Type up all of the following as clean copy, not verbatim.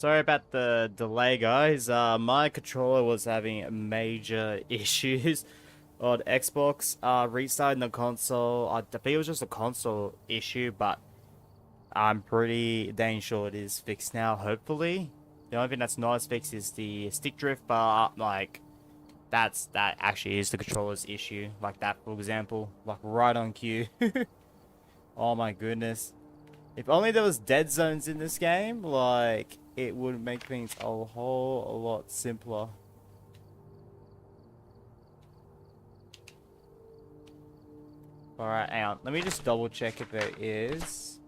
Sorry about the delay, guys. My controller was having major issues on Xbox. Restarting the console. I think it was just a console issue, but I'm pretty dang sure it is fixed now, hopefully. The only thing that's not as fixed is the stick drift, but like that actually is the controller's issue. Like that, for example, like right on cue. Oh my goodness. If only there was dead zones in this game, like, it would make things a whole lot simpler. Alright, hang on. Let me just double check if there is.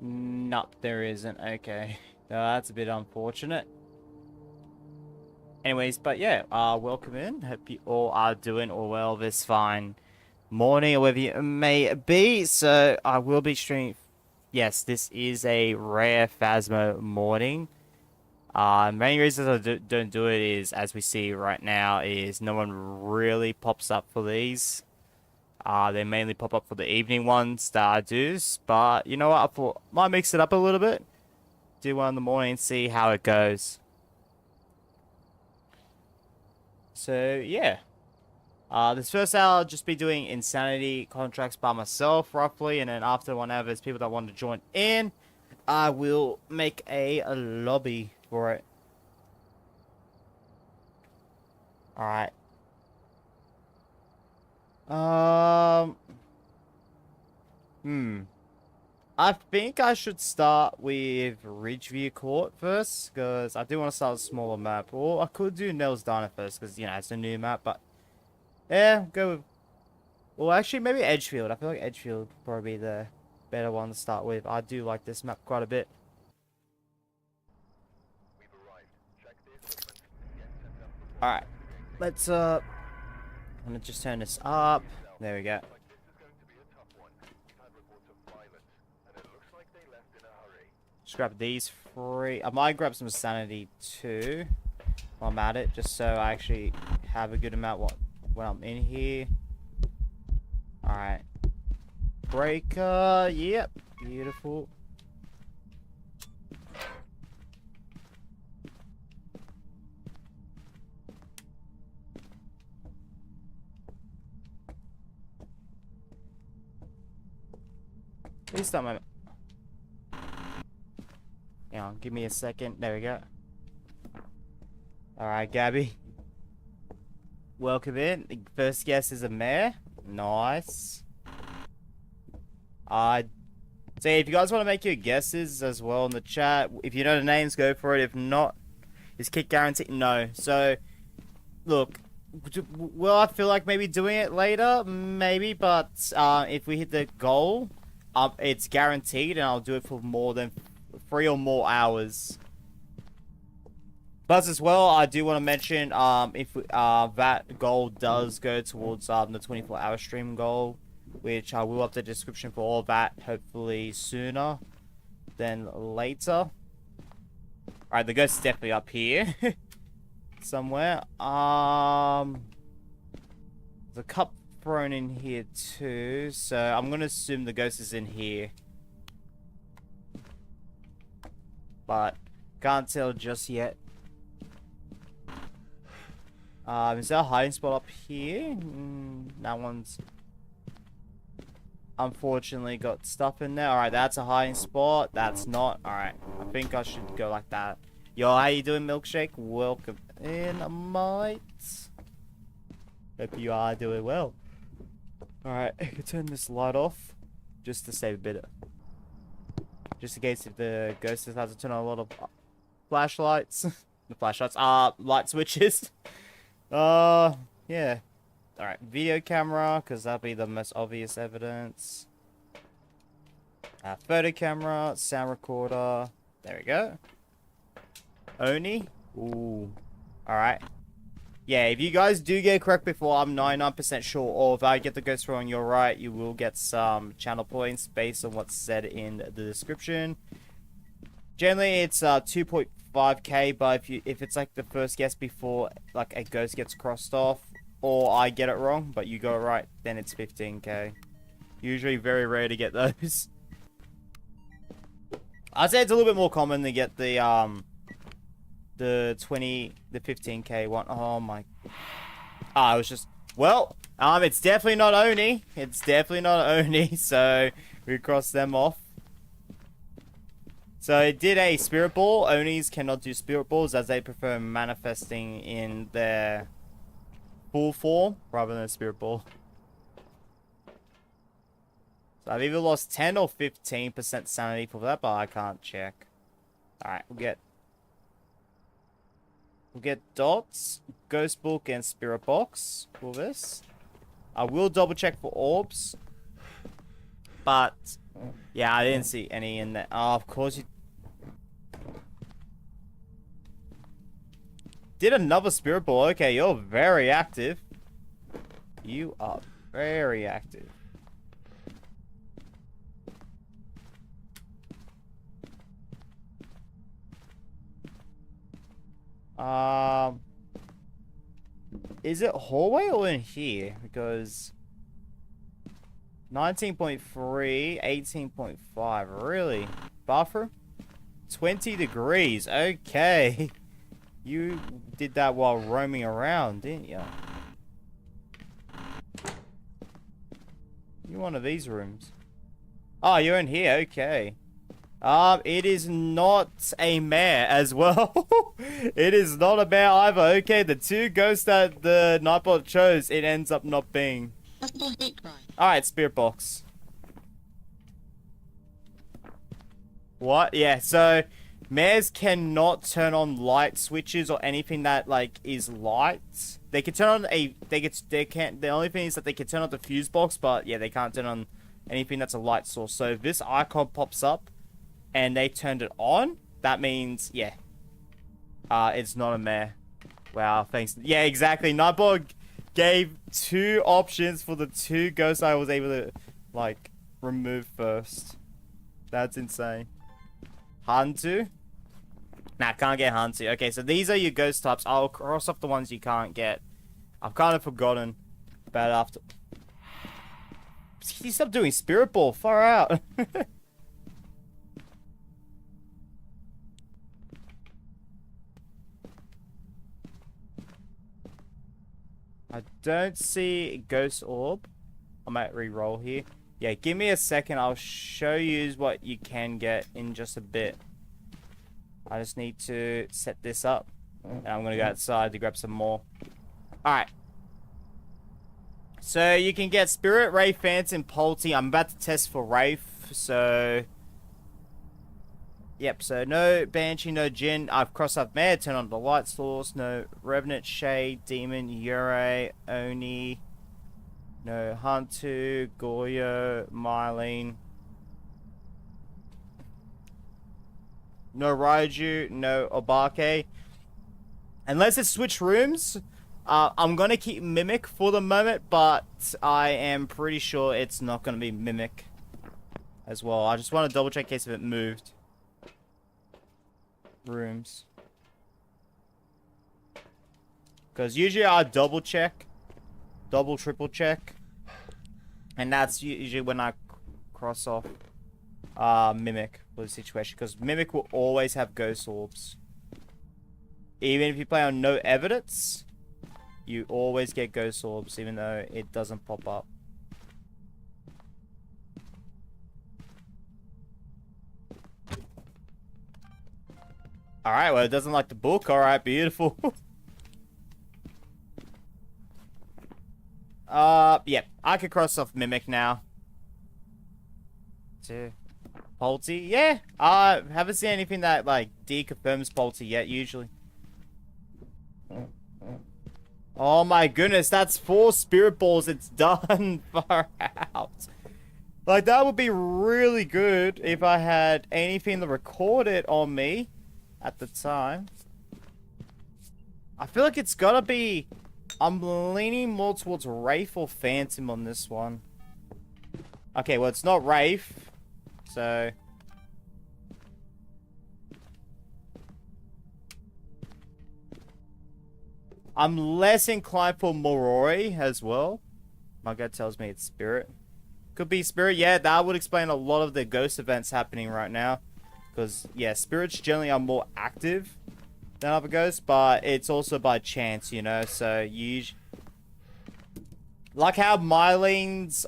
Nope, there isn't. Okay. That's a bit unfortunate. Anyways, but yeah, welcome in. Hope you all are doing all well this fine morning, or wherever you may be. So I will be streaming. Yes, this is a rare Phasmo morning. Main reasons I don't do it is, as we see right now, is no one really pops up for these. They mainly pop up for the evening ones that I do. But you know what? I thought might mix it up a little bit. Do one in the morning and see how it goes. So yeah. This first hour, I'll just be doing insanity contracts by myself, roughly, and then after, whenever there's people that want to join in, I will make a lobby for it. Alright. I think I should start with Ridgeview Court first, because I do want to start a smaller map. Or I could do Nell's Diner first, because, you know, it's a new map, but yeah, go with... Well, actually, maybe Edgefield. I feel like Edgefield would probably be the better one to start with. I do like this map quite a bit. Alright. Let's, I'm gonna just turn this up. There we go. Just grab these three. I might grab some sanity too while I'm at it, just so I actually have a good amount when I'm in here. Alright. Breaker. Yep. Beautiful. Please don't moment. Hang on, give me a second. There we go. Alright, Gabby. Welcome in. The first guest is a mare. Nice. So if you guys want to make your guesses as well in the chat, if you know the names, go for it. If not, is kick guaranteed? No. So, look, will I feel like maybe doing it later? Maybe, but if we hit the goal, it's guaranteed, and I'll do it for more than 3 or more hours. Plus, as well, I do want to mention, if that goal does go towards the 24-hour stream goal, which I will update the description for all of that, hopefully sooner than later. Alright, the ghost is definitely up here. Somewhere. There's a cup thrown in here too, so I'm going to assume the ghost is in here. But can't tell just yet. Is there a hiding spot up here? That one's unfortunately got stuff in there. Alright, that's a hiding spot. That's not. Alright, I think I should go like that. Yo, how you doing, Milkshake? Welcome in, mate. Hope you are doing well. Alright, I can turn this light off just to save a bit of... Just in case if the ghost has to turn on a lot of flashlights. The flashlights are light switches. Yeah. Alright, video camera, because that'll be the most obvious evidence. Photo camera, sound recorder. There we go. Oni. Ooh. Alright. Yeah, if you guys do get it correct before, I'm 99% sure, or if I get the ghost wrong, you're right, you will get some channel points based on what's said in the description. Generally, it's 2.5k, but if it's like the first guess before like a ghost gets crossed off, or I get it wrong, but you got it right, then it's 15k. Usually very rare to get those. I'd say it's a little bit more common to get the 15k one. Oh my. I was just, well, it's definitely not Oni. It's definitely not Oni, so we cross them off. So it did a spirit ball. Onis cannot do spirit balls as they prefer manifesting in their full form rather than a spirit ball. So I've either lost 10 or 15% sanity for that, but I can't check. Alright, we'll get dots, ghost book, and spirit box for this. I will double check for orbs. But yeah, I didn't see any in there. Oh, of course you did another spirit ball. Okay, you're very active. You are very active. Is it hallway or in here? Because 19.3, 18.5, really? Bathroom? 20 degrees, okay. You did that while roaming around, didn't you? You're one of these rooms. Oh, you're in here, okay. It is not a mare as well. It is not a mare either. Okay, the two ghosts that the Nightbot chose, it ends up not being. Alright, spirit box. What? Yeah, so mares cannot turn on light switches or anything that like is light. They can turn on the only thing is that they can turn on the fuse box, but yeah, they can't turn on anything that's a light source. So if this icon pops up and they turned it on, that means, yeah, it's not a mare. Wow, thanks. Yeah, exactly. Nightbot gave two options for the two ghosts I was able to, like, remove first. That's insane. Hantu? Nah, can't get Hantu. Okay, so these are your ghost types. I'll cross off the ones you can't get. I've kind of forgotten about it after. Stop doing spirit ball. Far out. I don't see ghost orb. I might re-roll here. Yeah, give me a second. I'll show you what you can get in just a bit. I just need to set this up. And I'm going to go outside to grab some more. Alright. So you can get Spirit, Wraith, Phantom, Polty. I'm about to test for Wraith. So yep, so no Banshee, no Jinn. I've crossed up Mare, turn on the light source. No Revenant, Shade, Demon, Yurei, Oni. No Hantu, Goyo, Mylene. No Raiju, no Obake. Unless it's switch rooms, I'm gonna keep Mimic for the moment, but I am pretty sure it's not gonna be Mimic as well. I just want to double check in case if it moved. Rooms. Because usually I double check. Double, triple check. And that's usually when I cross off Mimic for the situation. Because Mimic will always have ghost orbs. Even if you play on no evidence, you always get ghost orbs, even though it doesn't pop up. Alright, well, it doesn't like the book. Alright, beautiful. Yep. I could cross off Mimic now. Polty? Yeah. Haven't seen anything that, like, deconfirms Polty yet, usually. Oh my goodness, that's 4 spirit balls. It's done. Far out. Like, that would be really good if I had anything to record it on me at the time. I feel like it's gotta be... I'm leaning more towards Wraith or Phantom on this one. Okay, well, it's not Wraith. So... I'm less inclined for Moroi as well. My gut tells me it's Spirit. Could be Spirit. Yeah, that would explain a lot of the ghost events happening right now. Because, yeah, spirits generally are more active than other ghosts, but it's also by chance, you know? So, you... Like how Mylene's,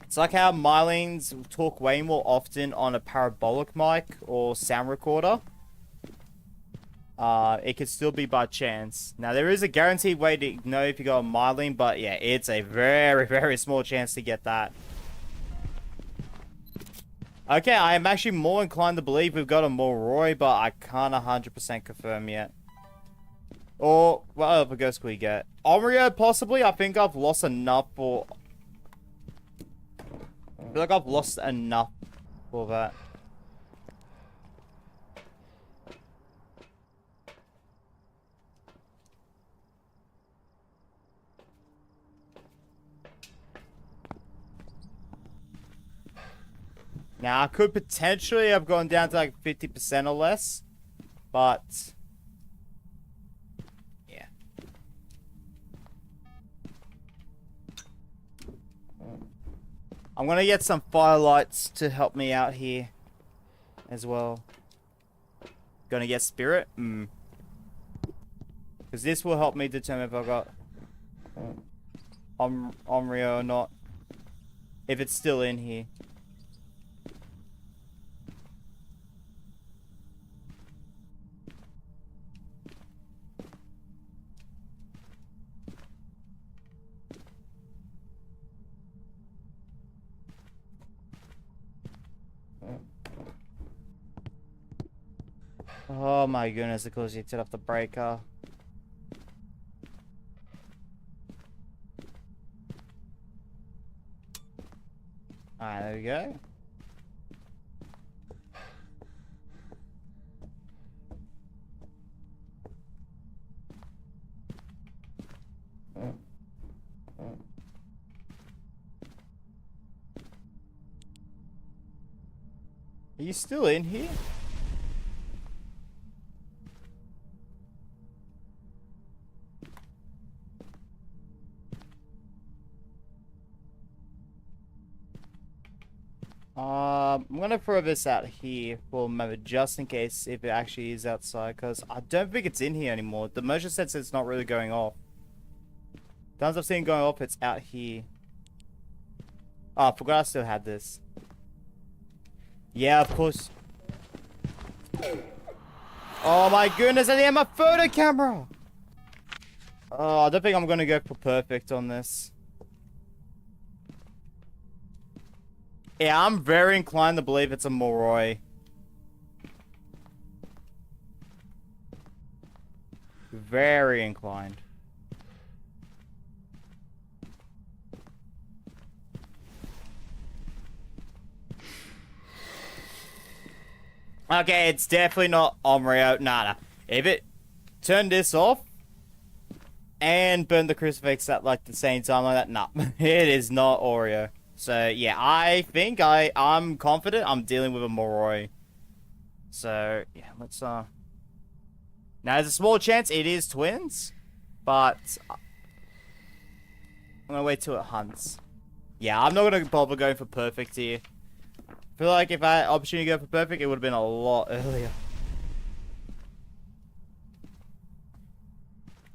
It's like how Mylene's talk way more often on a parabolic mic or sound recorder. It could still be by chance. Now, there is a guaranteed way to know if you got a Mylene, but yeah, it's a very, very small chance to get that. Okay, I am actually more inclined to believe we've got a Moroi, but I can't 100% confirm yet. Or, what other ghost could we get? Onryo, possibly? I think I've lost enough for... I feel like I've lost enough for that. Now, I could potentially have gone down to like 50% or less, but... yeah. I'm gonna get some firelights to help me out here as well. Gonna get spirit? Because this will help me determine if I got Onryo or not. If it's still in here. Oh my goodness, of course you set off the breaker. Alright, there we go. Are you still in here? I'm gonna throw this out here for a moment, just in case if it actually is outside, because I don't think it's in here anymore. The motion sensor is not really going off. Times I've seen it going off, it's out here. Oh, I forgot I still had this. Yeah, of course. Oh my goodness, I have my photo camera! Oh, I don't think I'm gonna go for perfect on this. Yeah, I'm very inclined to believe it's a Moroi. Very inclined. Okay, it's definitely not Onryo. Nah. If it turned this off and burned the crucifix at like the same time like that, nah. It is not Oreo. So, yeah, I think I'm confident I'm dealing with a Moroi. So, yeah, let's, Now, there's a small chance it is twins, but I'm gonna wait till it hunts. Yeah, I'm not gonna bother going for perfect here. I feel like if I had opportunity to go for perfect, it would have been a lot earlier.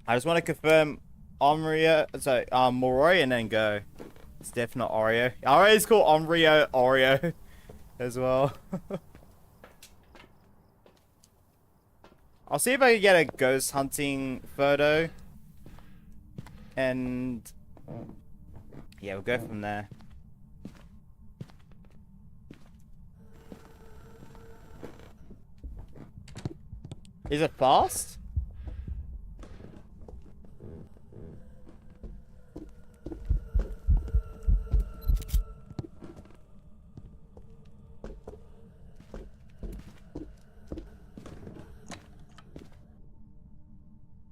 I just want to confirm Moroi and then go. It's definitely Oreo. Oreo is called Oreo as well. I'll see if I can get a ghost hunting photo. And yeah, we'll go from there. Is it fast?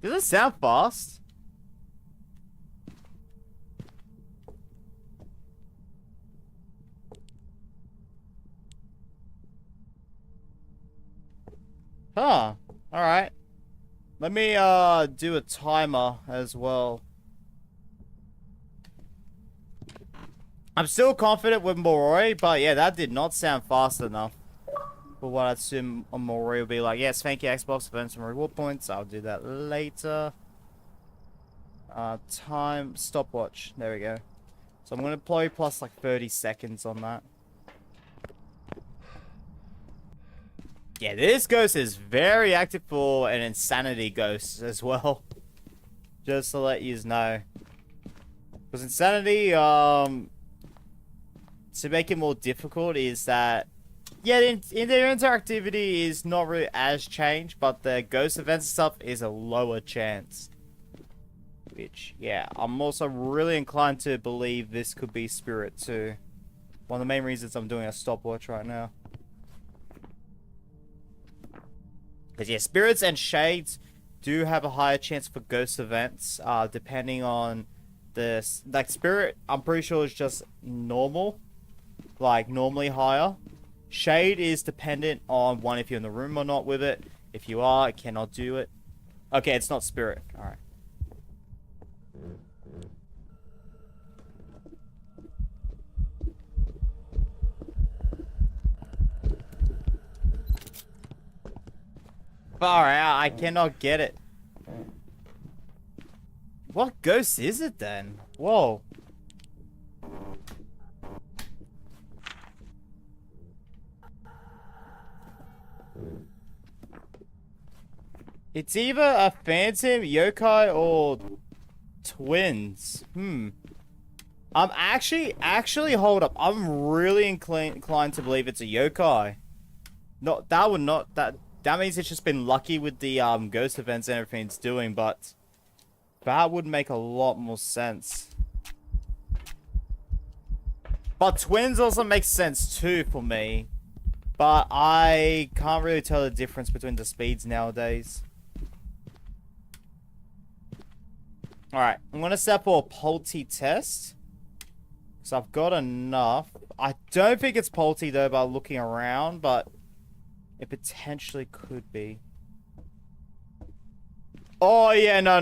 Does it sound fast? Huh. Alright. Let me do a timer as well. I'm still confident with Moroi, but yeah, that did not sound fast enough for what I assume a Moroi will be like. Yes, thank you, Xbox, for some reward points. I'll do that later. Time stopwatch. There we go. So I'm gonna play plus like 30 seconds on that. Yeah, this ghost is very active for an insanity ghost as well. Just to let you know. Because insanity, to make it more difficult is that, yeah, in their interactivity is not really as changed, but the ghost events and stuff is a lower chance. Which, yeah, I'm also really inclined to believe this could be spirit too. One of the main reasons I'm doing a stopwatch right now. Because, yeah, spirits and shades do have a higher chance for ghost events, depending on the... Like, spirit, I'm pretty sure is just normal. Like, normally higher. Shade is dependent on, one, if you're in the room or not with it. If you are, it cannot do it. Okay, it's not spirit. Alright. Far out, I cannot get it. What ghost is it then? Whoa. It's either a phantom, yokai, or twins. I'm actually, hold up. I'm really inclined to believe it's a yokai. No, that would not, that means it's just been lucky with the ghost events and everything it's doing, but that would make a lot more sense. But twins also makes sense too for me. But I can't really tell the difference between the speeds nowadays. Alright, I'm gonna set for a Polty test. So I've got enough. I don't think it's Polty though by looking around, but it potentially could be. Oh, yeah, no.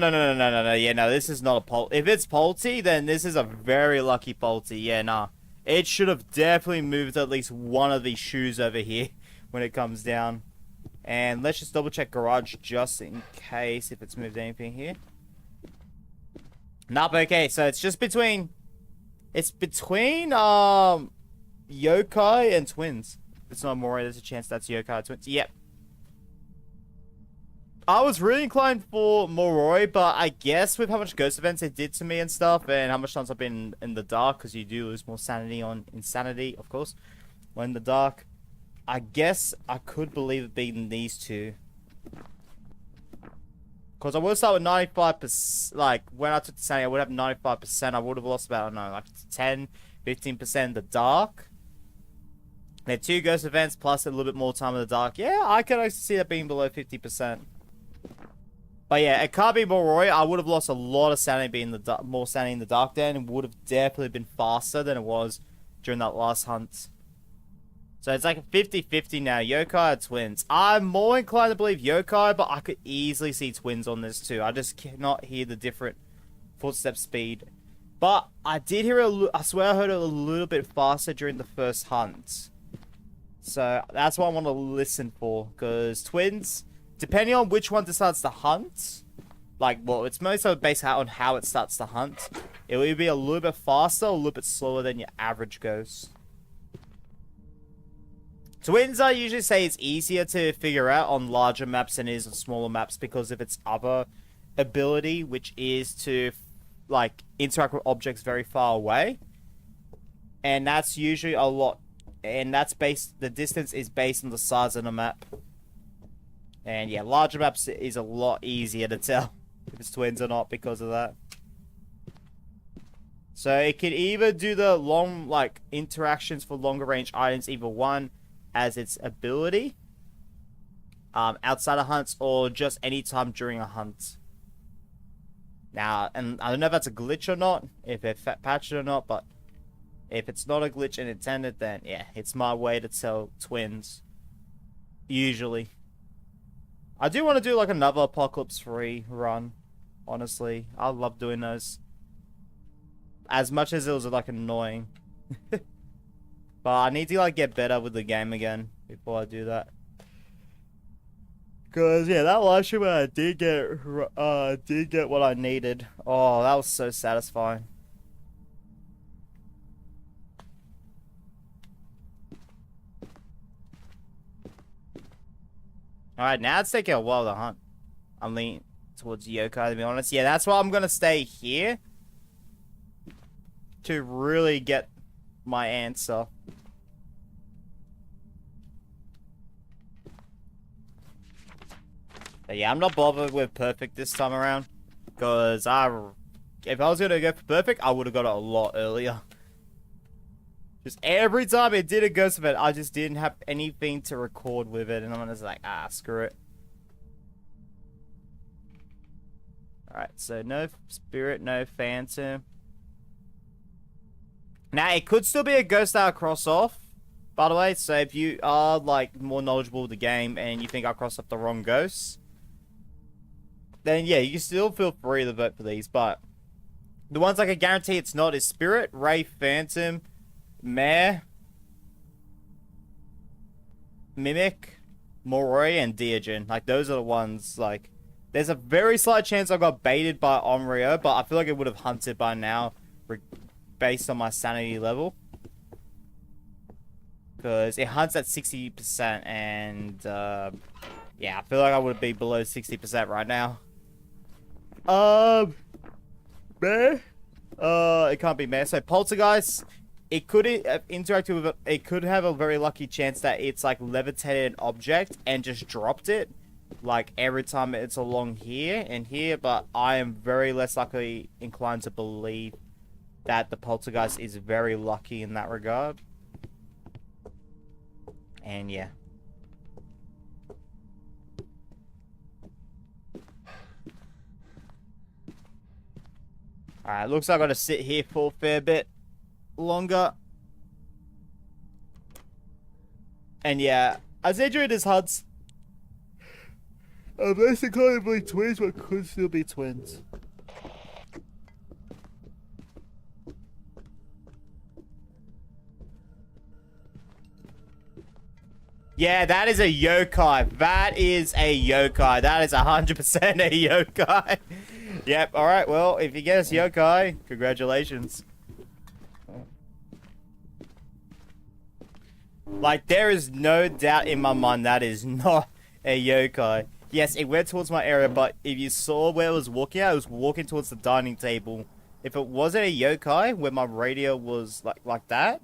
Yeah, no, this is not a Polty. If it's Polty, then this is a very lucky Polty. Yeah, nah. It should have definitely moved at least one of these shoes over here when it comes down. And let's just double check garage just in case if it's moved anything here. Nope, okay, so it's just between... It's between, yokai and twins. It's not Moroi, there's a chance that's yokai twins. Yep. I was really inclined for Moroi, but I guess with how much ghost events it did to me and stuff, and how much times I've been in the dark, because you do lose more sanity on insanity, of course, when in the dark. I guess I could believe it being these two. Because I would start with 95%, like, when I took the sanity, I would have 95%, I would have lost about, I don't know, like 10, 15% in the dark. They're two ghost events plus a little bit more time in the dark. Yeah, I could actually see that being below 50%. But yeah, it can't be Moroi. I would have lost a lot of sanity being more sanity in the dark then. It would have definitely been faster than it was during that last hunt. So it's like a 50-50 now. Yokai or twins? I'm more inclined to believe yokai, but I could easily see twins on this too. I just cannot hear the different footstep speed. But I did hear I swear I heard it a little bit faster during the first hunt. So that's what I want to listen for. Because twins, depending on which one decides to hunt, like, well, it's mostly based on how it starts to hunt. It will either be a little bit faster or a little bit slower than your average ghost. Twins, I usually say it's easier to figure out on larger maps than it is on smaller maps because of its other ability, which is to, like, interact with objects very far away. And that's usually a lot, and that's based, the distance is based on the size of the map. And yeah, larger maps is a lot easier to tell if it's twins or not because of that. So it can either do the long, like, interactions for longer range items, either one as its ability outside of hunts or just any time during a hunt. Now, and I don't know if that's a glitch or not, if it patched it or not, but if it's not a glitch and intended, then yeah, it's my way to tell twins. Usually. I do want to do like another Apocalypse 3 run, honestly. I love doing those. As much as it was like annoying. But I need to like get better with the game again before I do that. Cause yeah, that last stream I did get what I needed. Oh, that was so satisfying. Alright, now it's taking a while to hunt. I'm leaning towards yokai, to be honest. Yeah, that's why I'm gonna stay here. To really get my answer. But yeah, I'm not bothered with perfect this time around. Because if I was gonna go for perfect, I would have got it a lot earlier. Just every time it did a ghost event, I just didn't have anything to record with it, and I'm just like, screw it. Alright, so no spirit, no phantom. Now, it could still be a ghost that I cross off, by the way, so if you are, like, more knowledgeable of the game and you think I crossed off the wrong ghosts, then yeah, you can still feel free to vote for these, but the ones I can guarantee it's not is Spirit, Ray, Phantom, Mare, Mimic, Moroi, and Deogen. Like, those are the ones, like, there's a very slight chance I got baited by Onryo, but I feel like it would have hunted by now, based on my sanity level. Because it hunts at 60%, and, yeah, I feel like I would be below 60% right now. Mare? It can't be Mare. So, Poltergeist, it could interact with it. It could have a very lucky chance that it's like levitated an object and just dropped it, like every time it's along here and here. But I am very less likely inclined to believe that the Poltergeist is very lucky in that regard. And yeah. Alright, looks like I gotta sit here for a fair bit longer. And yeah, as enjoyed as HUDs. Unless they can't be twins, but could still be twins. Yeah, that is a yokai. That is a yokai. That is 100% a yokai. Yep, alright, well, if you get us yokai, congratulations. Like, there is no doubt in my mind that is not a yokai. Yes, it went towards my area, but if you saw where it was walking at, it was walking towards the dining table. If it wasn't a yokai, where my radio was like that,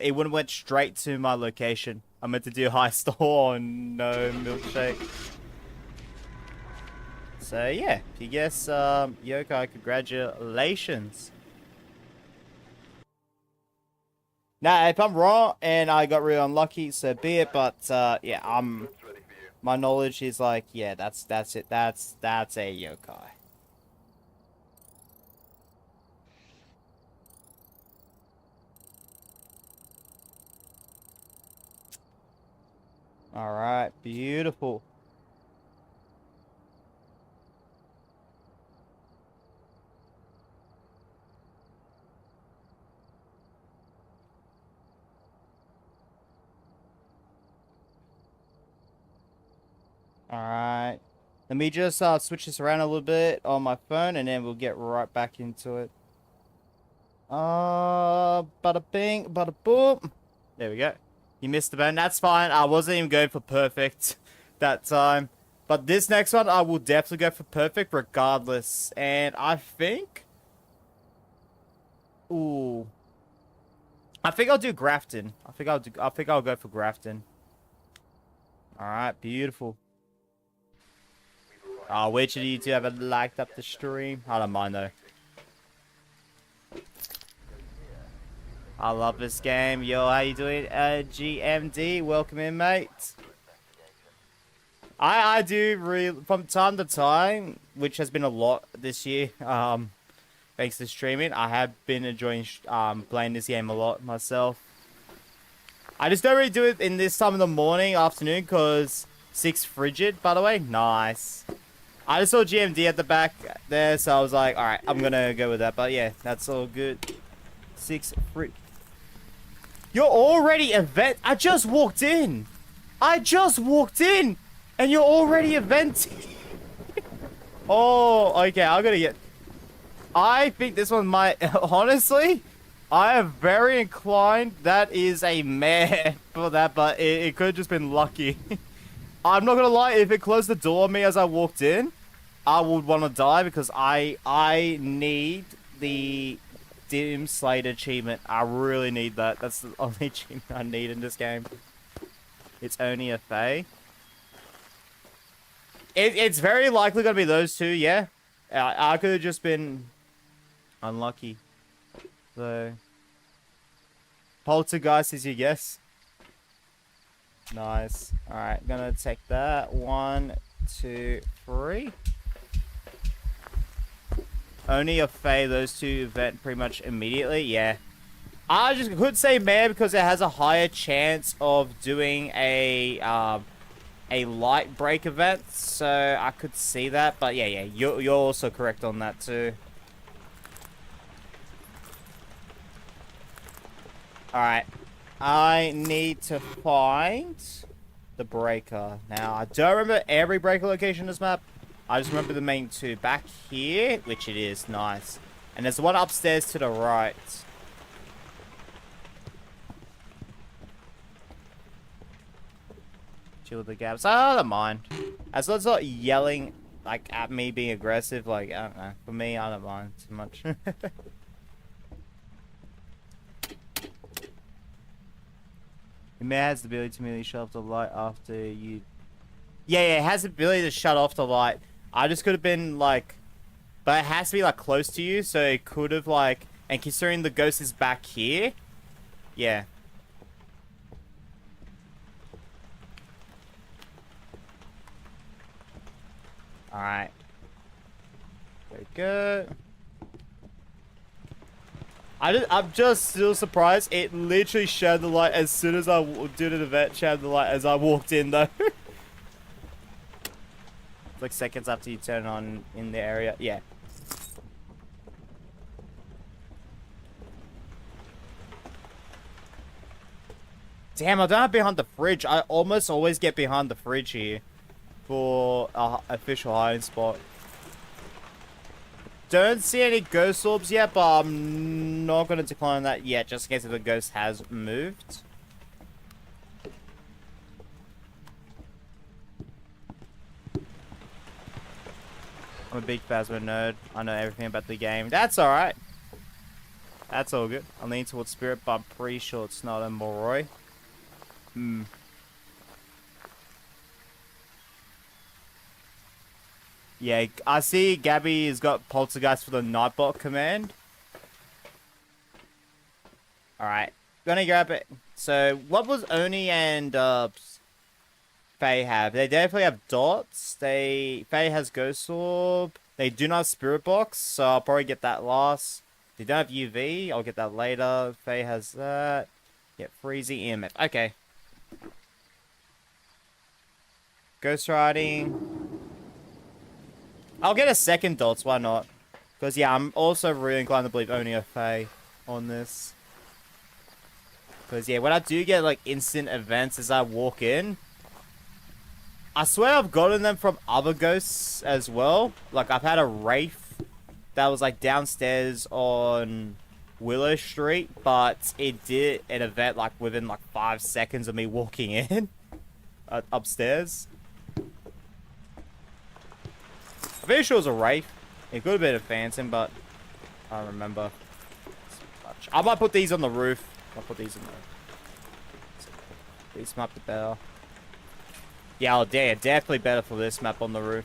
it would have went straight to my location. I meant to do high store on no milkshake. So yeah, if you guess yokai, congratulations. Now, if I'm wrong and I got really unlucky, so be it. But yeah, my knowledge is like, yeah, that's it. That's a yokai. All right, beautiful. Alright. Let me just switch this around a little bit on my phone, and then we'll get right back into it. Bada bing, bada boom. There we go. You missed the button. That's fine. I wasn't even going for perfect that time. But this next one, I will definitely go for perfect regardless. And I think... Ooh. I think I'll do Grafton. I think I'll go for Grafton. Alright, beautiful. Which of you two haven't liked up the stream? I don't mind though. I love this game. Yo, how you doing? GMD, welcome in, mate. I do really, from time to time, which has been a lot this year, thanks to streaming, I have been enjoying playing this game a lot myself. I just don't really do it in this time of the morning, afternoon, because 6 frigid, by the way. Nice. I just saw GMD at the back there, so I was like, alright, I'm gonna go with that. But yeah, that's all good. 6 free. You're already event. I just walked in. I just walked in, and you're already eventing. Oh, okay. I'm gonna get. I think this one might. Honestly, I am very inclined. That is a mare for that, but it could have just been lucky. I'm not gonna lie. If it closed the door on me as I walked in, I would want to die because I need the Dim Slate achievement. I really need that. That's the only achievement I need in this game. It's only a Fae. It's very likely gonna be those two, yeah. I could have just been unlucky. So Poltergeist is your guess. Nice. Alright, gonna take that. 1, 2, 3. Only a Fae, those two event pretty much immediately, yeah. I just could say Mare because it has a higher chance of doing a light break event, so I could see that. But yeah, you're also correct on that too. Alright. I need to find the breaker. Now, I don't remember every breaker location in this map. I just remember the main two. Back here, which it is. Nice. And there's one upstairs to the right. Chill the gaps. I don't mind. As long as it's not yelling, like, at me being aggressive, like, I don't know. For me, I don't mind too much. It may has the ability to immediately shut off the light after you... Yeah, it has the ability to shut off the light. I just could have been, like... But it has to be, like, close to you, so it could have, like... And considering the ghost is back here... Yeah. Alright. Very good. I'm just still surprised. It literally shined the light as soon as I did an event. Shined the light as I walked in, though. Like seconds after you turn on in the area. Yeah. Damn, I don't have behind the fridge. I almost always get behind the fridge here for a official hiding spot. Don't see any ghost orbs yet, but I'm not going to decline that yet, just in case if the ghost has moved. I'm a big Phasmo nerd. I know everything about the game. That's alright. That's all good. I lean towards Spirit, but I'm pretty sure it's not a Moroi. Yeah, I see Gabby has got Poltergeist for the Nightbot command. Alright, gonna grab it. So, what was Oni and Faye have? They definitely have dots. Faye has Ghost Orb. They do not have Spirit Box, so I'll probably get that last. They don't have UV, I'll get that later. Faye has that. Get Freezy, EMF. Okay. Ghost Riding. I'll get a second dots, why not? Because, yeah, I'm also really inclined to believe only a Fae on this. Because, yeah, when I do get, like, instant events as I walk in, I swear I've gotten them from other ghosts as well. Like, I've had a Wraith that was, like, downstairs on Willow Street, but it did an event, like, within, like, 5 seconds of me walking in upstairs. I'm pretty sure it was a Wraith. It could have been a Phantom, but I don't remember. I might put these on the roof. I'll put these in the roof. These map the better. Yeah, definitely better for this map on the roof.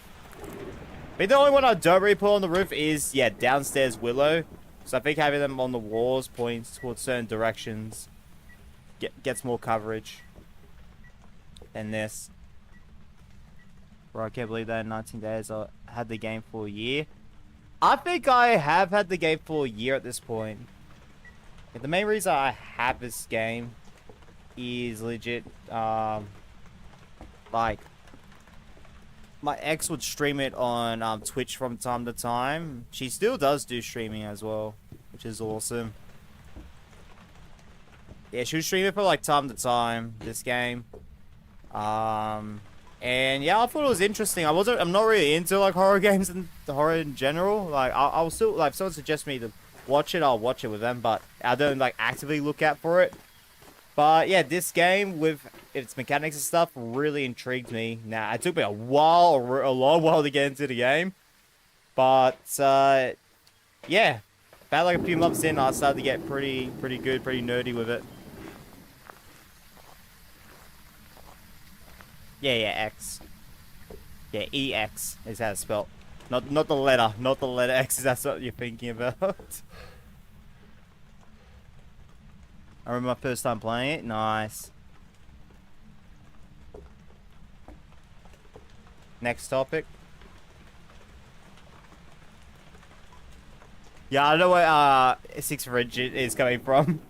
But the only one I don't really put on the roof is, yeah, downstairs Willow. So I think having them on the walls points towards certain directions gets more coverage than this. Bro, I can't believe that in 19 days I had the game for a year. I think I have had the game for a year at this point. Yeah, the main reason I have this game is legit, like, my ex would stream it on Twitch from time to time. She still does do streaming as well, which is awesome. Yeah, she would stream it for like time to time, this game. And yeah, I thought it was interesting. I'm not really into like horror games and the horror in general. Like, I'll still, like, if someone suggests me to watch it, I'll watch it with them, but I don't like actively look out for it. But yeah, this game with its mechanics and stuff really intrigued me. Now, it took me a long while to get into the game. But yeah, about like a few months in, I started to get pretty good, pretty nerdy with it. Yeah, X. Yeah, EX is how it's spelled. Not the letter X, if that's what you're thinking about. I remember my first time playing it. Nice. Next topic. Yeah, I don't know where Six Rigid is coming from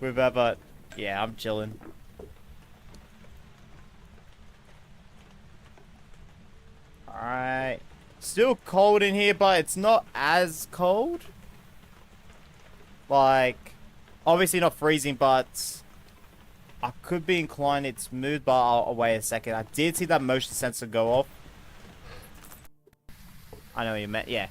with that, but yeah, I'm chilling. Alright. Still cold in here, but it's not as cold. Like, obviously not freezing, but I could be inclined it's moved, but I'll wait a second. I did see that motion sensor go off. I know what you meant, yeah.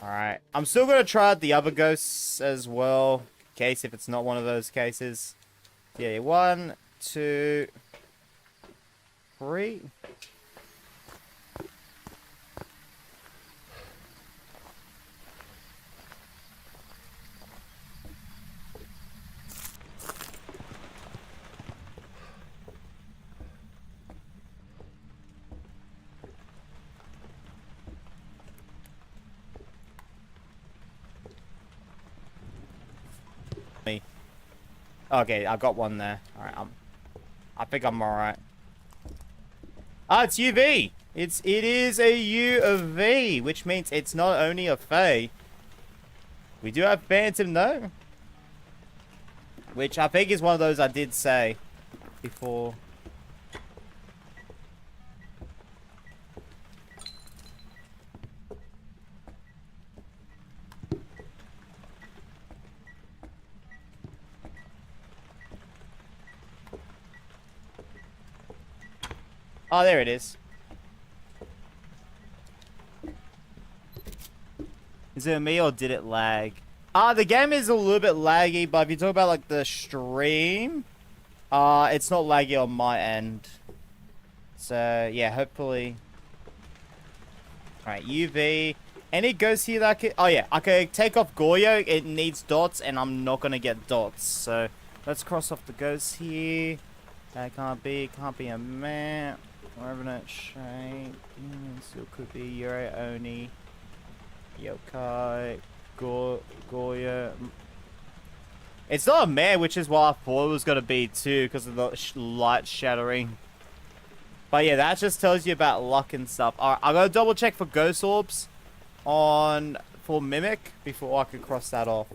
Alright. I'm still gonna try out the other ghosts as well. Case if it's not one of those cases. Yeah, 1, 2, 3. Okay, I got one there. Alright, I think I'm alright. Ah, it's UV! It is a U of V, which means it's not only a Fae. We do have Phantom though. Which I think is one of those I did say before. Oh, there it is. Is it me or did it lag? The game is a little bit laggy, but if you talk about like the stream, it's not laggy on my end. So yeah, hopefully. Alright, UV. Any ghosts here that can... Oh yeah, okay, take off Goyo. It needs dots, and I'm not gonna get dots. So let's cross off the ghosts here. That can't be a man. Revenant, Shane, still could be Yuri, Oni, Yokai, Goya. It's not a man, which is what I thought it was going to be too, because of the light shattering. But yeah, that just tells you about luck and stuff. Alright, I'm going to double check for ghost orbs for Mimic before I can cross that off.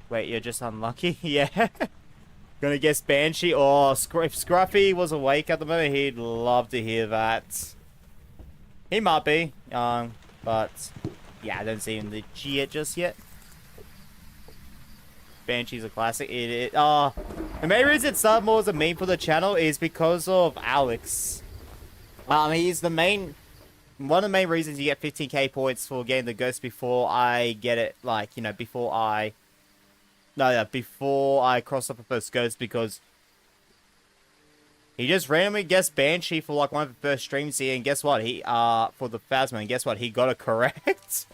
Wait, you're just unlucky? Yeah. Gonna guess Banshee. Oh, if Scruffy was awake at the moment, he'd love to hear that. He might be, but yeah, I don't see him legit just yet. Banshee's a classic. The main reason it started more as a meme for the channel is because of Alex. He's the one of the main reasons you get 15k points for getting the ghost before I get it. Like, you know, before I cross up the first ghost, because he just randomly guessed Banshee for like one of the first streams here, and guess what? He for the Phasma, and guess what? He got it correct.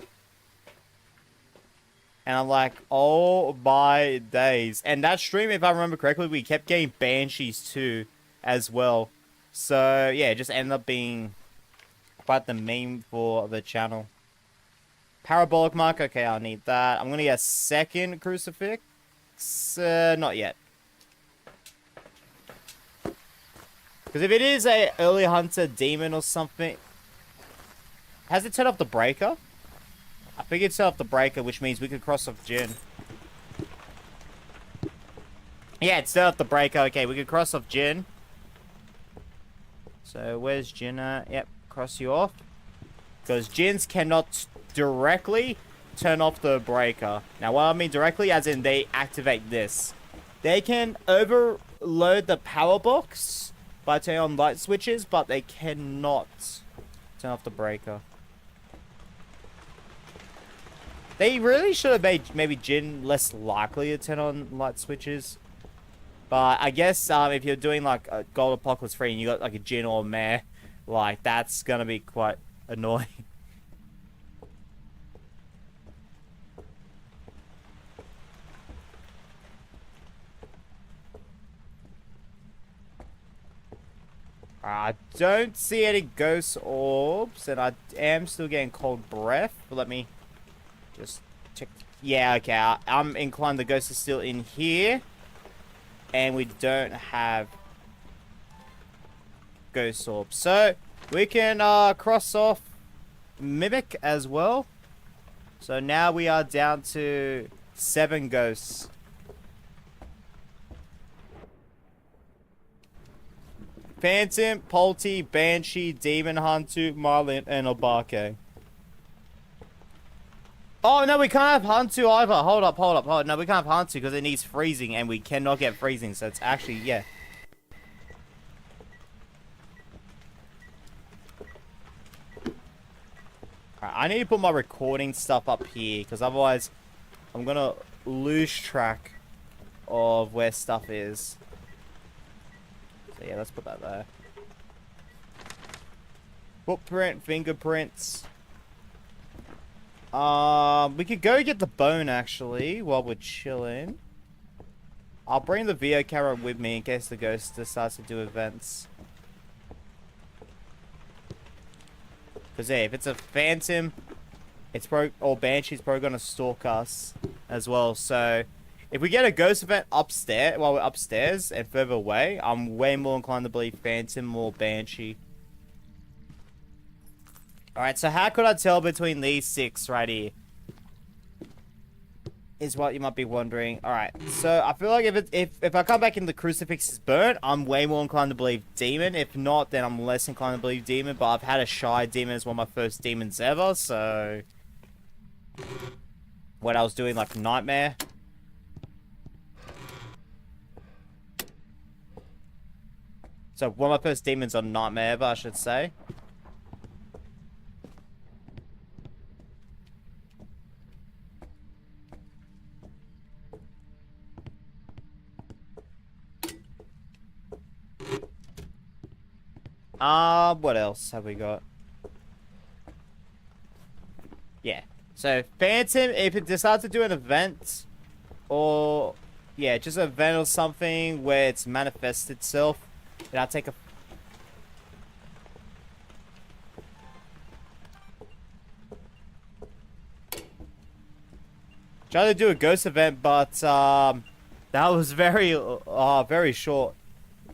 And I'm like, oh my days. And that stream, if I remember correctly, we kept getting Banshees too, as well. So yeah, it just ended up being quite the meme for the channel. Parabolic mark, okay, I'll need that. I'm gonna get a second crucifix. Not yet. Because if it is a early hunter demon or something, has it turned off the breaker? I think it turned off the breaker, which means we could cross off Jin. Yeah, it's still off the breaker. Okay, we can cross off Jin. So, where's Jin at? Yep, cross you off. Because Jins cannot directly turn off the breaker. Now, what I mean directly, as in they activate this. They can overload the power box by turning on light switches, but they cannot turn off the breaker. They really should have made maybe Jin less likely to turn on light switches. But I guess if you're doing like a Gold Apocalypse 3 and you got like a Jin or a Mare, like that's gonna be quite annoying. I don't see any ghost orbs, and I am still getting cold breath. But let me just check. Yeah, okay. I'm inclined the ghost is still in here. And we don't have ghost orbs. So, we can cross off Mimic as well. So now we are down to 7 ghosts. Phantom, Polty, Banshee, Demon Hunter, Marlin, and Obake. Oh, no, we can't have Hunter either. Hold up. No, we can't have Hunter because it needs freezing, and we cannot get freezing, so it's actually, yeah. Alright, I need to put my recording stuff up here, because otherwise I'm gonna lose track of where stuff is. So yeah, let's put that there. Footprint, fingerprints. We could go get the bone, actually, while we're chilling. I'll bring the video camera with me in case the ghost decides to do events. Because, yeah, if it's a phantom, or Banshee's probably going to stalk us as well. So, if we get a ghost event upstairs, while we're upstairs and further away, I'm way more inclined to believe phantom or Banshee. Alright, so how could I tell between these 6 right here? Is what you might be wondering. Alright, so I feel like if I come back and the crucifix is burnt, I'm way more inclined to believe demon. If not, then I'm less inclined to believe demon. But I've had a shy demon as one of my first demons ever, so... When I was doing, like, Nightmare. So, one of my first demons on Nightmare ever, I should say. What else have we got? Yeah. So, Phantom, if it decides to do an event, or, yeah, just an event or something where it's manifested itself, then I'll take a... Tried to do a ghost event, but, that was very, very short.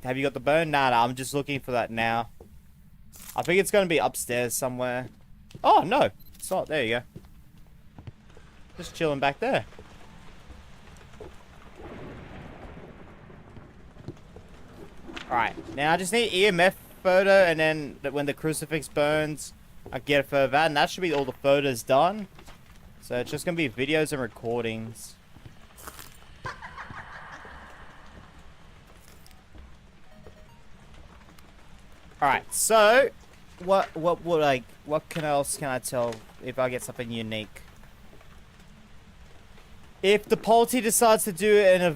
Have you got the bone? Nah, I'm just looking for that now. I think it's going to be upstairs somewhere. Oh, no. It's not. There you go. Just chilling back there. Alright. Now, I just need EMF photo, and then when the crucifix burns, I get a photo of that, and that should be all the photos done. So, it's just going to be videos and recordings. Alright, so what else can I tell if I get something unique? If the Polty decides to do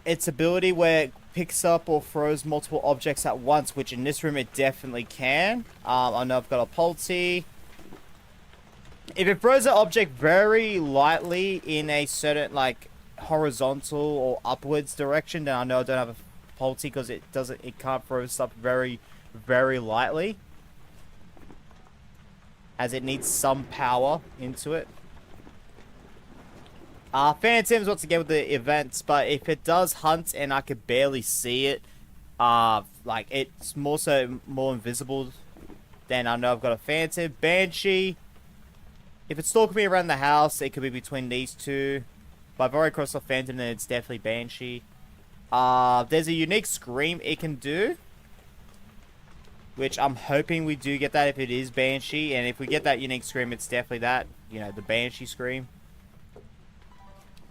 its ability where it picks up or throws multiple objects at once, which in this room it definitely can. I know I've got a Polty. If it throws an object very lightly in a certain, like, horizontal or upwards direction, then I know I don't have a Polty because it can't throw stuff very lightly, as it needs some power into it. Phantoms once again with the events, but if it does hunt and I could barely see it, like it's more invisible, then I know I've got a Phantom. Banshee, if it's stalking me around the house, it could be between these two. But I've already crossed off Phantom, then it's definitely Banshee. There's a unique scream it can do, which I'm hoping we do get that if it is Banshee. And if we get that unique scream, it's definitely that. You know, the Banshee scream.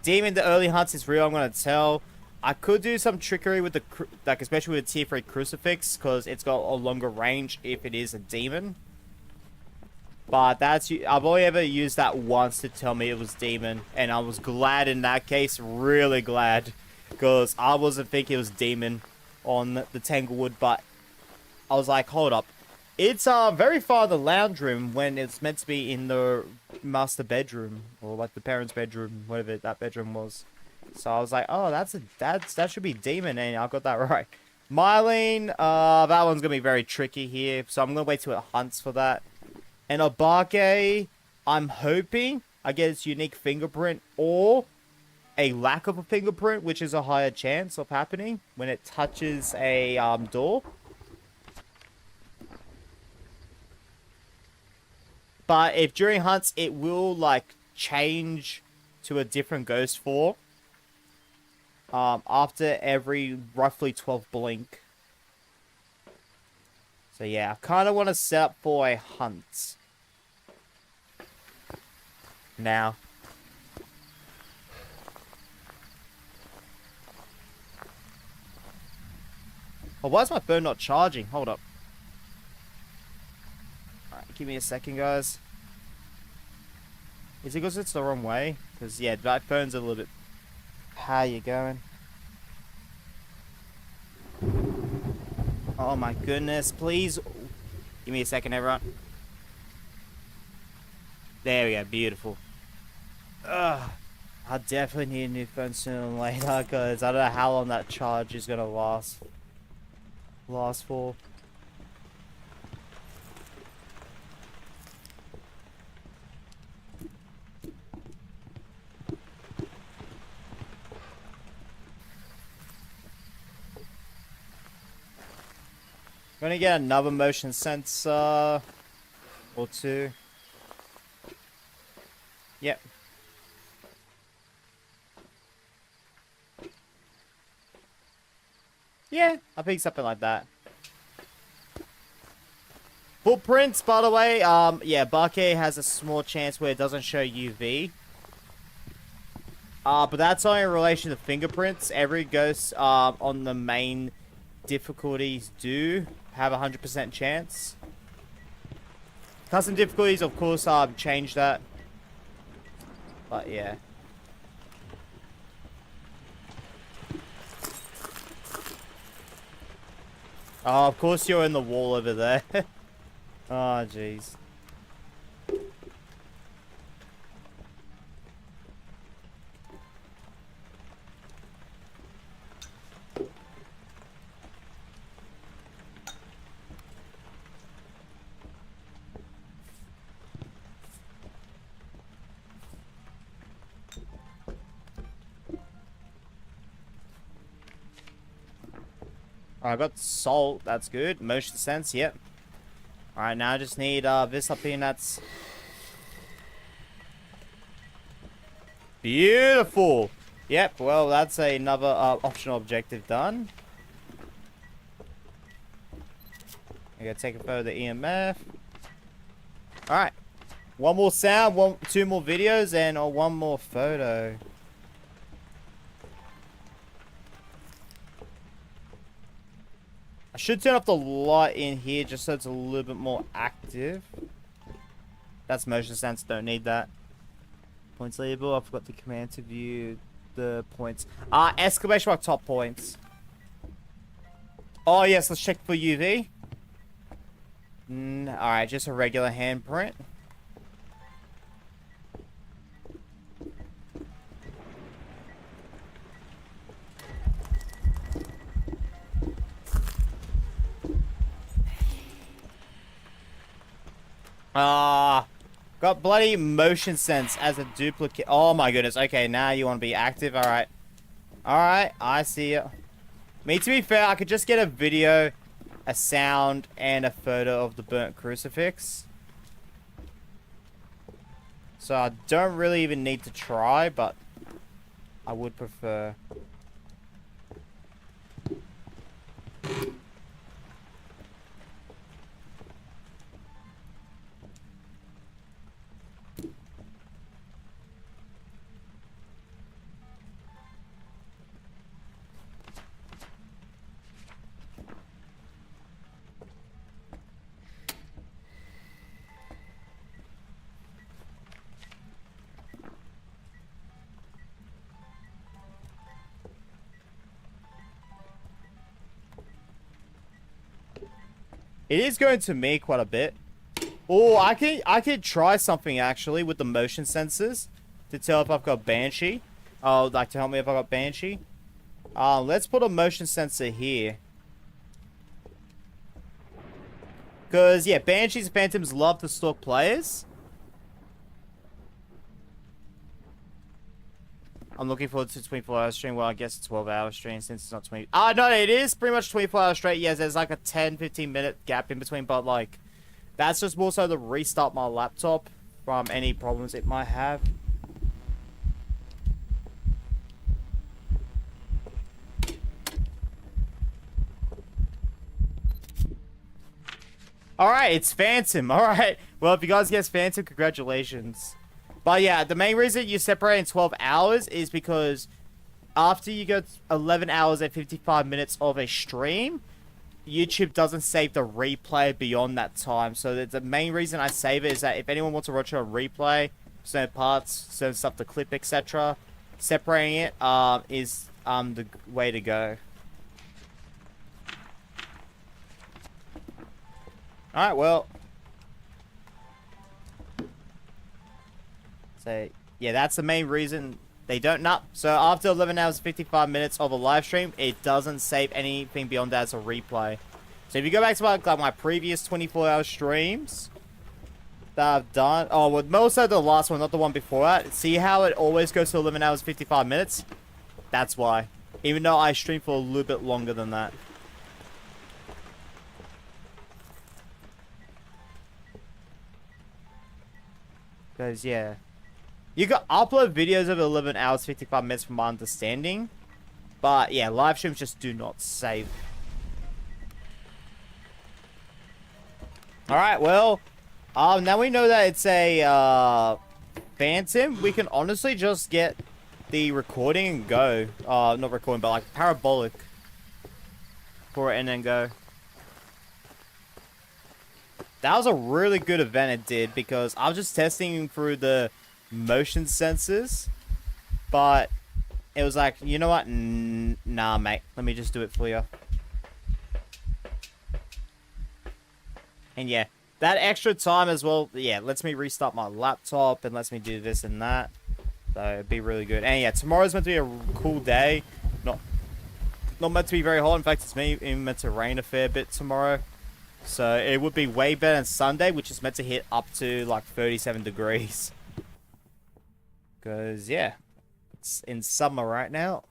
Demon, the early hunts is real, I'm going to tell. I could do some trickery with the, like, especially with the tier 3 crucifix, because it's got a longer range if it is a demon. But that's, I've only ever used that once to tell me it was demon, and I was glad in that case, really glad, because I wasn't thinking it was demon on the Tanglewood, but I was like, hold up. It's very far in the lounge room when it's meant to be in the master bedroom, or like the parents' bedroom, whatever that bedroom was. So I was like, oh, that should be demon, and I got that right. Mylene, that one's gonna be very tricky here, so I'm gonna wait till it hunts for that. And Obake, I'm hoping I get its unique fingerprint or a lack of a fingerprint, which is a higher chance of happening when it touches a door. But if during hunts it will like change to a different ghost form after every roughly 12 blink. So yeah, I kind of want to set up for a hunt now. Oh, why is my phone not charging? Hold up. Alright, give me a second, guys. Is it because it's the wrong way? Because, yeah, that phone's a little bit... How you going? Oh my goodness, please. Give me a second, everyone. There we go, beautiful. Ugh. I definitely need a new phone sooner than later, because I don't know how long that charge is going to last for. Gonna get another motion sensor or two. Yep. Yeah, I think something like that. Footprints, by the way, yeah, Bake has a small chance where it doesn't show UV. But that's only in relation to fingerprints. Every ghost on the main difficulties do have a 100% chance. Custom difficulties, of course, change that. But yeah. Oh, of course you're in the wall over there. Oh, jeez. I got salt, that's good. Motion sense, yep. Alright, now I just need this up here, and that's... Beautiful! Yep, well, that's another optional objective done. I gotta take a photo of the EMF. Alright. One more sound, two more videos, and one more photo. I should turn off the light in here just so it's a little bit more active. That's motion sense, don't need that. Points label, I forgot the command to view the points. Exclamation mark top points. Oh yes, let's check for UV. Alright, just a regular handprint. Got bloody motion sense as a duplicate. Oh my goodness. Okay, now you want to be active. Alright. Alright, I see it. Me, to be fair, I could just get a video, a sound, and a photo of the burnt crucifix. So I don't really even need to try, but I would prefer. It is going to me quite a bit. Oh, I could try something actually with the motion sensors to tell if I've got Banshee. Oh, like to help me if I got Banshee. Let's put a motion sensor here. Because, yeah, Banshees and Phantoms love to stalk players. I'm looking forward to 24-hour stream. Well, I guess it's 12-hour stream since it's not 20... Ah, no, it is pretty much 24-hour straight. Yes, there's like a 10-15 minute gap in between, but like... That's just more so to restart my laptop from any problems it might have. Alright, it's Phantom. Alright. Well, if you guys guess Phantom, congratulations. But yeah, the main reason you separate in 12 hours is because after you go 11 hours and 55 minutes of a stream, YouTube doesn't save the replay beyond that time. So the main reason I save it is that if anyone wants to watch a replay, certain parts, certain stuff to clip, etc., separating it is the way to go. Alright, well. So, yeah, that's the main reason they don't nut. So, after 11 hours and 55 minutes of a live stream, it doesn't save anything beyond that as a replay. So, if you go back to like my previous 24-hour streams that I've done. Oh, well, most of the last one, not the one before that. See how it always goes to 11 hours 55 minutes? That's why. Even though I stream for a little bit longer than that. Because, yeah. You can upload videos of 11 hours 55 minutes from my understanding. But, yeah, live streams just do not save. Alright, well. Now we know that it's a Phantom. We can honestly just get the recording and go. Not recording, but like parabolic. For it and then go. That was a really good event it did, because I was just testing through the motion sensors, but it was like, you know what? Nah, mate. Let me just do it for you. And yeah, that extra time as well, yeah, lets me restart my laptop and lets me do this and that. So it'd be really good. And yeah, tomorrow's meant to be a cool day. Not meant to be very hot. In fact, it's even meant to rain a fair bit tomorrow. So it would be way better than Sunday, which is meant to hit up to like 37 degrees. Because, yeah, it's in summer right now.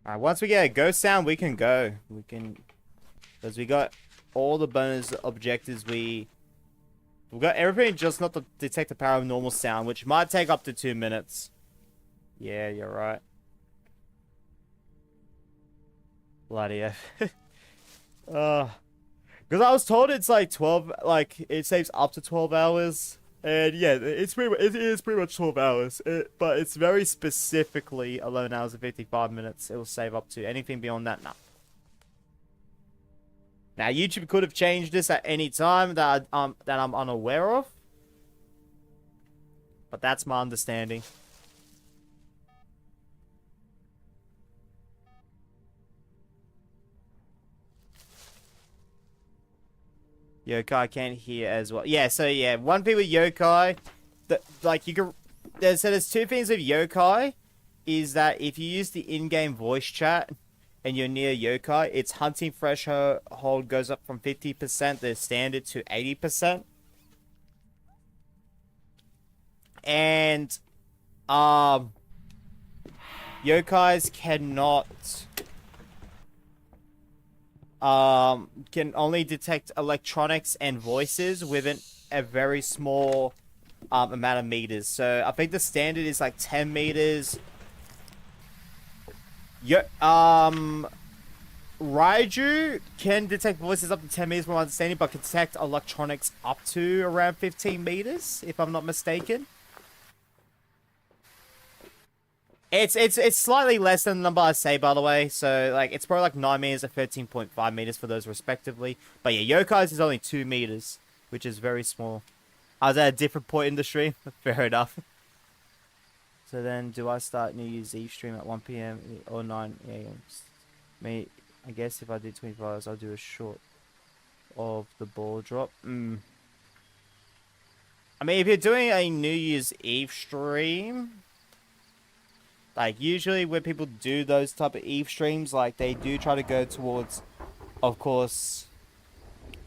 Alright, once we get a ghost sound, we can go. We can... Because we got all the bonus objectives we've got everything just not to detect the paranormal sound, which might take up to 2 minutes. Yeah, you're right. Bloody F. Because I was told it's like 12, like, it saves up to 12 hours. And yeah, it is pretty much 12 hours. But it's very specifically 11 hours and 55 minutes. It will save up to. Anything beyond that, nah. Now, YouTube could have changed this at any time that I'm unaware of. But that's my understanding. Yokai can't hear as well. Yeah, so yeah, one thing with yokai, like you can, there's two things with yokai, is that if you use the in-game voice chat and you're near yokai, its hunting threshold goes up from 50%, the standard, to 80%. And yokais cannot can only detect electronics and voices within a very small amount of meters. So I think the standard is like 10 meters. Raiju can detect voices up to 10 meters from my understanding, but can detect electronics up to around 15 meters, if I'm not mistaken. It's slightly less than the number I say, by the way. So, like, it's probably like 9 meters or 13.5 meters for those respectively. But yeah, Yokai's is only 2 meters, which is very small. I was at a different point in the stream. Fair enough. So then, do I start New Year's Eve stream at 1 p.m. or 9 a.m.? I guess if I did 24 hours, I'll do a short of the ball drop. I mean, if you're doing a New Year's Eve stream, like usually when people do those type of Eve streams, like they do try to go towards, of course,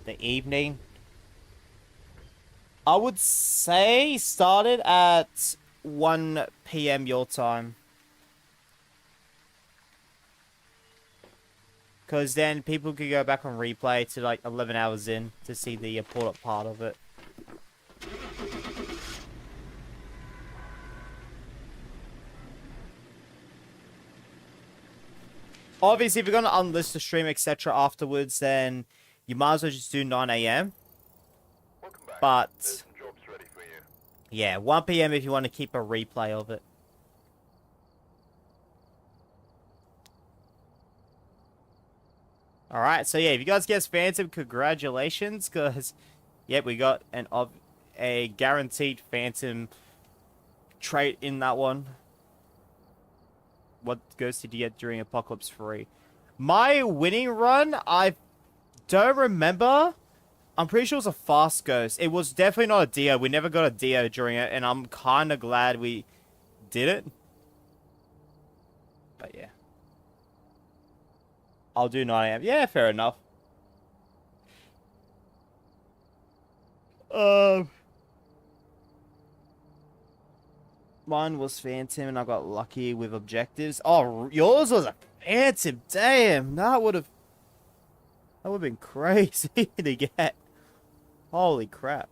the evening. I would say start it at 1 p.m. your time. Because then people could go back on replay to like 11 hours in to see the important part of it. Obviously, if you're going to unlist the stream, etc. afterwards, then you might as well just do 9 a.m. But, yeah, 1 p.m. if you want to keep a replay of it. Alright, so yeah, if you guys guessed Phantom, congratulations, because, yep, we got a guaranteed Phantom trait in that one. What ghost did you get during Apocalypse 3? My winning run, I don't remember. I'm pretty sure it was a fast ghost. It was definitely not a Dio. We never got a Dio during it, and I'm kind of glad we did it. But yeah. I'll do 9 a.m. Yeah, fair enough. Mine was Phantom, and I got lucky with objectives. Oh, yours was a Phantom. Damn, that would have been crazy to get. Holy crap.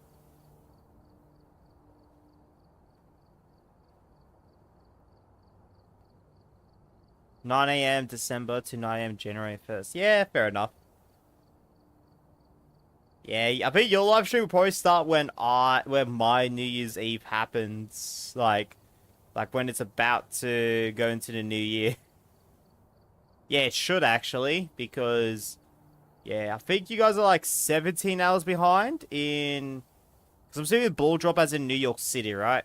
"9 a.m. December to 9 a.m. January 1st. Yeah, fair enough. Yeah, I think your live stream will probably start when my New Year's Eve happens. Like when it's about to go into the new year. Yeah, it should actually, because yeah, I think you guys are like 17 hours behind in, because I'm seeing ball drop as in New York City, right?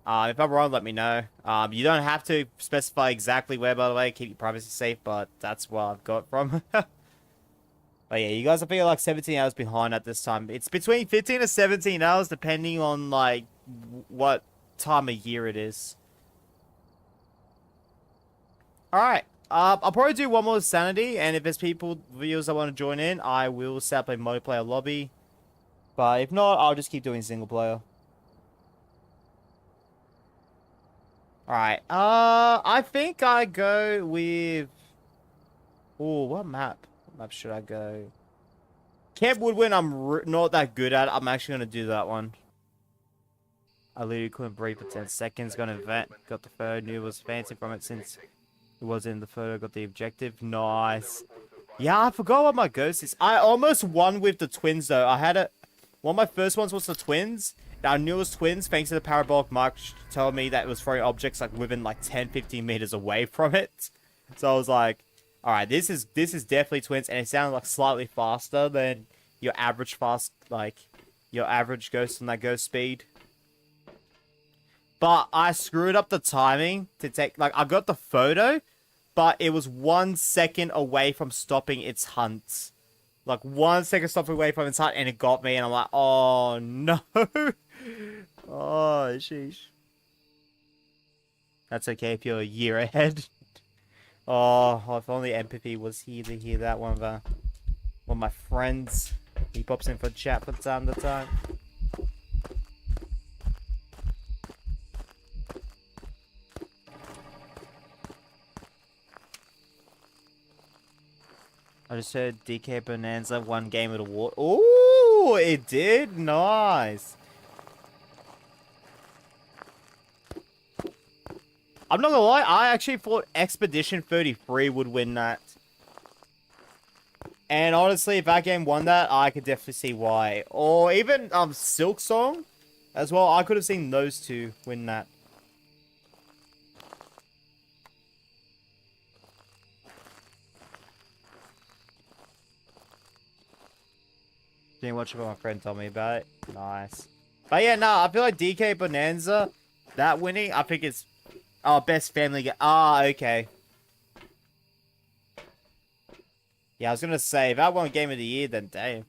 If I'm wrong, let me know. You don't have to specify exactly where, by the way, keep your privacy safe, but that's where I've got from. But yeah, you guys are feeling like 17 hours behind at this time. It's between 15 to 17 hours, depending on like what time of year it is. Alright. I'll probably do one more Sanity, and if there's viewers that want to join in, I will set up a multiplayer lobby. But if not, I'll just keep doing single player. Alright, I think I go with... Oh, what map? What map should I go? Camp Woodwind, I'm not that good at. I'm actually going to do that one. I literally couldn't breathe for 10 seconds. Got an event. Got the photo. Knew it was fancy from it since it was in the photo. Got the objective. Nice. Yeah, I forgot what my ghost is. I almost won with the twins, though. I had one of my first ones was the twins. I knew it was twins thanks to the parabolic mark telling me that it was throwing objects like within like 10-15 meters away from it. So I was like, alright, this is definitely twins, and it sounded like slightly faster than your average your average ghost on that ghost speed. But I screwed up the timing to take, like, I got the photo, but it was 1 second away from stopping its hunt. Like, 1 second stopping away from its hunt, and it got me, and I'm like, oh, no. Oh, sheesh. That's okay if you're a year ahead. Oh, if only Empathy was here to hear that one of my friends. He pops in for chat from time to time. I just heard DK Bonanza won Game of the War. Ooh, it did? Nice. I'm not gonna lie, I actually thought Expedition 33 would win that. And honestly, if that game won that, I could definitely see why. Or even Silk Song as well. I could have seen those two win that. Didn't watch it, but my friend told me about it. Nice. But yeah, no, I feel like DK Bonanza, that winning, I think it's best family game. Ah, okay. Yeah, I was gonna say, if I won Game of the Year, then damn.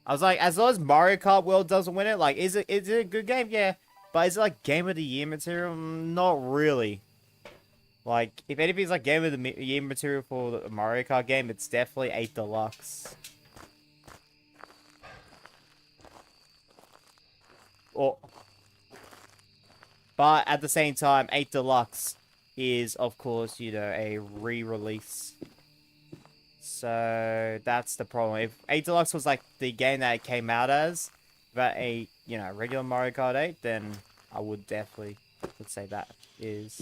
I was like, as long as Mario Kart World doesn't win it, like, is it a good game? Yeah. But is it like Game of the Year material? Not really. Like, if anything's like Game of the Year material for the Mario Kart game, it's definitely 8 Deluxe. Or, but at the same time, 8 Deluxe is, of course, you know, a re-release. So that's the problem. If 8 Deluxe was like the game that it came out as, but a, you know, regular Mario Kart 8, then I would definitely, let's say that is.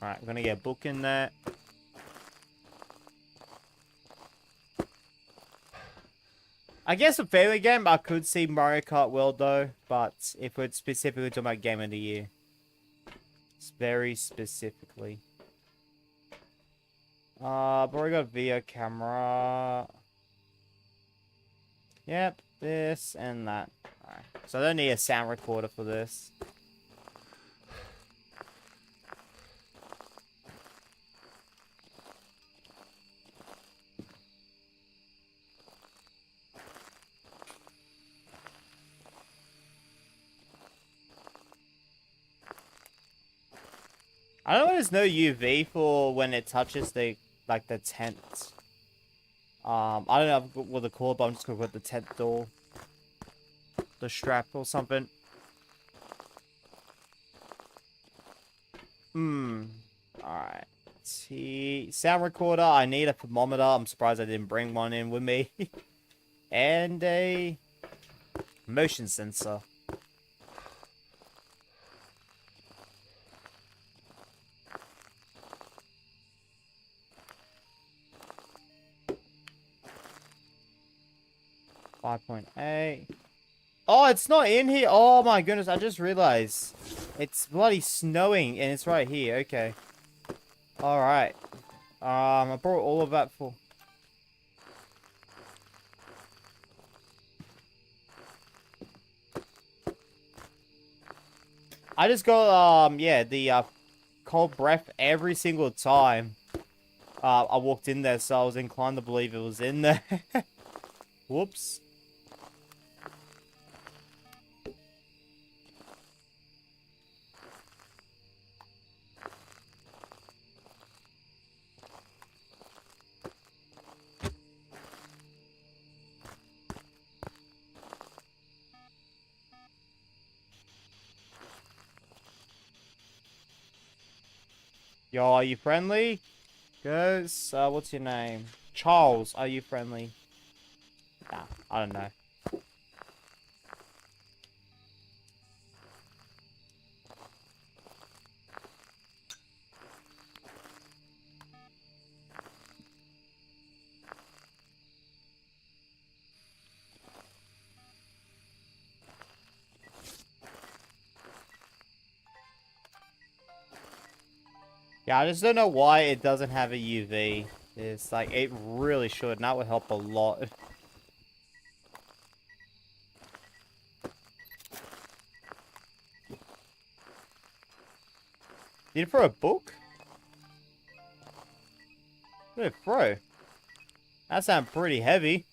Alright, I'm gonna get a book in there. I guess a family game, I could see Mario Kart World though, but if we're specifically talking about Game of the Year, it's very specifically. But we got video camera. Yep, this and that. Alright, so I don't need a sound recorder for this. I don't know, there's no UV for when it touches the, like, the tent. I don't know what the call, but I'm just gonna put the tent door. The strap or something. Alright. Sound recorder, I need a thermometer. I'm surprised I didn't bring one in with me. And a motion sensor. .8. Oh, it's not in here. Oh my goodness, I just realized. It's bloody snowing and it's right here. Okay. Alright. I brought all of that for... I just got, yeah, the, cold breath every single time I walked in there, so I was inclined to believe it was in there. Whoops. Yo, are you friendly? Guys, what's your name? Charles, are you friendly? Nah, I don't know. Yeah, I just don't know why it doesn't have a UV. It's like, it really should, and that would help a lot. Did it throw a book? What did it throw? That sounds pretty heavy.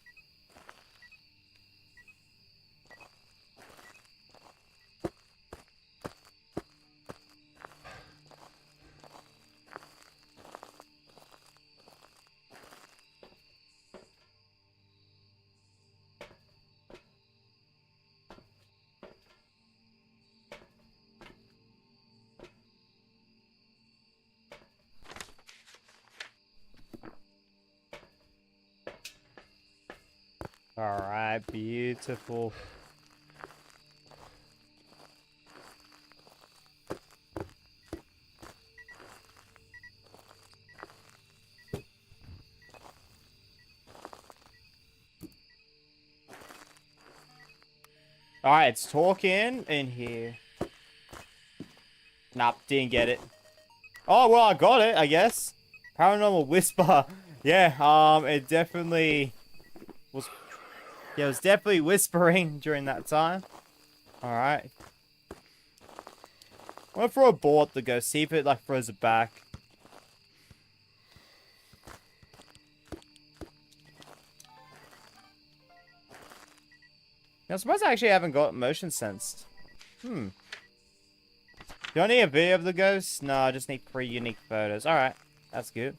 Alright, beautiful. Alright, it's talking in here. Nope, didn't get it. Oh, well, I got it, I guess. Paranormal Whisper. Yeah, it definitely was Yeah, it was definitely whispering during that time. Alright. I'm gonna throw a ball at the ghost, see if it like throws it back. I'm surprised I actually haven't got motion sensed. Do I need a video of the ghost? No, I just need 3 unique photos. Alright, that's good.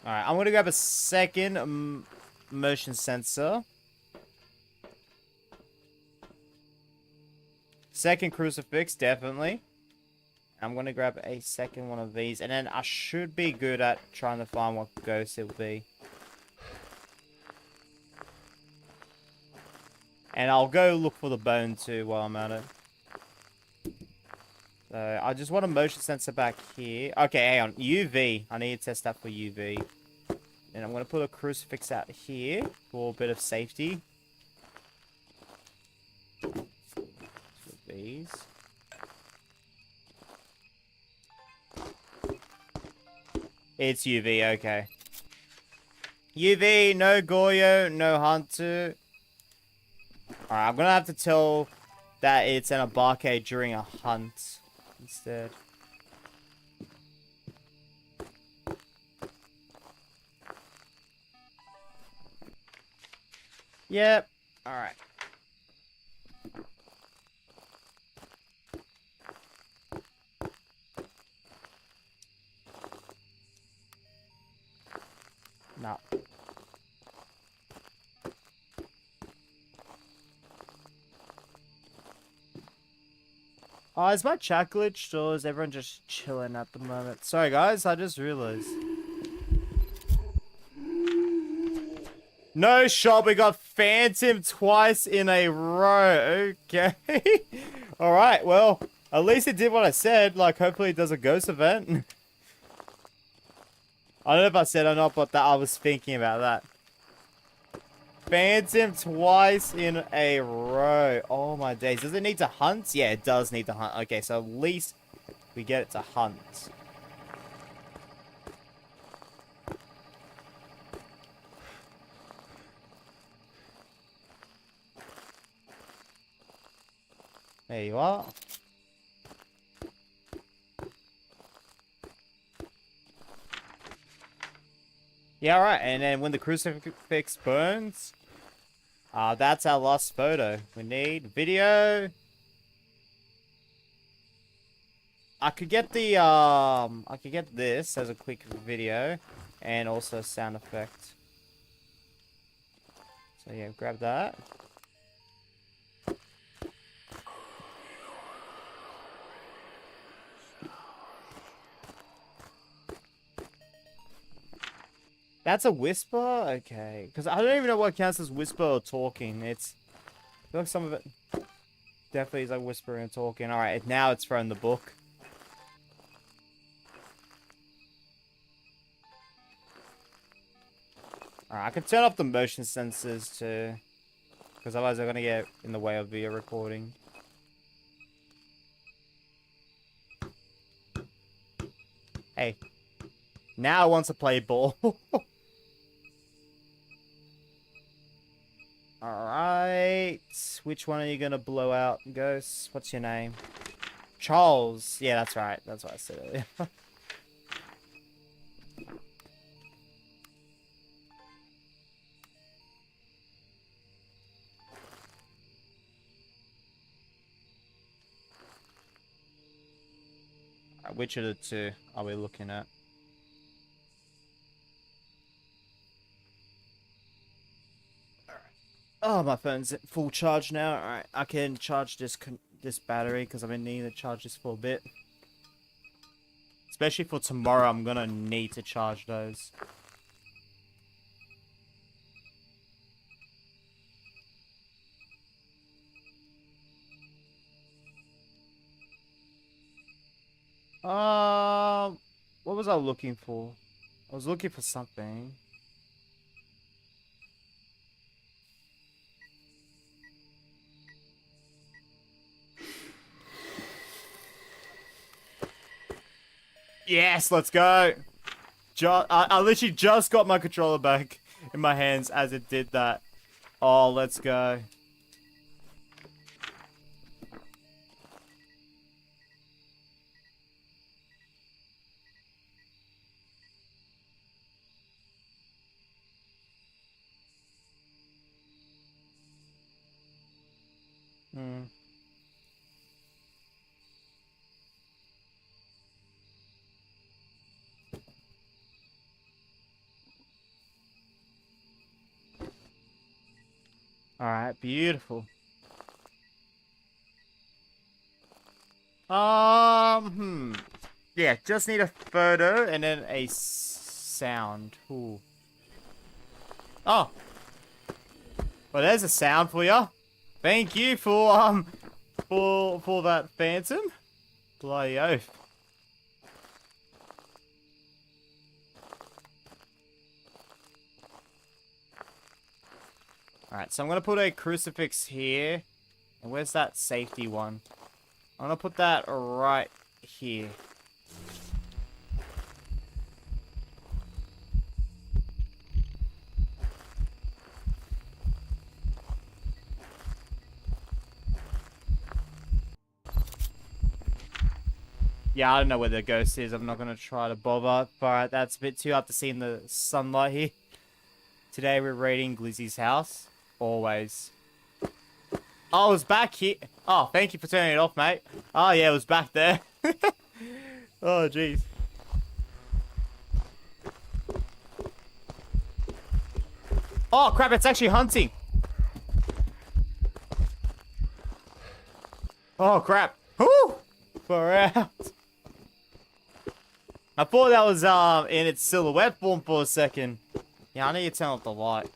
Alright, I'm gonna grab a second motion sensor. Second crucifix, definitely. I'm gonna grab a second one of these, and then I should be good at trying to find what ghost it will be. And I'll go look for the bone too while I'm at it. So I just want a motion sensor back here. Okay, hang on. UV. I need to test that for UV. And I'm gonna put a crucifix out here for a bit of safety. These. It's UV, okay. UV, no Goyo, no Hunter. Alright, I'm gonna have to tell that it's an Abake during a hunt instead. Yep. Alright. No. Oh, is my chat glitched or is everyone just chilling at the moment? Sorry guys, I just realized. No shot, we got Phantom twice in a row. Okay. Alright, well, at least it did what I said. Like, hopefully it does a ghost event. I don't know if I said or not, but I was thinking about that. Phantom twice in a row. Oh my days. Does it need to hunt? Yeah, it does need to hunt. Okay, so at least we get it to hunt. There you are. Yeah, alright. And then when the crucifix burns, that's our last photo. We need video. I could get the, I could get this as a quick video and also a sound effect. So yeah, grab that. That's a whisper? Okay. Because I don't even know what counts as whisper or talking. It's... I feel like some of it definitely is like whispering and talking. Alright, now it's thrown the book. Alright, I can turn off the motion sensors too. Because otherwise they're going to get in the way of video recording. Hey. Now I want to play ball. Alright. Which one are you going to blow out, Ghost? What's your name? Charles. Yeah, that's right. That's what I said earlier. Which of the two are we looking at? Oh, my phone's at full charge now. Alright, I can charge this battery because I've been needing to charge this for a bit. Especially for tomorrow, I'm gonna need to charge those. What was I looking for? I was looking for something. Yes, let's go. I literally just got my controller back. in my hands as it did that. Oh, let's go. Hmm. Alright, beautiful. Yeah, just need a photo and then a sound. Ooh. Oh. Well, there's a sound for ya. Thank you for that phantom. Bloody oath. Alright, so I'm gonna put a crucifix here. And where's that safety one? I'm gonna put that right here. Yeah, I don't know where the ghost is. I'm not gonna try to bother. But that's a bit too hard to see in the sunlight here. Today we're raiding Glizzy's house. Always. Oh, it was back here. Oh, thank you for turning it off, mate. Oh, yeah, it was back there. Oh, jeez. Oh, crap, it's actually hunting. Oh, crap. Whoo! Far out. I thought that was in its silhouette form for a second. Yeah, I need to turn off the light.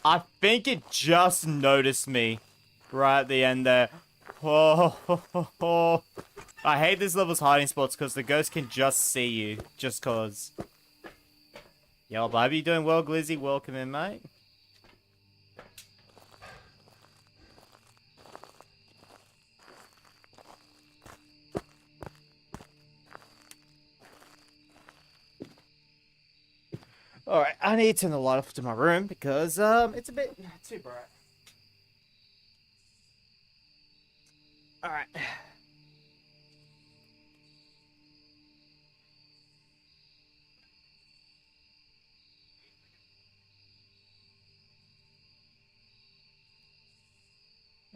I think it just noticed me right at the end there. Oh. I hate this level's hiding spots because the ghost can just see you. Just cause. Yo, baby, you doing well, Glizzy? Welcome in, mate. Alright, I need to turn the light off to my room because it's a bit too bright. Alright.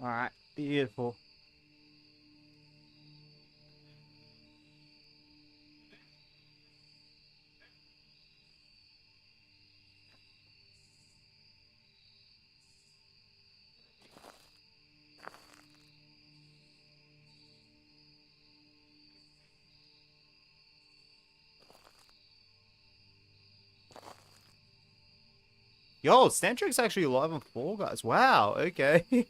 Alright, beautiful. Yo, Stantric's actually alive on Fall Guys. Wow, okay.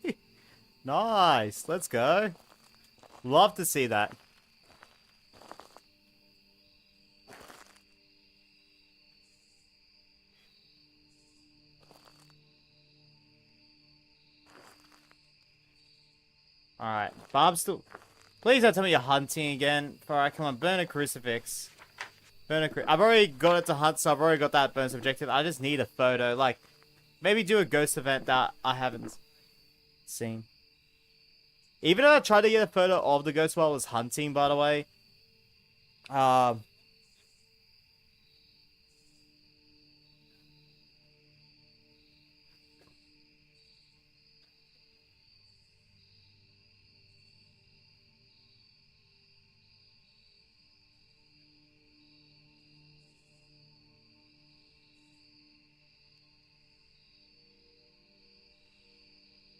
Nice, let's go. Love to see that. Alright, Bob's still... Please don't tell me you're hunting again. Alright, come on, burn a crucifix. I've already got it to hunt, so I've already got that bonus objective. I just need a photo. Like, maybe do a ghost event that I haven't seen. Even though I tried to get a photo of the ghost while I was hunting, by the way.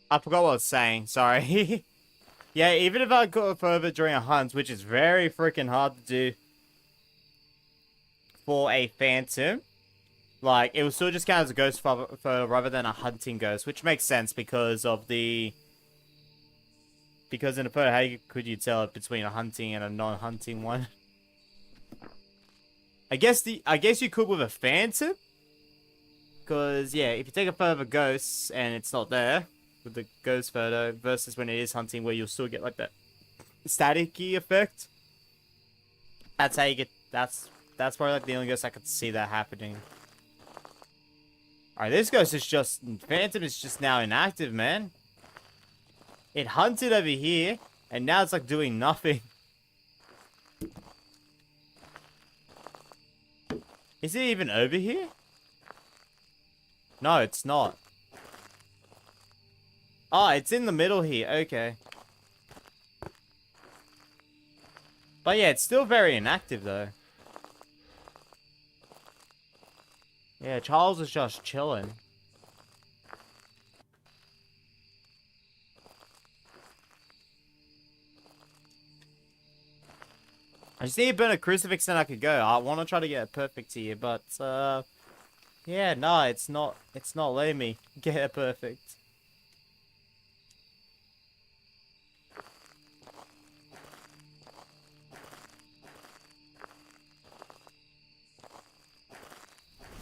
I forgot what I was saying. Sorry. Yeah, even if I got a photo during a hunt, which is very freaking hard to do for a phantom, like, it will still just count as a ghost photo rather than a hunting ghost, which makes sense because of the... Because in a photo, how could you tell between a hunting and a non-hunting one? I guess you could with a phantom. Because, yeah, if you take a photo of a ghost and it's not there, with the ghost photo versus when it is hunting, where you'll still get like that staticky effect. That's how you get. That's probably like the only ghost I could see that happening. Alright, this ghost is just... Phantom is just now inactive, man. It hunted over here, and now it's like doing nothing. Is it even over here? No, it's not. Oh, it's in the middle here. Okay. But yeah, it's still very inactive, though. Yeah, Charles is just chilling. I just need to burn a crucifix and I could go. I want to try to get a perfect here, but yeah, no, it's not letting me get a perfect.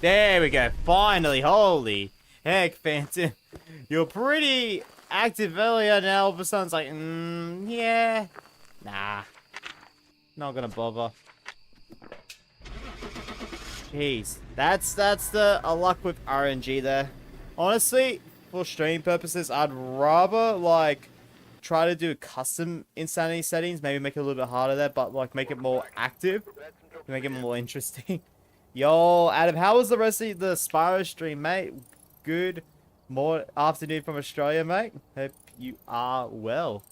There we go. Finally. Holy heck, Phantom. You're pretty active earlier. Now all of a sudden it's like, yeah. Nah. Not gonna bother. Jeez. That's the luck with RNG there. Honestly, for stream purposes, I'd rather, like, try to do custom insanity settings. Maybe make it a little bit harder there, but, like, make it more active. Make it more interesting. Yo, Adam, how was the rest of the Spyro stream, mate? Good afternoon from Australia, mate. Hope you are well.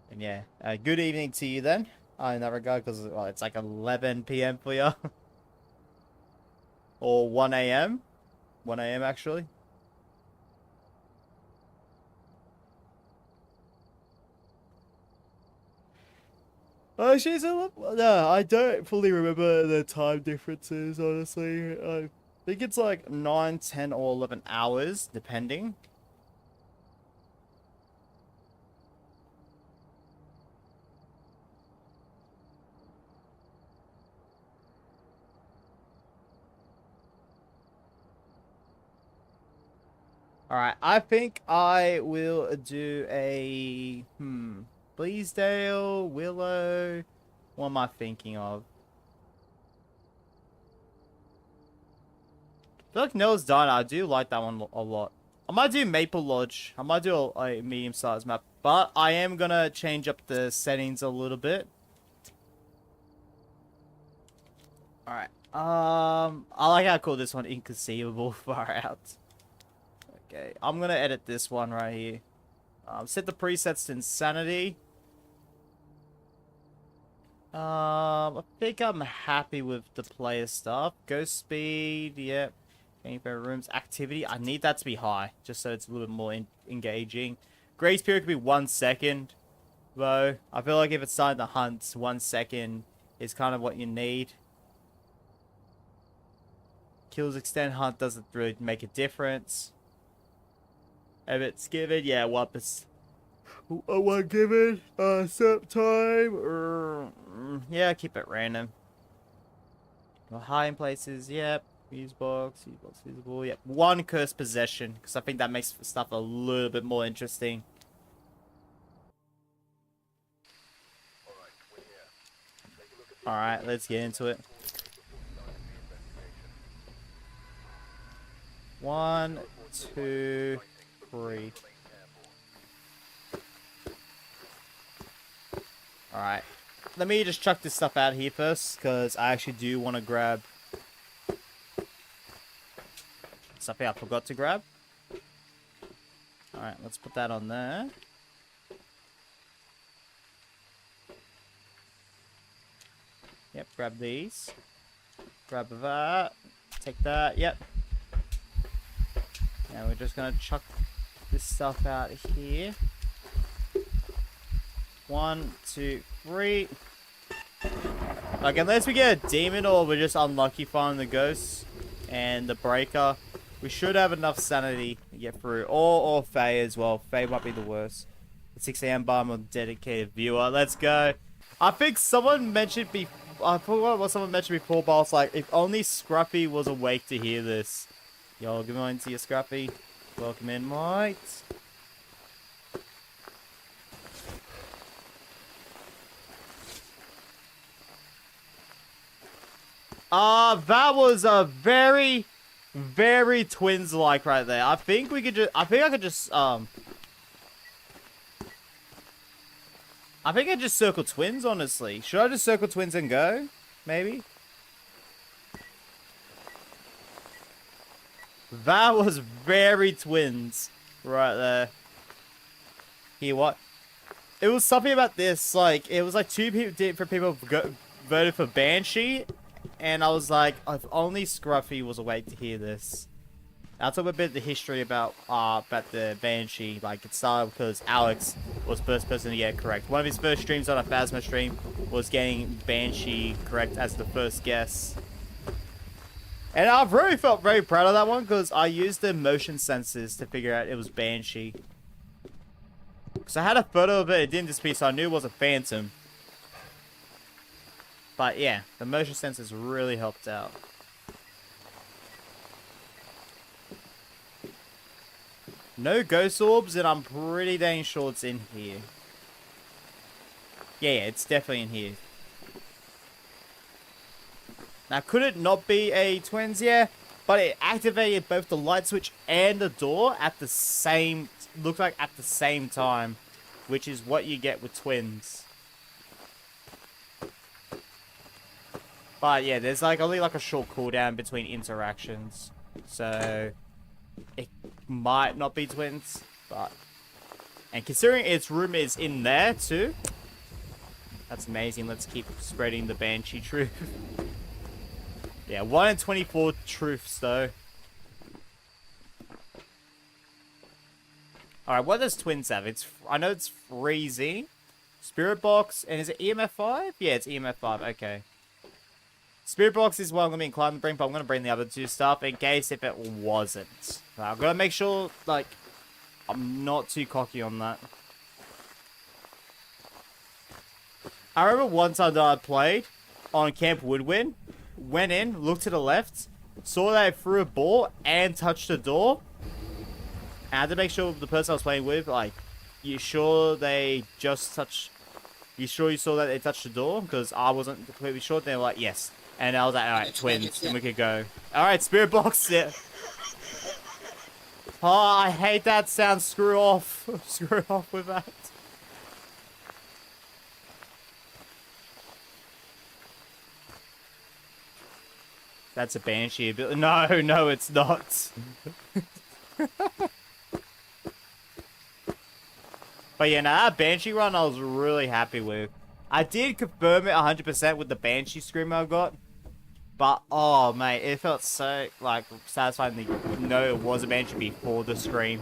And yeah, good evening to you then, in that regard, because well, it's like 11 PM for you. Or 1 AM. 1 AM, actually. Actually, no, I don't fully remember the time differences, honestly. I think it's like 9, 10, or 11 hours, depending. Alright, I think I will do a... Bleasdale, Willow... What am I thinking of? I feel like Noah's Diner, I do like that one a lot. I might do Maple Lodge. I might do a medium-sized map. But I am gonna change up the settings a little bit. Alright. I like how I call this one Inconceivable Far Out. Okay, I'm gonna edit this one right here. Set the presets to Insanity. I think I'm happy with the player stuff. Ghost speed, yep. Any favorite rooms? Activity, I need that to be high, just so it's a little bit more engaging. Grace period could be 1 second, though. I feel like if it's starting to hunt, 1 second is kind of what you need. Kills extend hunt doesn't really make a difference. If it's given, yeah, 1%. One given, set time, yeah, keep it random. High in places, yep. Fuse box visible, yep. 1 cursed possession, because I think that makes stuff a little bit more interesting. Alright, let's get into it. 1, 2, 3. Alright. Let me just chuck this stuff out here first, because I actually do want to grab stuff I forgot to grab. Alright, let's put that on there. Yep, grab these. Grab that. Take that, yep. Now we're just going to chuck this stuff out here. 1, 2, 3. Like, unless we get a demon or we're just unlucky finding the ghosts and the breaker, we should have enough sanity to get through. Or Faye as well. Faye might be the worst. The 6 AM bar, I'm a dedicated viewer. Let's go. I think someone mentioned I forgot what someone mentioned before, but I was like, if only Scruffy was awake to hear this. Yo, good morning to you, Scruffy. Welcome in, mate. That was a very, very twins-like right there. I think we could just, I think I could just circle twins, honestly. Should I just circle twins and go? Maybe? That was very twins right there. Here, what? It was something about this, like, it was like two different people voted for Banshee, and I was like, if only Scruffy was awake to hear this. I'll talk a bit of the history about the Banshee. Like, it started because Alex was the first person to get it correct. One of his first streams on a Phasmo stream was getting Banshee correct as the first guess. And I've really felt very proud of that one because I used the motion sensors to figure out it was Banshee. Because I had a photo of it, it didn't disappear, so I knew it was a phantom. But yeah, the motion sensors really helped out. No ghost orbs, and I'm pretty dang sure it's in here. Yeah, it's definitely in here. Now, could it not be a twins? Yeah, but it activated both the light switch and the door at the same, looked like at the same time, which is what you get with twins. But yeah, there's like only like a short cooldown between interactions, so it might not be twins, but... And considering its room is in there too, that's amazing. Let's keep spreading the Banshee truth. Yeah, 1 in 24 truths though. Alright, what does twins have? I know it's freezing. Spirit box, and is it EMF 5? Yeah, it's EMF 5, okay. Spirit box is what I'm going to be inclined to bring, but I'm going to bring the other two stuff in case if it wasn't. I've got to make sure, like, I'm not too cocky on that. I remember one time that I played on Camp Woodwind, went in, looked to the left, saw that I threw a ball and touched the door. And I had to make sure the person I was playing with, like, you sure they just touched... You sure you saw that they touched the door? Because I wasn't completely sure. They were like, yes. And I was like, alright, twins. Then we could go. Alright, spirit box. Yeah. Oh, I hate that sound. Screw off. Screw off with that. That's a Banshee ability. No, no, it's not. But yeah, now that Banshee run I was really happy with. I did confirm it 100% with the Banshee screamer I got. But, oh, mate, it felt so, like, satisfying to know it was a Banshee before the scream.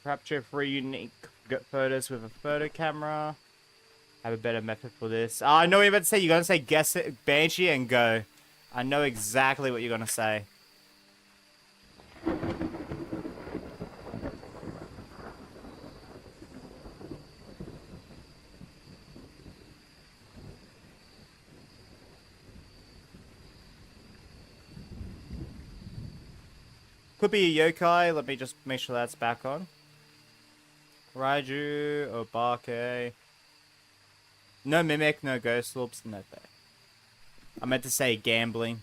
Capture 3 unique photos with a photo camera. Have a better method for this. Oh, I know what you're about to say. You're going to say guess it, Banshee and go. I know exactly what you're going to say. Could be a yokai. Let me just make sure that's back on. Raiju, Obake. No mimic, no ghost orbs, no thing. I meant to say gambling.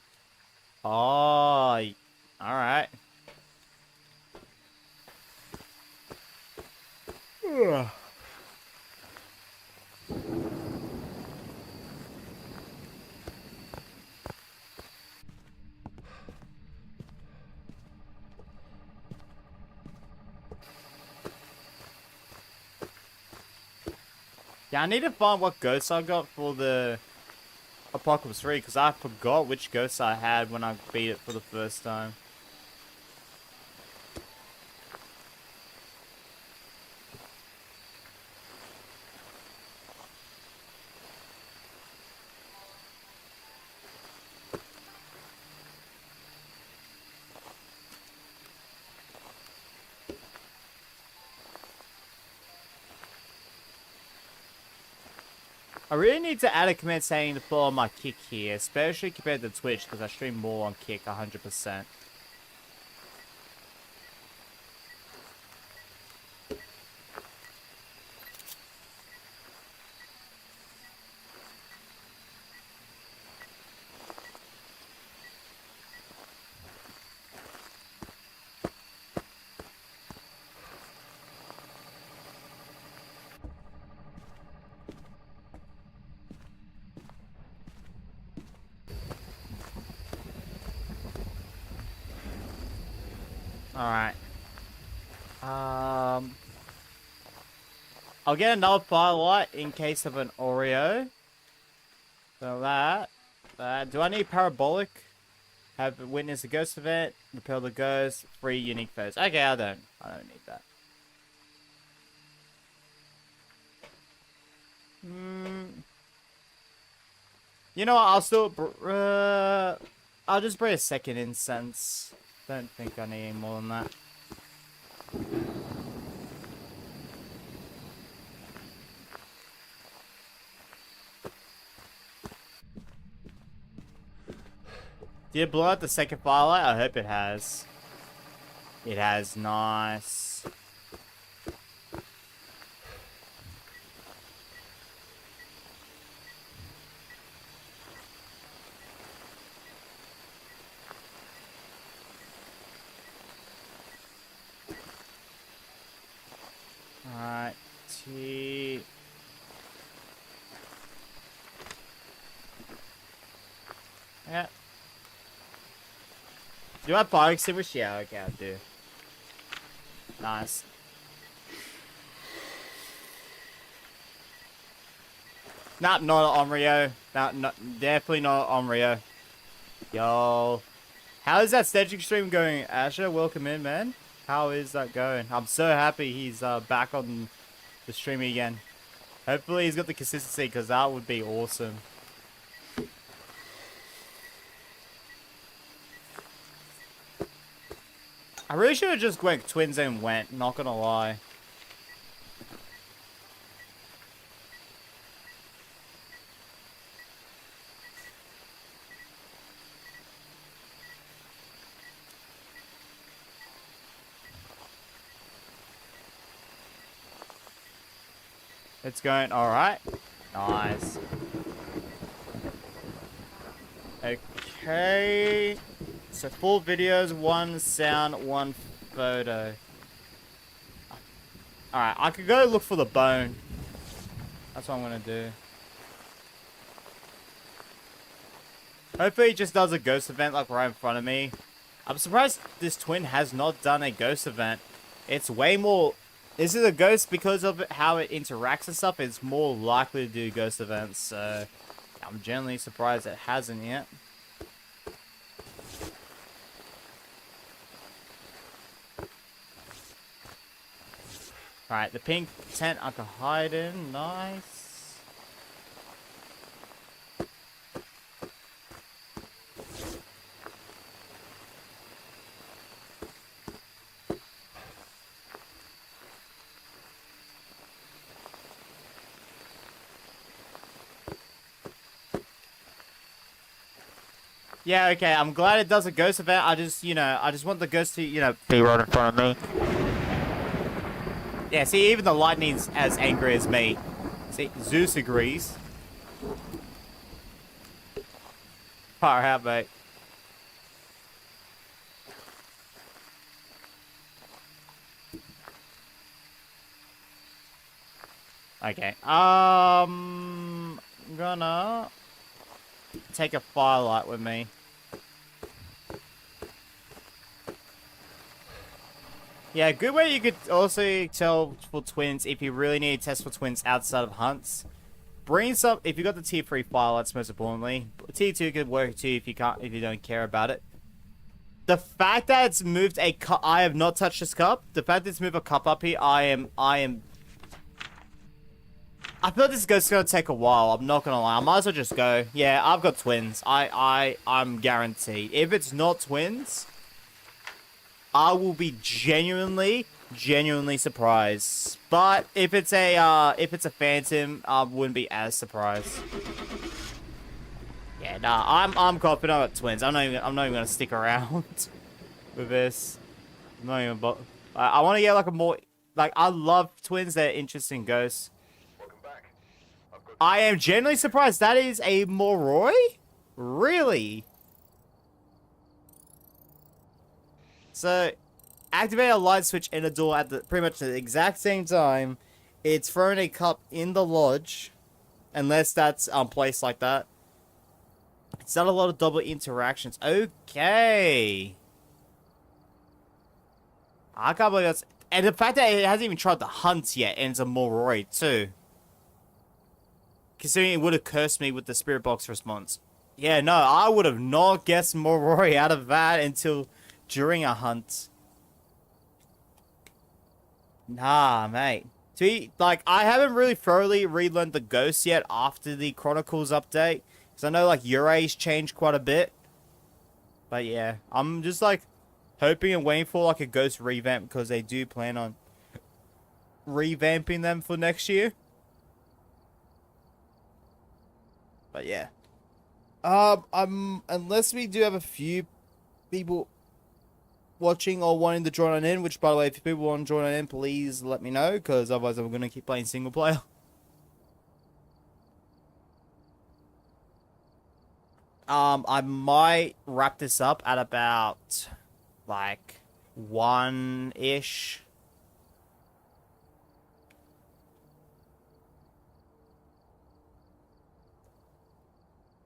Oh, alright. Yeah, I need to find what ghosts I got for the Apocalypse 3, because I forgot which ghosts I had when I beat it for the first time. I really need to add a command saying to follow my Kick here, especially compared to Twitch, because I stream more on Kick 100%. Alright. I'll get another firelight in case of an Oreo. So that. Do I need parabolic? Have witnessed a ghost event. Repel the ghost. 3 unique foes. Okay, I don't need that. You know what? I'll still. I'll just bring a second incense. Don't think I need any more than that. Did it blow out the second firelight? I hope it has. It has. Nice. Alright. Yeah. Do I have fire extinguisher? Yeah, okay, I do. Nice. Nah, not on Rio. Nah, definitely not on Rio. Yo. How is that staging stream going, Asher? Welcome in, man. How is that going? I'm so happy he's back on the stream again. Hopefully he's got the consistency, because that would be awesome. I really should have just went twins and went, not gonna lie. It's going alright. Nice. Okay. So 4 videos, 1 sound, 1 photo. Alright, I could go look for the bone. That's what I'm gonna do. Hopefully it just does a ghost event like right in front of me. I'm surprised this twin has not done a ghost event. It's way more... Is it a ghost because of how it interacts and stuff? It's more likely to do ghost events, so... I'm generally surprised it hasn't yet. Alright, the pink tent I can hide in. Nice. Yeah, okay, I'm glad it does a ghost event. I just, I just want the ghost to, be right in front of me. Yeah, see, even the lightning's as angry as me. See, Zeus agrees. Far out, mate. Okay, I'm gonna take a firelight with me. Yeah, good way you could also tell for twins if you really need to test for twins outside of hunts. Bring some, if you got the tier 3 firelights most importantly. Tier 2 could work too if you don't care about it. The fact that it's moved a cup, I have not touched this cup. The fact that it's moved a cup up here, I feel this is gonna take a while. I'm not gonna lie. I might as well just go. Yeah, I've got twins. I'm guaranteed. If it's not twins, I will be genuinely genuinely surprised. But if it's a phantom, I wouldn't be as surprised. Yeah, nah, I'm confident about twins. I'm not even gonna stick around with this. I'm not even. I want to get like a more like I love twins. They're interesting ghosts. I am genuinely surprised. That is a Moroi? Really? So, activate a light switch in a door at the pretty much the exact same time. It's throwing a cup in the lodge, unless that's placed like that. It's not a lot of double interactions. Okay. I can't believe that's... And the fact that it hasn't even tried to hunt yet, and it's a Moroi too. Considering it would have cursed me with the spirit box response. Yeah, no, I would have not guessed Moroi out of that until during a hunt. Nah, mate. See, like, I haven't really thoroughly relearned the ghosts yet after the Chronicles update. Because I know, like, Uray's changed quite a bit. But yeah, I'm just, like, hoping and waiting for, like, a ghost revamp. Because they do plan on revamping them for next year. But yeah. Unless we do have a few people watching or wanting to join on in, which by the way, if people want to join on in, please let me know, because otherwise I'm going to keep playing single player. I might wrap this up at about like 1-ish.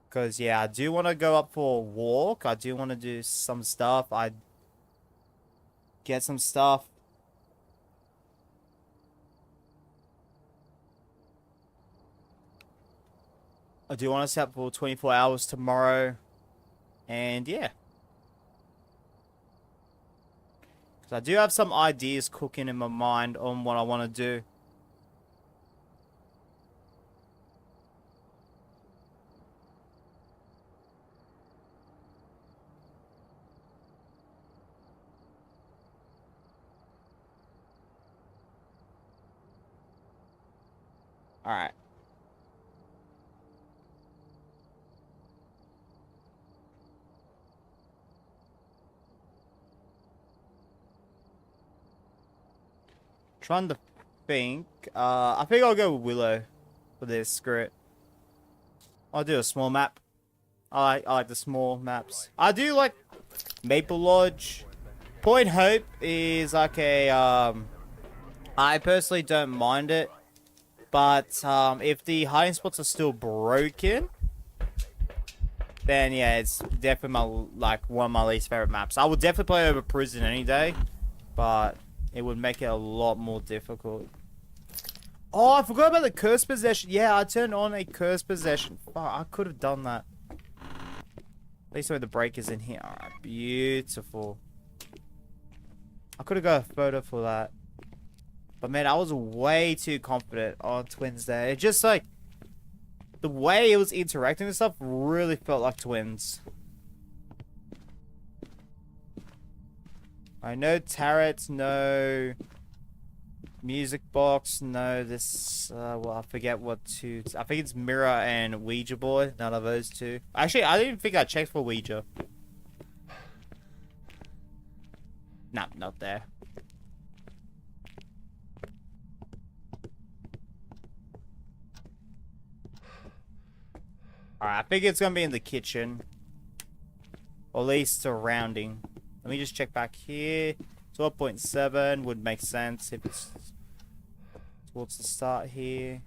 Because, yeah, I do want to go up for a walk. I do want to do some stuff. I get some stuff. I do want to set up for 24 hours tomorrow. And, yeah. Because I do have some ideas cooking in my mind on what I want to do. Alright. Trying to think. I think I'll go with Willow for this. Screw it. I'll do a small map. I like the small maps. I do like Maple Lodge. Point Hope is like a I personally don't mind it. But, if the hiding spots are still broken, then, yeah, it's definitely one of my least favorite maps. I would definitely play over Prison any day, but it would make it a lot more difficult. Oh, I forgot about the Curse Possession. Yeah, I turned on a Curse Possession. Fuck, I could have done that. At least where the break is in here. Alright, beautiful. I could have got a photo for that. But man, I was way too confident on Twins there. It just like the way it was interacting and stuff really felt like Twins. I know turrets, no music box, no this. Well, I forget what two. I think it's Mirror and Ouija board. None of those two. Actually, I didn't think I checked for Ouija. Nah, not there. Alright, I think it's gonna be in the kitchen. Or at least surrounding. Let me just check back here. 12.7 would make sense if it's towards the start here.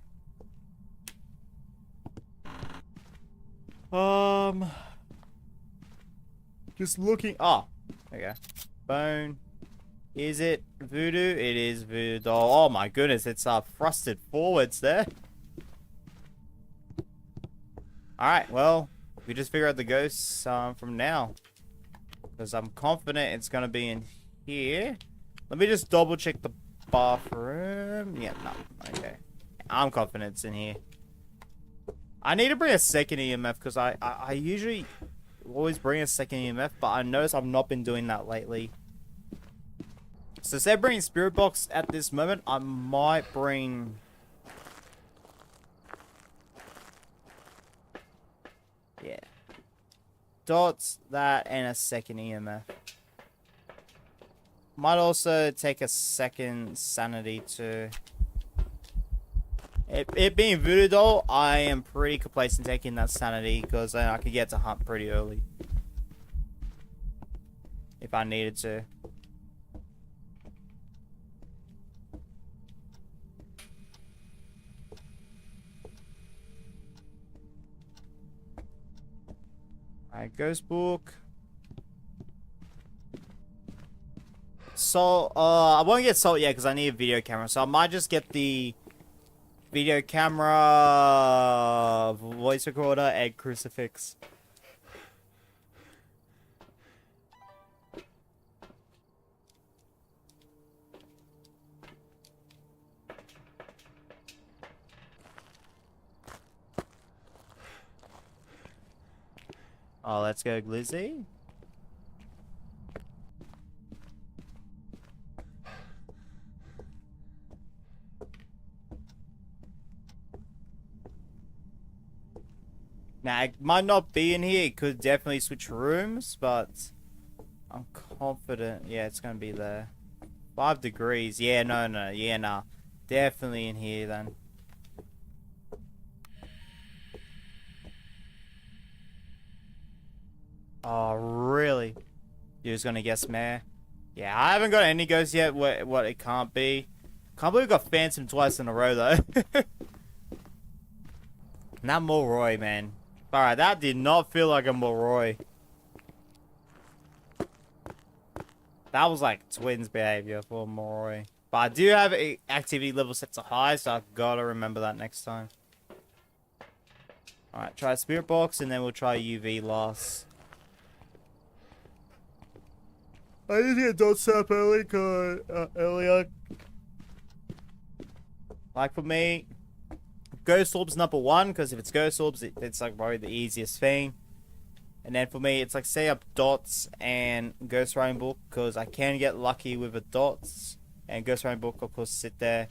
Just looking. Oh, there you go. Bone. Is it voodoo? It is voodoo. Oh my goodness, it's thrusted forwards there. Alright, well, we just figure out the ghosts from now. Because I'm confident it's going to be in here. Let me just double check the bathroom. Yeah, no. Okay. I'm confident it's in here. I need to bring a second EMF because I usually always bring a second EMF. But I notice I've not been doing that lately. So instead of bringing Spirit Box at this moment, I might bring... Yeah. Dots, that, and a second EMF. Might also take a second sanity too. It being Voodoo Doll, I am pretty complacent taking that sanity because then I could get to hunt pretty early. If I needed to. Alright, Ghost Book. Salt, I won't get Salt yet because I need a video camera, so I might just get the video camera, voice recorder, and crucifix. Oh, let's go, Glizzy. Now, it might not be in here. It could definitely switch rooms, but I'm confident. Yeah, it's going to be there. 5 degrees. Yeah, no. Yeah, nah. Definitely in here, then. Oh, really? You're just going to guess Mare? Yeah, I haven't got any ghosts yet what it can't be. Can't believe we got Phantom twice in a row, though. Not Moroi, man. Alright, that did not feel like a Moroi. That was like twins behavior for Moroi. But I do have activity level set to high, so I've got to remember that next time. Alright, try Spirit Box, and then we'll try UV last. I need to get Dot Sap earlier. Like for me, Ghost Orb's #1, because if it's Ghost Orbs, it's like probably the easiest thing. And then for me, it's like say up Dots and Ghost Writing Book, because I can get lucky with the Dots. And Ghost Writing Book, of course, sit there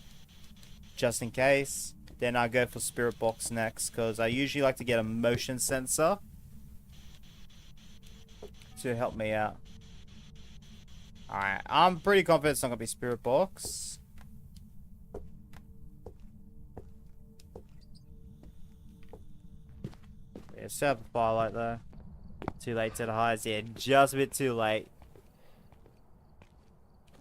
just in case. Then I go for Spirit Box next, because I usually like to get a motion sensor to help me out. Alright, I'm pretty confident it's not going to be Spirit Box. Yeah, set up a firelight though. Too late to the highs. Yeah, just a bit too late.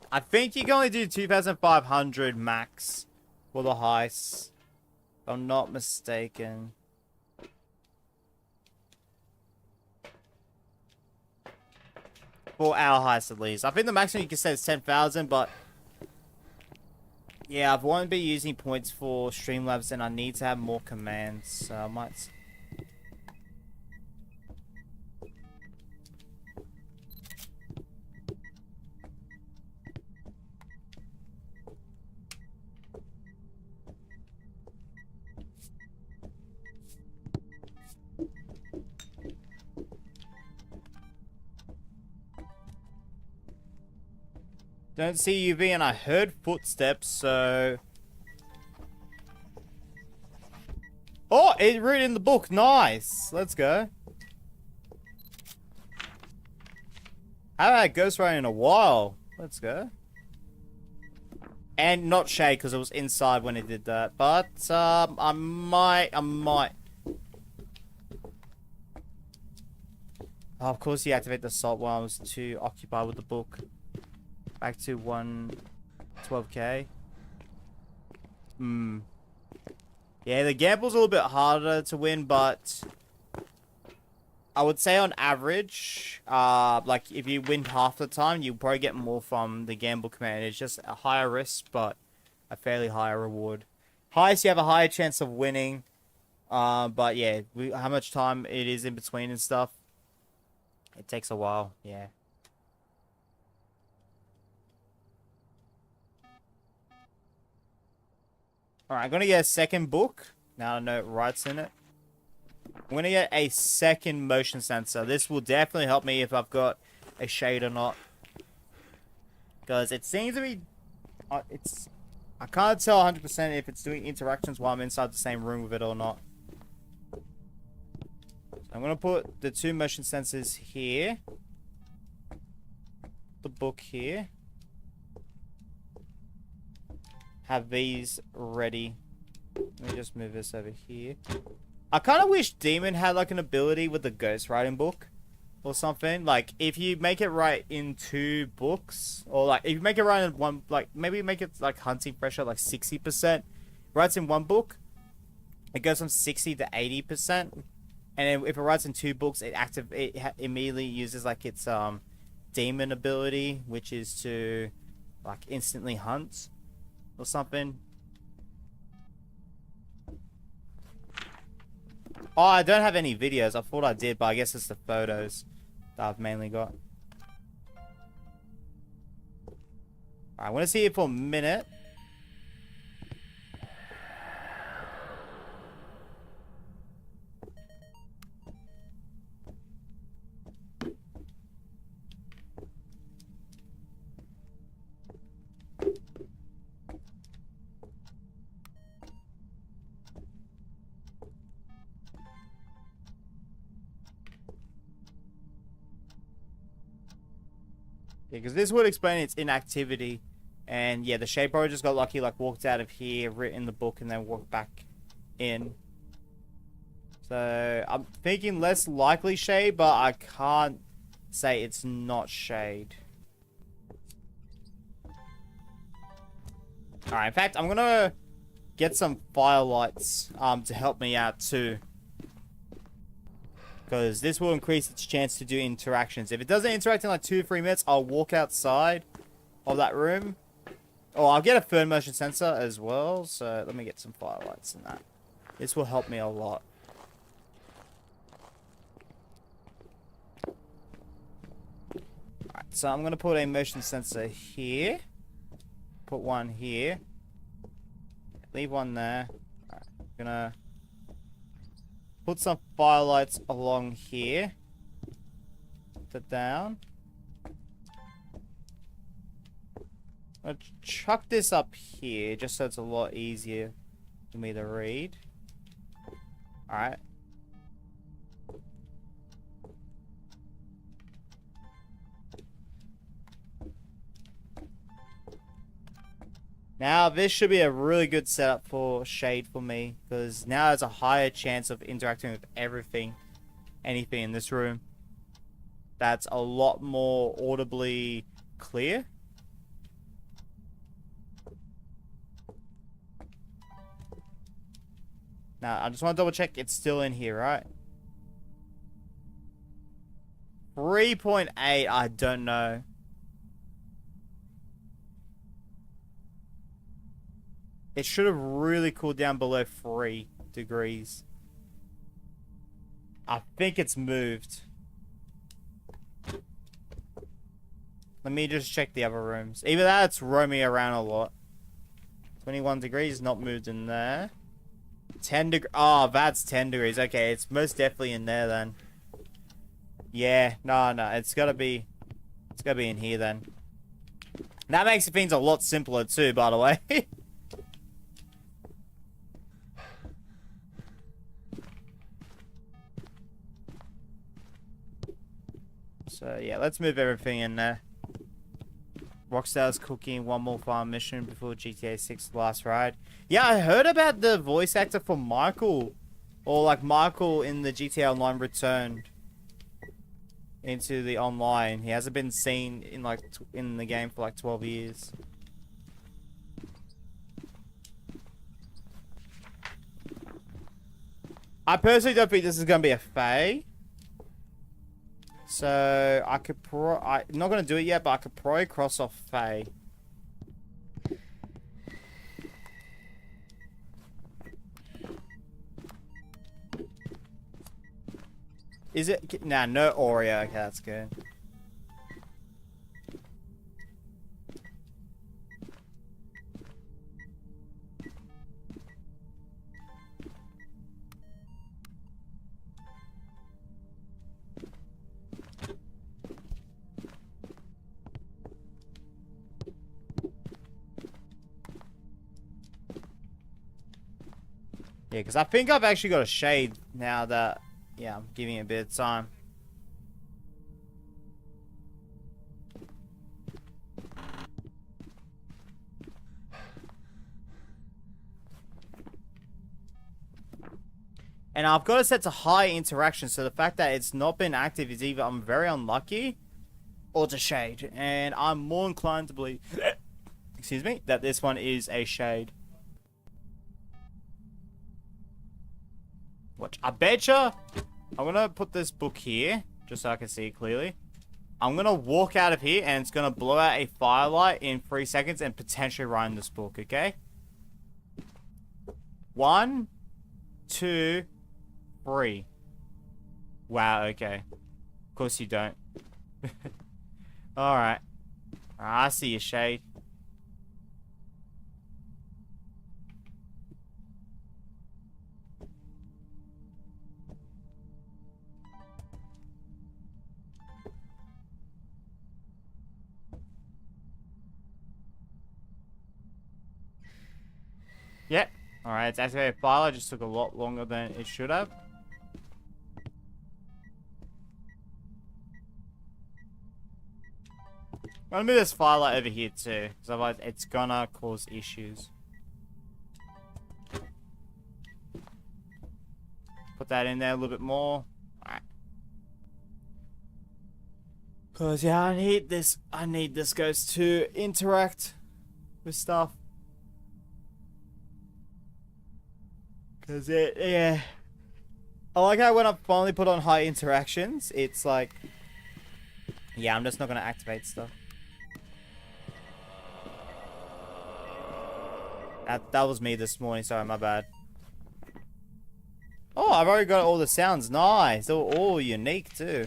I think you can only do 2,500 max for the heist. If I'm not mistaken. For our heist at least. I think the maximum you can set is 10,000, but yeah, I won't be using points for Streamlabs and I need to have more commands, so I might... Don't see UV and I heard footsteps, so... Oh, it written in the book. Nice. Let's go. I haven't had Ghostwriting in a while. Let's go. And not Shade, because it was inside when it did that. But, I might. Oh, of course you activate the salt while I was too occupied with the book. Back to 112k. Yeah, the gamble's a little bit harder to win, but I would say on average, like if you win half the time, you probably get more from the gamble command. It's just a higher risk, but a fairly higher reward. Highest, you have a higher chance of winning. But yeah, how much time it is in between and stuff, it takes a while. Yeah. Alright, I'm gonna get a second book. Now I know it writes in it. I'm gonna get a second motion sensor. This will definitely help me if I've got a shade or not. Because it seems to be... it's... I can't tell 100% if it's doing interactions while I'm inside the same room with it or not. So I'm going to put the 2 motion sensors here. The book here. Have these ready. Let me just move this over here. I kind of wish Demon had like an ability with the ghostwriting book or something. Like if you make it right in 2 books, or like if you make it right in one, like maybe make it like hunting pressure like 60%. Writes in 1 book, it goes from 60 to 80%, and then if it writes in 2 books, it immediately uses like its demon ability, which is to like instantly hunt or something. Oh, I don't have any videos. I thought I did, but I guess it's the photos that I've mainly got. I want to see it for a minute. Because this would explain its inactivity. And yeah, the Shade Bro just got lucky, like walked out of here, written the book, and then walked back in. So I'm thinking less likely Shade, but I can't say it's not Shade. Alright, in fact, I'm gonna get some firelights to help me out too. Because this will increase its chance to do interactions. If it doesn't interact in like 2 or 3 minutes, I'll walk outside of that room. Oh, I'll get a third motion sensor as well. So let me get some firelights in that. This will help me a lot. Alright, so I'm going to put a motion sensor here. Put one here. Leave one there. Alright, I'm going to put some firelights along here. Put it down. I'll chuck this up here just so it's a lot easier for me to read. Alright. Now, this should be a really good setup for Shade for me, because now there's a higher chance of interacting with anything in this room. That's a lot more audibly clear. Now, I just want to double check it's still in here, right? 3.8, I don't know. It should have really cooled down below 3 degrees. I think it's moved. Let me just check the other rooms. Either that, it's roaming around a lot. 21 degrees, not moved in there. 10 degrees. Oh, that's 10 degrees. Okay, it's most definitely in there then. Yeah, no, it's gotta be in here then. That makes things a lot simpler too, by the way. So yeah, let's move everything in there. Rockstar's cooking one more farm mission before GTA 6 last ride. Yeah, I heard about the voice actor for Michael. Or like Michael in the GTA Online returned into the online. He hasn't been seen in like in the game for like 12 years. I personally don't think this is going to be a Fae. So, I could I'm not going to do it yet, but I could probably cross off Fae. Is it? Nah, no Oreo. Okay, that's good. Yeah, because I think I've actually got a shade now that, yeah, I'm giving it a bit of time. And I've got it set to high interaction, so the fact that it's not been active is either I'm very unlucky or it's a shade. And I'm more inclined to believe, excuse me, that this one is a shade. Watch. I betcha. I'm gonna put this book here, just so I can see it clearly. I'm gonna walk out of here, and it's gonna blow out a firelight in 3 seconds and potentially write in this book, okay? 1, 2, 3. Wow, okay. Of course you don't. Alright. I see your shade. Yep. Alright, it's activated firelight. Just took a lot longer than it should have. I'm gonna move this firelight over here too, because otherwise it's gonna cause issues. Put that in there a little bit more. Alright. Because, yeah, I need this ghost to interact with stuff. Because yeah. I like how when I finally put on high interactions, it's like, yeah, I'm just not gonna activate stuff. That was me this morning, sorry, my bad. Oh, I've already got all the sounds. Nice. They're all unique too.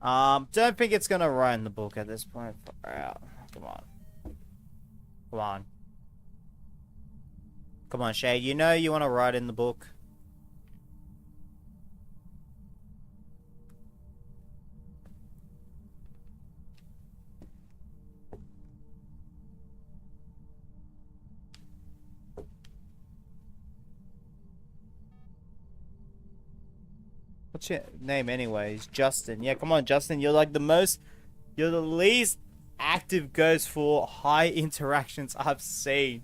Don't think it's gonna write in the book at this point. Come on. Come on. Come on, Shade. You know you want to write in the book. What's your name anyways? Justin. Yeah, come on, Justin. You're like you're the least active ghost for high interactions I've seen.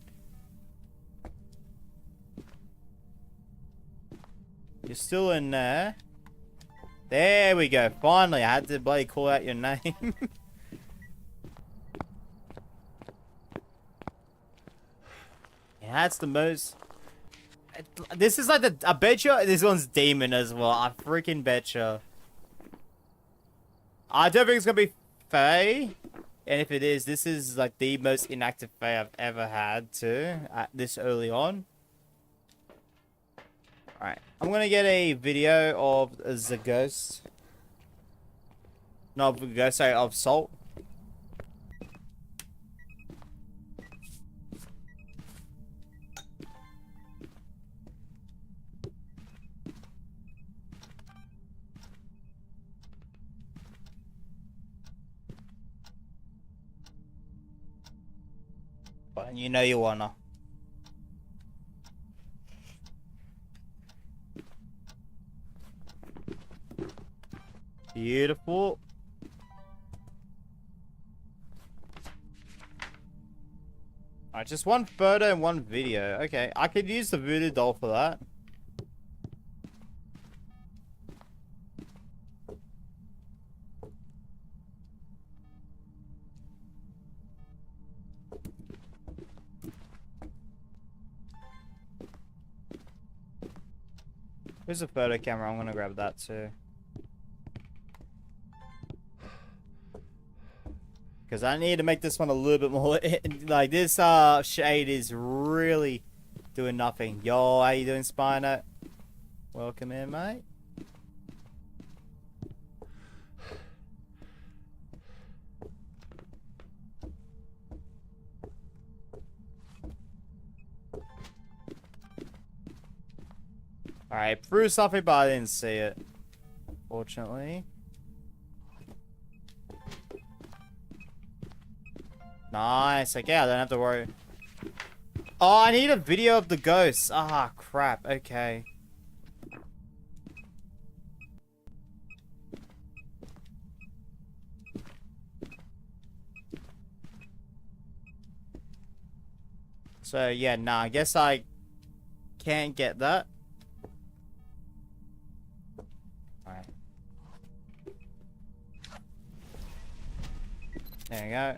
You're still in there. There we go. Finally, I had to bloody call out your name. Yeah, that's the most... This is like I bet you this one's demon as well. I freaking bet you. I don't think it's gonna be Fae. And if it is, this is like the most inactive Fae I've ever had too. This early on. Alright. I'm gonna get a video of the ghost. Not of the ghost, sorry, of Salt. But you know you wanna. Beautiful. Alright, just one photo and one video. Okay, I could use the voodoo doll for that. Where's the photo camera? I'm gonna grab that too. Because I need to make this one a little bit more... like, this shade is really doing nothing. Yo, how you doing, Spino? Welcome in, mate. Alright, threw something, but I didn't see it. Fortunately. Nice. Okay, I don't have to worry. Oh, I need a video of the ghosts. Ah, crap. Okay. So, yeah, nah, I guess I can't get that. Alright. There we go.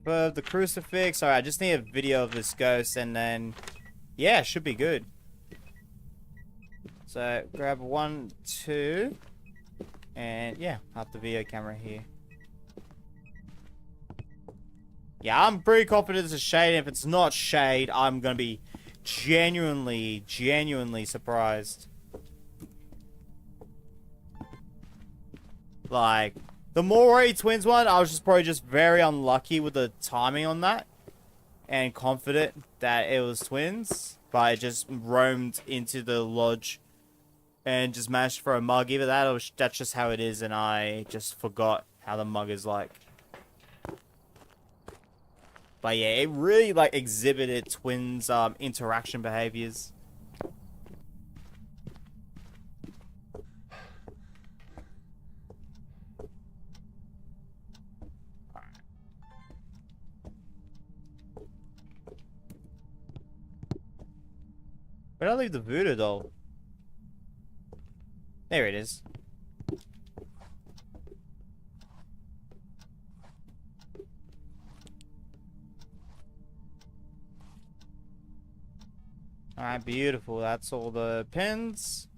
But the crucifix. Alright, I just need a video of this ghost and then, yeah, it should be good. So, grab 1, 2, and yeah, have the video camera here. Yeah, I'm pretty confident it's a shade. If it's not shade, I'm gonna be genuinely surprised. Like, the Morey Twins one, I was just probably just very unlucky with the timing on that. And confident that it was twins. But it just roamed into the lodge and just managed for a mug. Either that or that's just how it is and I just forgot how the mug is like. But yeah, it really like exhibited twins interaction behaviors. Where did I leave the voodoo doll? There it is. Alright, beautiful. That's all the pins.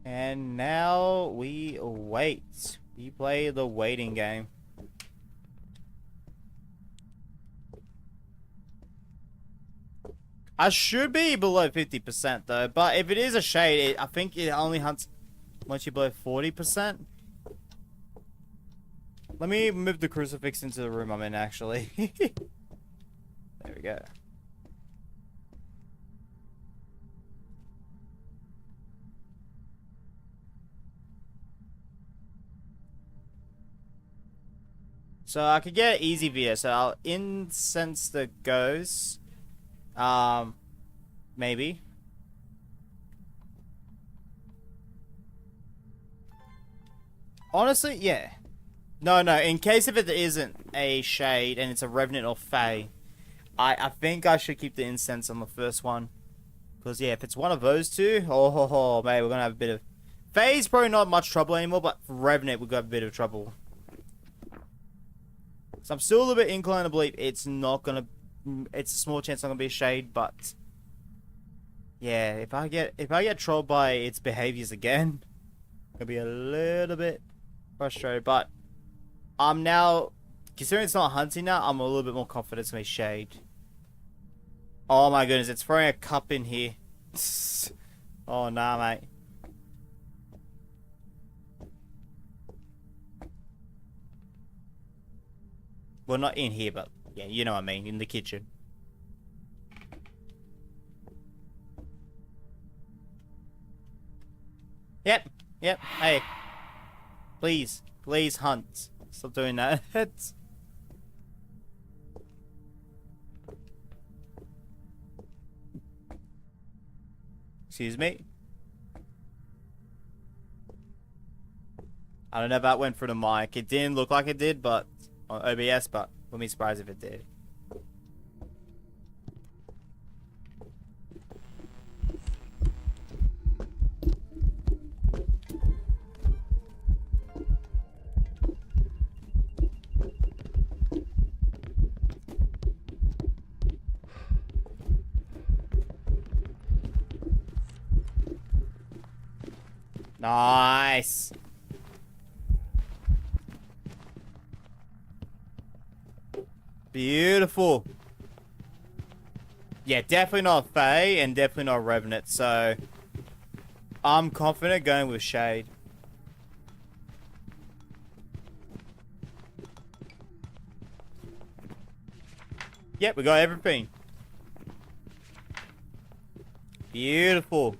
And now we wait. We play the waiting game. I should be below 50% though, but if it is a shade, I think it only hunts once you're below 40%. Let me move the crucifix into the room I'm in, actually. There we go. So I could get easy via, so I'll incense the ghost. Maybe. Honestly, yeah. No, in case if it isn't a shade and it's a revenant or fae, I think I should keep the incense on the first one. Because, yeah, if it's one of those two, mate, we're gonna have a bit of... Fae's probably not much trouble anymore, but for revenant, we've got a bit of trouble. So I'm still a little bit inclined to believe it's not gonna... It's a small chance I'm gonna be a shade, but... Yeah, if I get trolled by its behaviors again, I'm gonna be a little bit frustrated, but... I'm now, considering it's not hunting now, I'm a little bit more confident it's going to be shade. Oh my goodness, it's throwing a cup in here. Oh nah, mate. Well, not in here, but yeah, you know what I mean, in the kitchen. Yep, hey. Please hunt. Stop doing that. Excuse me. I don't know if that went through the mic. It didn't look like it did, but on OBS, but wouldn't be surprised if it did. Nice. Beautiful. Yeah, definitely not Fae and definitely not Revenant, so I'm confident going with Shade. Yep, we got everything. Beautiful.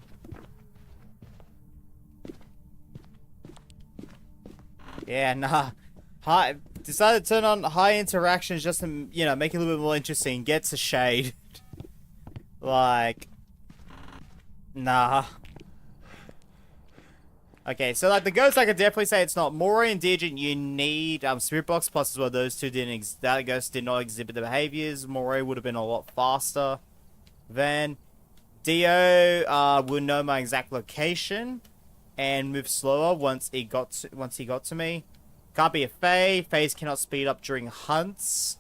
Yeah, nah. High, decided to turn on high interactions just to, you know, make it a little bit more interesting. Gets a shade. Like, nah. Okay, so like the ghost, I could definitely say it's not. Mori and Deergent, you need Spirit Box plus as well. Those two didn't. That ghost did not exhibit the behaviors. Mori would have been a lot faster. Then Dio would know my exact location and move slower once he got to me. Can't be a Fae. Faes cannot speed up during hunts.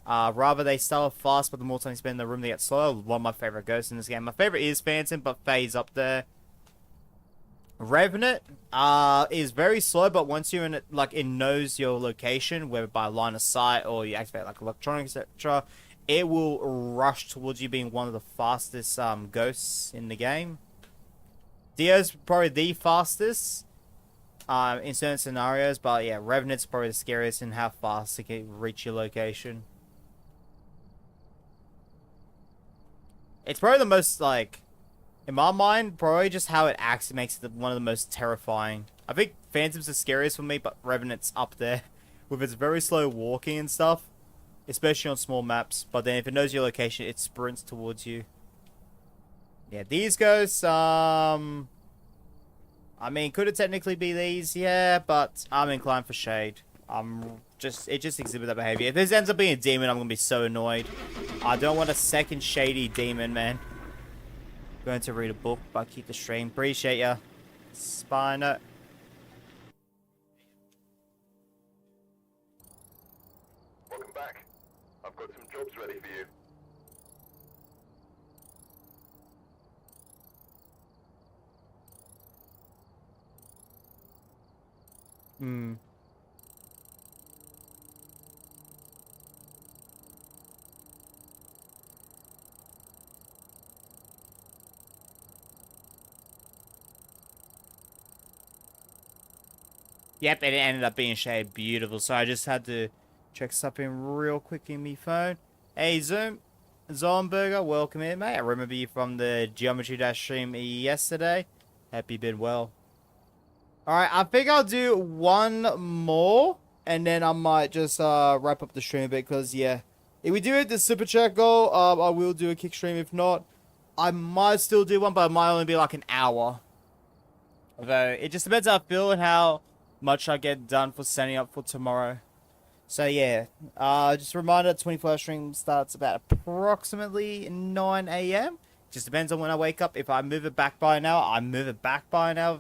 Rather they start off fast, but the more time you spend in the room, they get slower. One of my favorite ghosts in this game. My favorite is Phantom, but Fae's up there. Revenant is very slow, but once you're in it, like it knows your location, whether by line of sight or you activate like electronics, etc., it will rush towards you, being one of the fastest ghosts in the game. Dio's probably the fastest in certain scenarios, but yeah, Revenant's probably the scariest in how fast it can reach your location. It's probably the most, like, in my mind, probably just how it acts, it makes it one of the most terrifying. I think Phantom's the scariest for me, but Revenant's up there with its very slow walking and stuff, especially on small maps. But then if it knows your location, it sprints towards you. Yeah, these ghosts, I mean, could it technically be these? Yeah, but I'm inclined for Shade. It just exhibits that behavior. If this ends up being a demon, I'm gonna be so annoyed. I don't want a second shady demon, man. Going to read a book, but keep the stream. Appreciate ya, Spino. Welcome back. I've got some jobs ready for you. Hmm. Yep, and it ended up being Shade. Beautiful. So I just had to check something real quick in my phone. Hey, Zomburger, welcome in, mate. I remember you from the Geometry Dash stream yesterday. Hope you've been well. Alright, I think I'll do one more, and then I might just wrap up the stream a bit, because, yeah. If we do hit the Super Chat goal, I will do a kick stream. If not, I might still do one, but it might only be like an hour. Although, it just depends how I feel and how much I get done for setting up for tomorrow. So yeah, just a reminder, 24-hour stream starts about approximately 9 AM. Just depends on when I wake up. If I move it back by an hour, I move it back by an hour.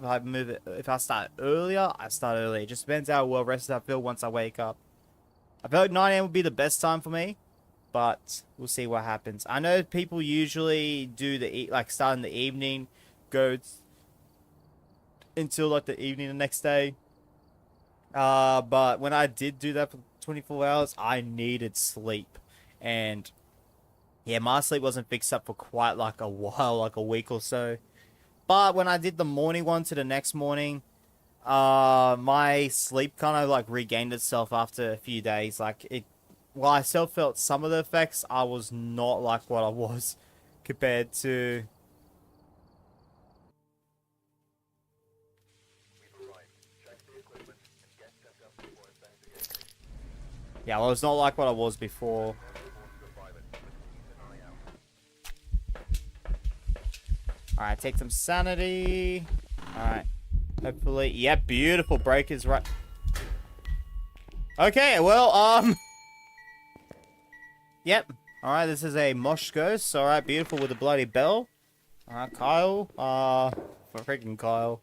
If I start earlier, I start earlier. It just depends how well rested I feel once I wake up. I feel like 9 AM would be the best time for me, but we'll see what happens. I know people usually do start in the evening, go until like the evening the next day. But when I did do that for 24 hours, I needed sleep. And yeah, my sleep wasn't fixed up for quite like a while, like a week or so. But when I did the morning one to the next morning, my sleep kind of like regained itself after a few days. While I still felt some of the effects, I was not like what I was compared to... Yeah, well, it's not like what I was before. Alright, take some sanity. Alright. Hopefully. Yep, beautiful. Break is right. Okay, well, Yep. Alright, this is a Mosh Ghost. Alright, beautiful with a bloody bell. Alright, Kyle. For freaking Kyle.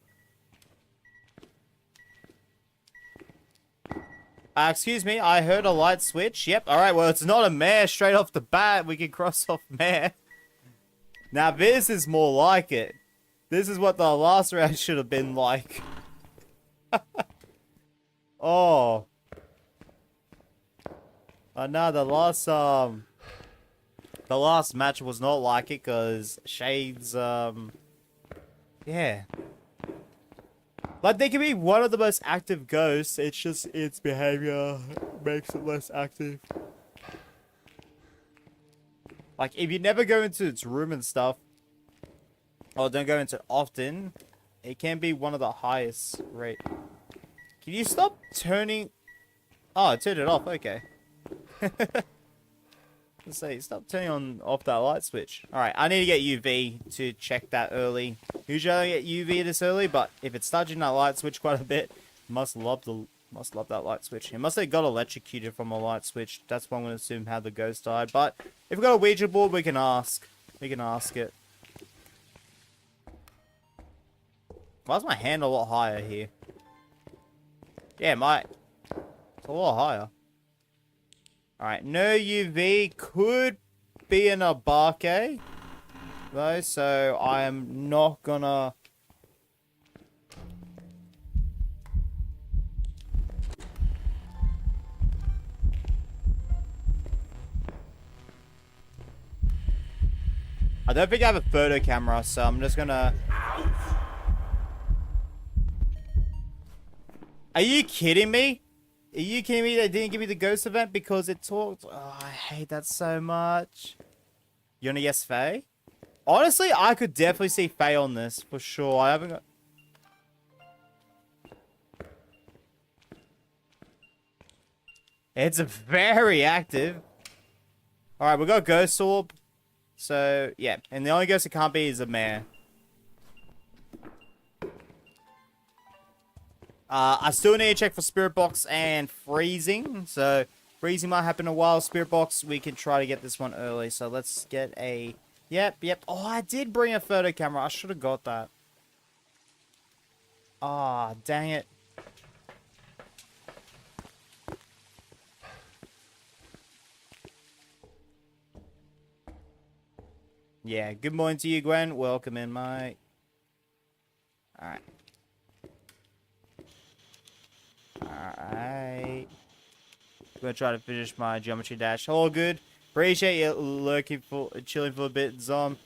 Excuse me, I heard a light switch. Yep, alright, well, it's not a mare straight off the bat. We can cross off mare. Now, this is more like it. This is what the last round should have been like. Oh. No, the last match was not like it, because Shade's, yeah. Like, they can be one of the most active ghosts, it's just its behavior makes it less active. Like, if you never go into its room and stuff, or don't go into it often, it can be one of the highest rate. Can you stop turning... Oh, it turned it off. Okay. Let's see. Stop turning off that light switch. Alright, I need to get UV to check that early. Usually I don't get UV this early, but if it's touching that light switch quite a bit, must love that light switch. It must have got electrocuted from a light switch. That's what I'm going to assume how the ghost died. But if we've got a Ouija board, we can ask. We can ask it. Why is my hand a lot higher here? Yeah, it's a lot higher. Alright, no UV could be an Abarque, though, so I am not gonna... I don't think I have a photo camera, so I'm just gonna... Are you kidding me? Are you kidding me? They didn't give me the ghost event because it talked... Oh, I hate that so much. You wanna guess Faye? Honestly, I could definitely see Faye on this, for sure. I haven't got... It's very active. Alright, we got Ghost Orb. So, yeah. And the only ghost it can't be is a mare. I still need to check for Spirit Box and Freezing. So, Freezing might happen in a while. Spirit Box, we can try to get this one early. So, let's get a... Yep. Oh, I did bring a photo camera. I should have got that. Ah, dang it. Yeah, good morning to you, Gwen. Welcome in, mate. Alright. Alright. I'm gonna try to finish my geometry dash. All good. Appreciate you chilling for a bit, Zom.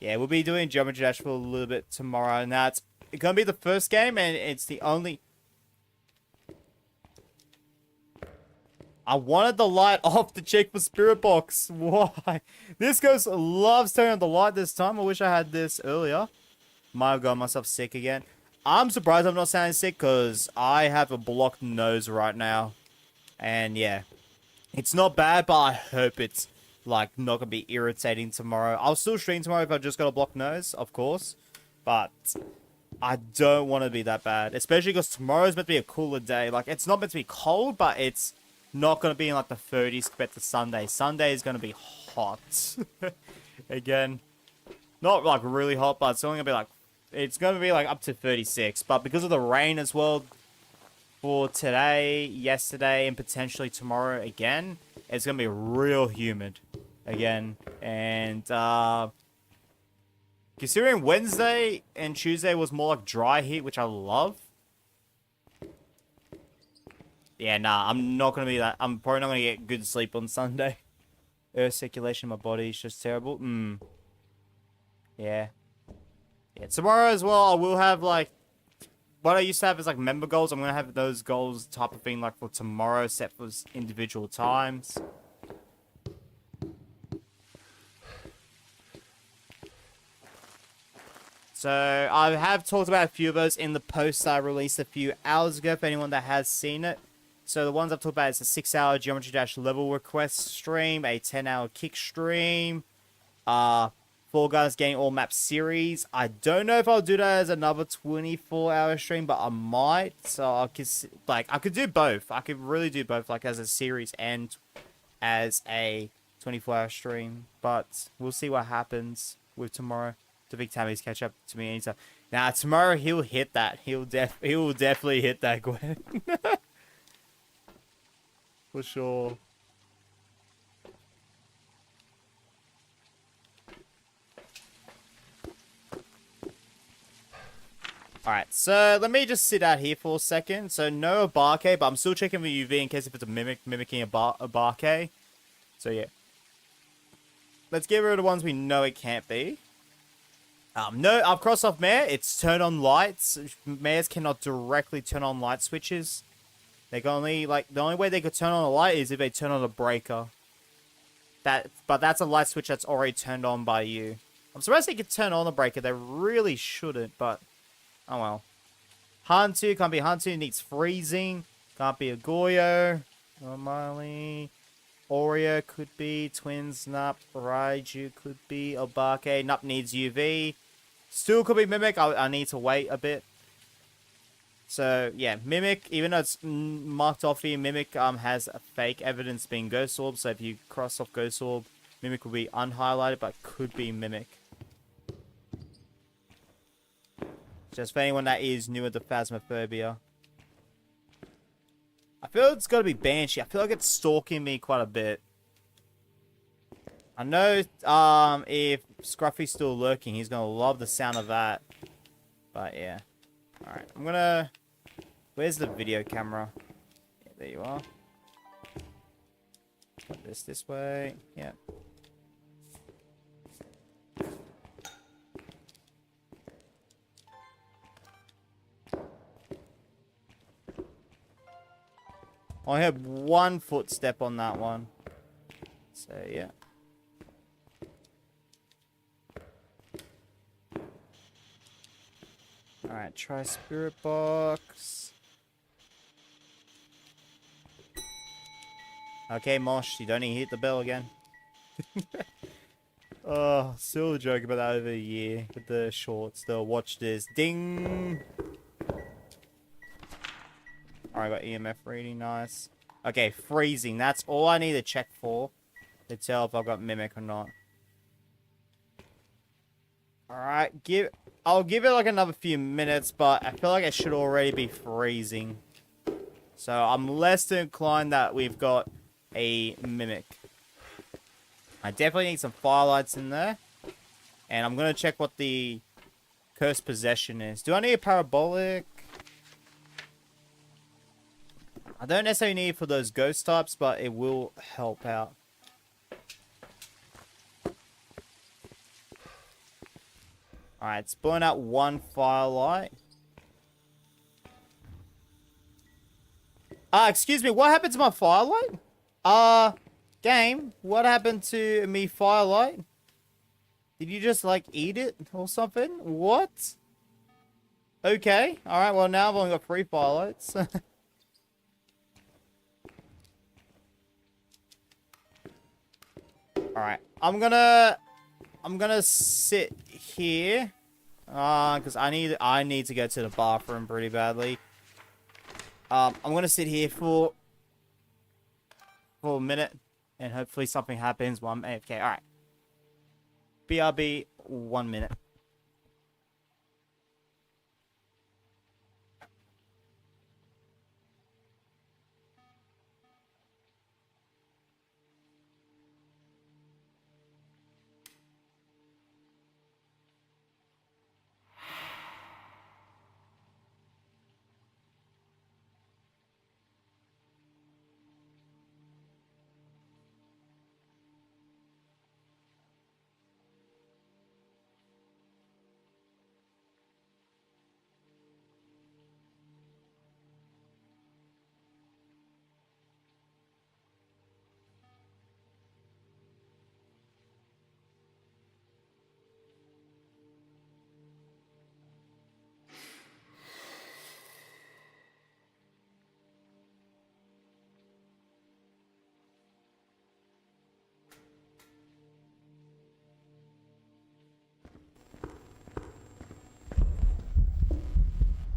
Yeah, we'll be doing geometry dash for a little bit tomorrow. Now, it's gonna be the first game, and it's the only... I wanted the light off to check for Spirit Box. Why? This ghost loves turning on the light this time. I wish I had this earlier. Might have got myself sick again. I'm surprised I'm not sounding sick because I have a blocked nose right now. And yeah, it's not bad, but I hope it's like not going to be irritating tomorrow. I'll still stream tomorrow if I just got a blocked nose, of course. But I don't want to be that bad. Especially because tomorrow's meant to be a cooler day. Like, it's not meant to be cold, but it's not going to be in like the 30s compared to Sunday. Sunday is going to be hot. Again, not like really hot, but it's only going to be like, it's going to be like up to 36. But because of the rain as well, for today, yesterday, and potentially tomorrow again, it's going to be real humid again. And considering Wednesday and Tuesday was more like dry heat, which I love. Yeah, nah, I'm not going to be that. I'm probably not going to get good sleep on Sunday. Earth circulation in my body is just terrible. Yeah. Yeah, tomorrow as well, I will have, like, what I used to have is, like, member goals. I'm going to have those goals type of thing, like, for tomorrow, set for individual times. So, I have talked about a few of those in the post I released a few hours ago, for anyone that has seen it. So, the ones I've talked about is a 6-hour Geometry Dash level request stream, a 10-hour kick stream, Fall Guys Getting All Map series. I don't know if I'll do that as another 24-hour stream, but I might. So, I could do both. I could really do both, like, as a series and as a 24-hour stream. But we'll see what happens with tomorrow. The big Tammy's catch up to me anytime. Now, tomorrow he'll hit that. He will definitely hit that, Gwen. For sure. Alright, so let me just sit out here for a second. So no Abarque, but I'm still checking the UV in case if it's a mimicking a Abarque. So yeah. Let's get rid of the ones we know it can't be. No, I've crossed off Mare. It's turn on lights. Mares cannot directly turn on light switches. They can only, like, the only way they could turn on a light is if they turn on a breaker. But that's a light switch that's already turned on by you. I'm surprised they could turn on the breaker. They really shouldn't, but oh well. Hantu, can't be Hantu, needs freezing. Can't be a Goyo. Normally. Oreo could be. Twins, Nup. Raiju could be. Obake. Nup needs UV. Still could be Mimic. I need to wait a bit. So, yeah. Mimic, even though it's marked off here, Mimic has a fake evidence being Ghost Orb. So if you cross off Ghost Orb, Mimic will be unhighlighted, but could be Mimic. Just for anyone that is newer to Phasmophobia. I feel it's got to be Banshee. I feel like it's stalking me quite a bit. I know if Scruffy's still lurking, he's going to love the sound of that. But yeah. Alright, I'm going to... Where's the video camera? Yeah, there you are. Put this way. Yeah. I have one footstep on that one. So, yeah. Alright, try Spirit Box. Okay, Mosh, you don't need to hit the bell again. Oh, still joking about that over a year with the shorts. The watch this. Ding! Alright, got EMF reading, nice. Okay, freezing. That's all I need to check for to tell if I've got Mimic or not. Alright, I'll give it like another few minutes, but I feel like it should already be freezing. So I'm less inclined that we've got a Mimic. I definitely need some firelights in there. And I'm going to check what the cursed possession is. Do I need a parabolic? I don't necessarily need it for those ghost types, but it will help out. Alright, it's blowing out one firelight. Excuse me, what happened to my firelight? Game, what happened to me firelight? Did you just, like, eat it or something? What? Okay, alright, well now I've only got 3 firelights. Alright, I'm gonna sit here. Because I need to go to the bathroom pretty badly. I'm gonna sit here for a minute. And hopefully something happens while I'm AFK. Alright. BRB, 1 minute.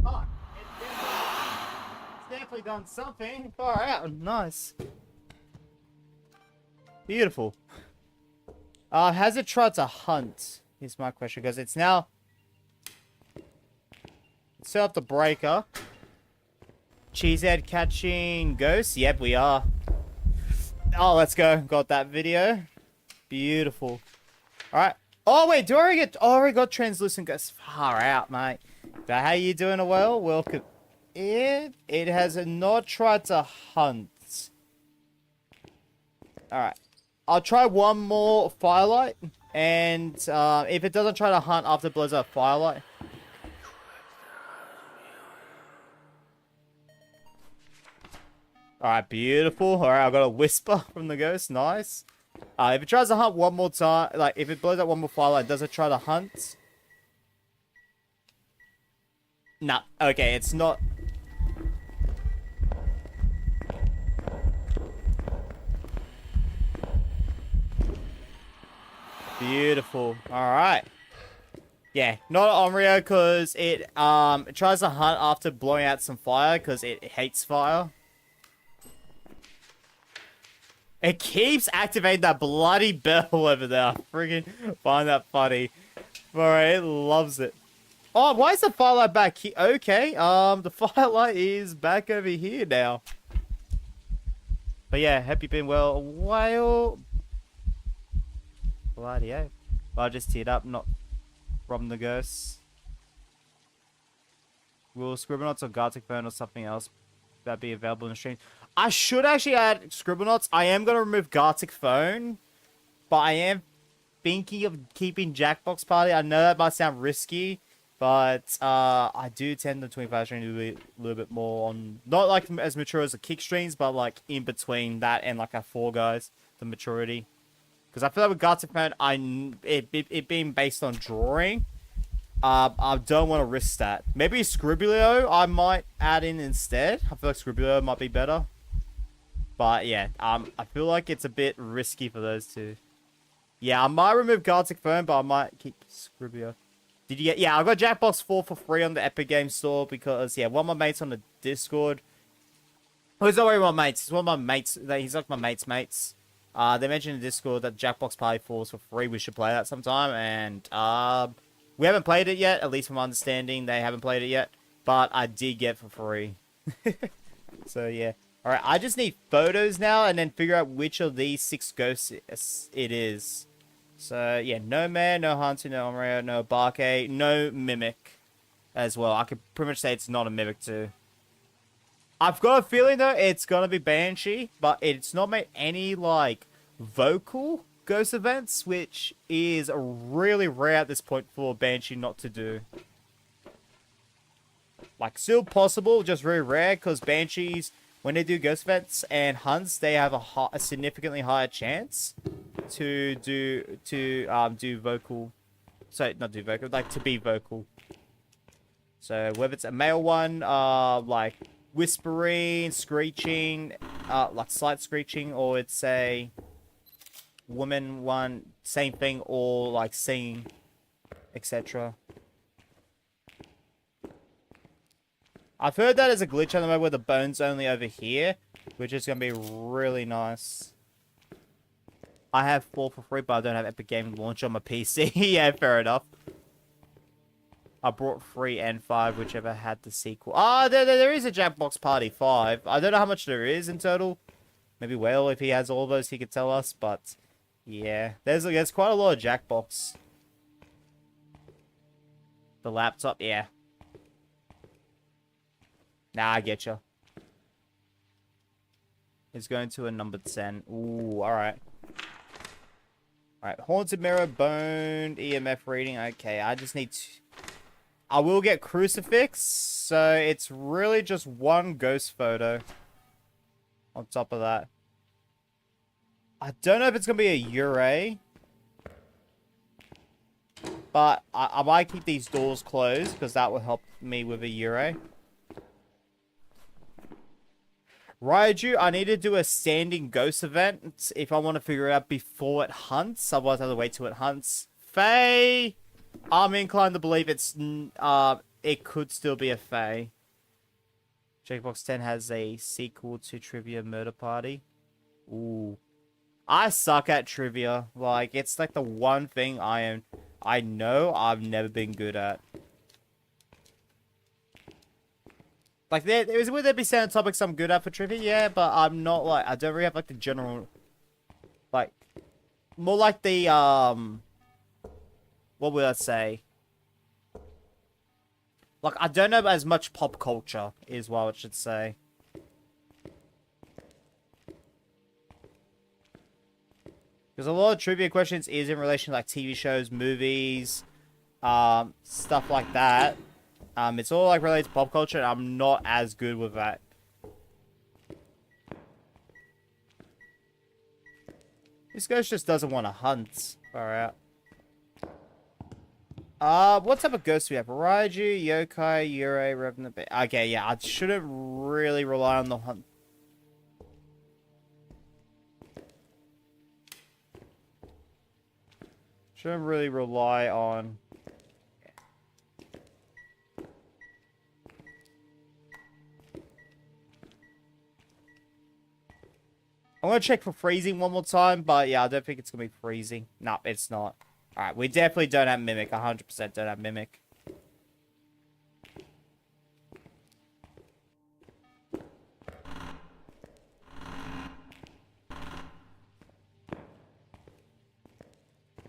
Oh, it's definitely done something. Far out. Nice. Beautiful. Has it tried to hunt? Is my question. Because it's now... Set up the breaker. Cheesehead catching ghosts. Yep, we are. Oh, let's go. Got that video. Beautiful. Alright. Oh, wait. Do I already get... Oh, I already got translucent ghosts. Far out, mate. But how you doing, well? Welcome. It has not tried to hunt. Alright. I'll try one more firelight. And if it doesn't try to hunt after it blows up firelight... Alright, beautiful. Alright, I got a whisper from the ghost. Nice. If it tries to hunt one more time, like, if it blows up one more firelight, does it try to hunt? Nah, okay, it's not. Beautiful. Alright. Yeah, not Onryo because it tries to hunt after blowing out some fire because it hates fire. It keeps activating that bloody bell over there. I freaking find that funny. Alright, it loves it. Oh, why is the firelight back here? Okay, the firelight is back over here now. But yeah, hope you've been well. A while. Bloody hell. Well, I just teared up, not from the ghosts. Will Scribblenauts or Gartic Phone or something else that be available in the stream? I should actually add Scribblenauts. I am going to remove Gartic Phone, but I am thinking of keeping Jackbox Party. I know that might sound risky, but I do tend the 25 stream to be a little bit more on, not like as mature as the kick streams, but like in between that and like our Fall Guys, the maturity. Because I feel like with Gartic Phone, it being based on drawing, I don't want to risk that. Maybe Scribbulio I might add in instead. I feel like Scribbulio might be better. But yeah, I feel like it's a bit risky for those two. Yeah, I might remove Gartic Phone, but I might keep Scribbulio. Did you get... Yeah, I got Jackbox 4 for free on the Epic Games Store because, yeah, one of my mates on the Discord... Oh, he's not really my mates. He's one of my mates. He's like my mates' mates. They mentioned in Discord that Jackbox Party 4 is for free. We should play that sometime. And, we haven't played it yet. At least from my understanding, they haven't played it yet. But I did get for free. So, yeah. Alright, I just need photos now and then figure out which of these 6 ghosts it is. So, yeah. No Man, no Hunter, no Omrio, no Barke, no Mimic as well. I could pretty much say it's not a Mimic too. I've got a feeling, though, it's gonna be Banshee, but it's not made any, like, vocal ghost events, which is really rare at this point for Banshee not to do. Like, still possible, just very rare, because Banshees, when they do ghost events and hunts, they have a significantly higher chance to do vocal. Sorry, not do vocal, like, to be vocal. So, whether it's a male one, like... whispering, screeching, like slight screeching, or it's a woman one, same thing, or like singing, etc. I've heard that as a glitch on the mode where the bone's only over here, which is going to be really nice. I have 4 for free, but I don't have Epic Game Launch on my PC. Yeah, fair enough. I brought 3 and 5, whichever had the sequel. Ah, there is a Jackbox Party 5. I don't know how much there is in total. Maybe Whale, if he has all those, he could tell us. But, yeah. There's quite a lot of Jackbox. The laptop, yeah. Nah, I get you. It's going to a number 10. Ooh, alright. Alright, Haunted Mirror, Boned, EMF reading. Okay, I just need to... I will get Crucifix, so it's really just one ghost photo on top of that. I don't know if it's going to be a Ure, but I might keep these doors closed because that will help me with a Ure. Raiju, I need to do a standing ghost event if I want to figure it out before it hunts, otherwise I have to wait till it hunts. Faye! I'm inclined to believe it's, it could still be a Fae. Jackbox 10 has a sequel to Trivia Murder Party. Ooh. I suck at trivia. Like, it's like the one thing I know I've never been good at. Like, would there be certain topics I'm good at for trivia? Yeah, but I'm not, like, I don't really have, like, the general, like, more like the, what would I say? Like, I don't know as much pop culture, is what I should say. Because a lot of trivia questions is in relation to, like, TV shows, movies, stuff like that. It's all, like, related to pop culture, and I'm not as good with that. This ghost just doesn't want to hunt. Far out. What type of ghosts do we have? Raiju, Yokai, Yurei, Revenant. Okay, yeah, I shouldn't really rely on the hunt. Shouldn't really rely on. I'm gonna check for freezing one more time, but yeah, I don't think it's gonna be freezing. No, it's not. Alright, we definitely don't have Mimic. 100% don't have Mimic.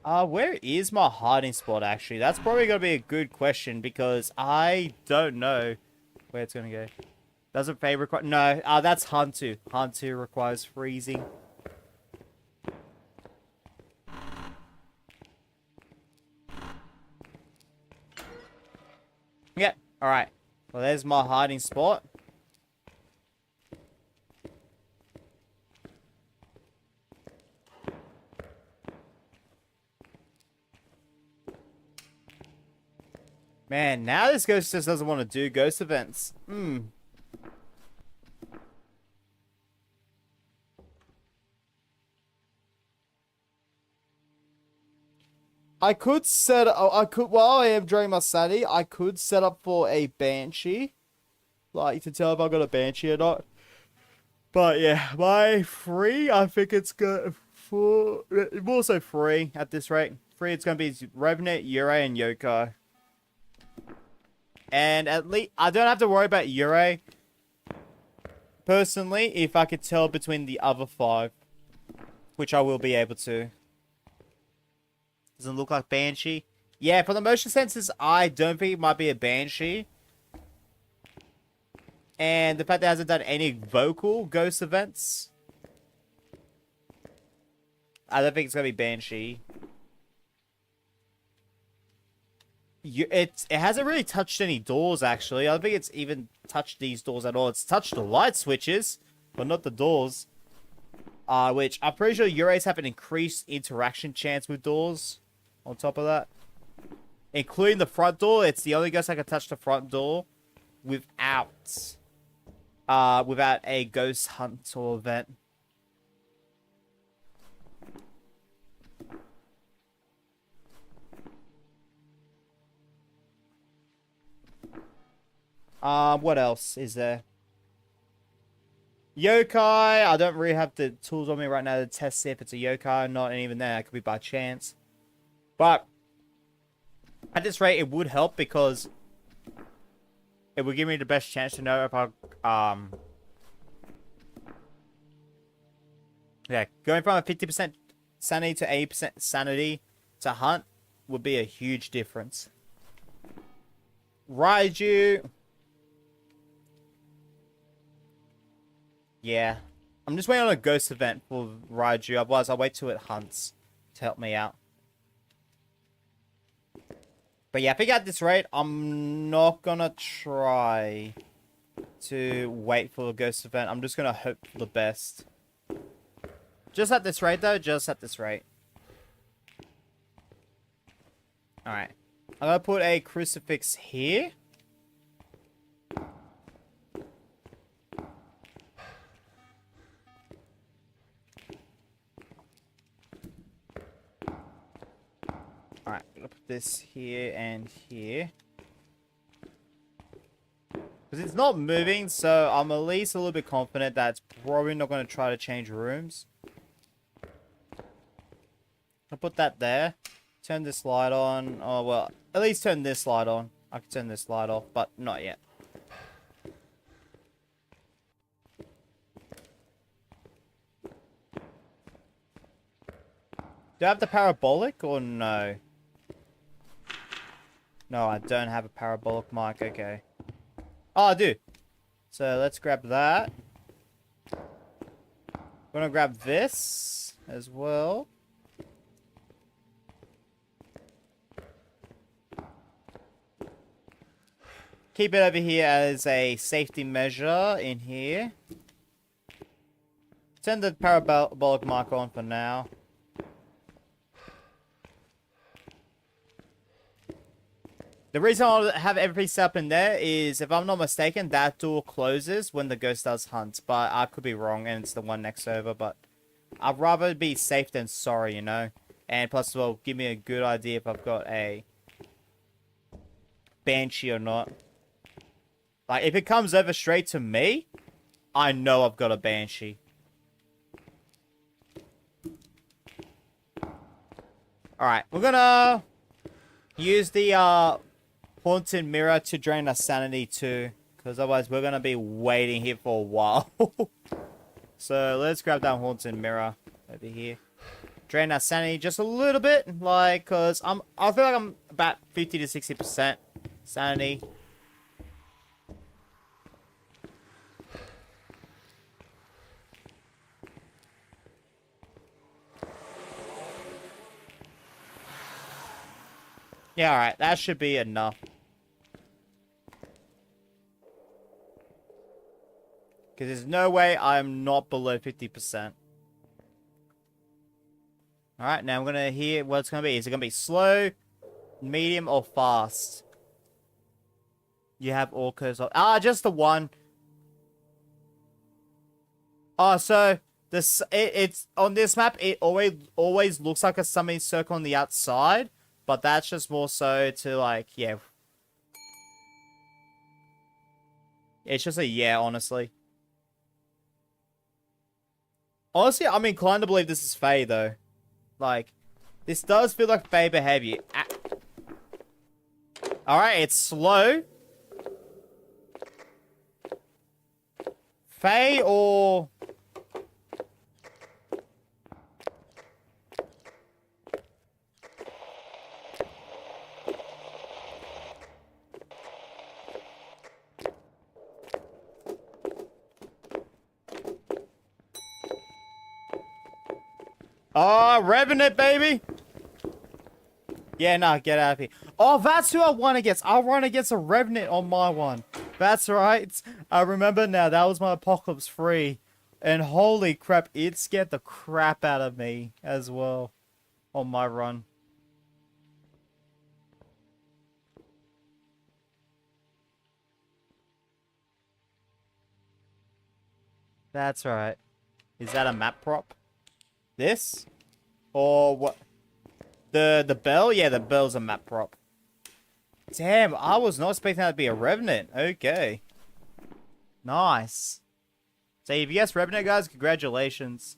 Where is my hiding spot, actually? That's probably gonna be a good question, because I don't know where it's gonna go. Doesn't Fade require... No, that's Hantu. Hantu requires freezing. Yep, alright. Well, there's my hiding spot. Man, now this ghost just doesn't want to do ghost events. I could set... while I am drawing my sanity, I could set up for a Banshee. Like, to tell if I got a Banshee or not. But yeah, my free, I think it's good for... More so free at this rate. Free, it's going to be Revenant, Yurei, and Yokai. And at least, I don't have to worry about Yurei. Personally, if I could tell between the other 5. Which I will be able to. Doesn't look like Banshee. Yeah, for the motion sensors, I don't think it might be a Banshee. And the fact that it hasn't done any vocal ghost events. I don't think it's going to be Banshee. It hasn't really touched any doors, actually. I don't think it's even touched these doors at all. It's touched the light switches, but not the doors. Which I'm pretty sure Ureis have an increased interaction chance with doors. On top of that. Including the front door. It's the only ghost that can touch the front door without a ghost hunt or event. What else is there? Yokai, I don't really have the tools on me right now to test if it's a yokai or not, and even then, it could be by chance. But, at this rate, it would help because it would give me the best chance to know if I, yeah, going from a 50% sanity to 80% sanity to hunt would be a huge difference. Raiju... Yeah. I'm just waiting on a ghost event for Raiju. Otherwise, I'll wait till it hunts to help me out. But yeah, I think at this rate, I'm not gonna try to wait for a ghost event. I'm just gonna hope for the best. Just at this rate, though. Just at this rate. Alright. I'm gonna put a crucifix here. Alright, I'm gonna put this here and here. Because it's not moving, so I'm at least a little bit confident that it's probably not going to try to change rooms. I'll put that there. Turn this light on. Oh, well, at least turn this light on. I can turn this light off, but not yet. Do I have the parabolic or no? No, I don't have a parabolic mic. Okay. Oh, I do. So let's grab that. I'm gonna grab this as well. Keep it over here as a safety measure in here. Turn the parabolic mic on for now. The reason I'll have everything set up in there is, if I'm not mistaken, that door closes when the ghost does hunt. But I could be wrong, and it's the one next over. But I'd rather be safe than sorry, you know? And plus, well, give me a good idea if I've got a banshee or not. Like, if it comes over straight to me, I know I've got a banshee. Alright, we're gonna use the haunted mirror to drain our sanity too, because otherwise we're gonna be waiting here for a while. So let's grab that haunted mirror over here. Drain our sanity just a little bit, like, cause I feel like I'm about 50 to 60% sanity. Yeah, alright, that should be enough. Because there's no way I'm not below 50%. Alright, now I'm going to hear what it's going to be. Is it going to be slow, medium, or fast? You have all curves. Just the one. Oh, so it's on this map, it always looks like a summoning circle on the outside. But that's just more so to, like, yeah. It's just a yeah, honestly. Honestly, I'm inclined to believe this is Fae, though. Like, this does feel like Fae behavior. Alright, it's slow. Fae or... Oh, Revenant, baby! Yeah, nah, get out of here. Oh, that's who I run against. I'll run against a Revenant on my one. That's right. I remember now. That was my Apocalypse 3. And holy crap, it scared the crap out of me as well on my run. That's right. Is that a map prop? This? Or what? The bell? Yeah, the bell's a map prop. Damn, I was not expecting that to be a Revenant. Okay. Nice. So if you guessed Revenant, guys, congratulations.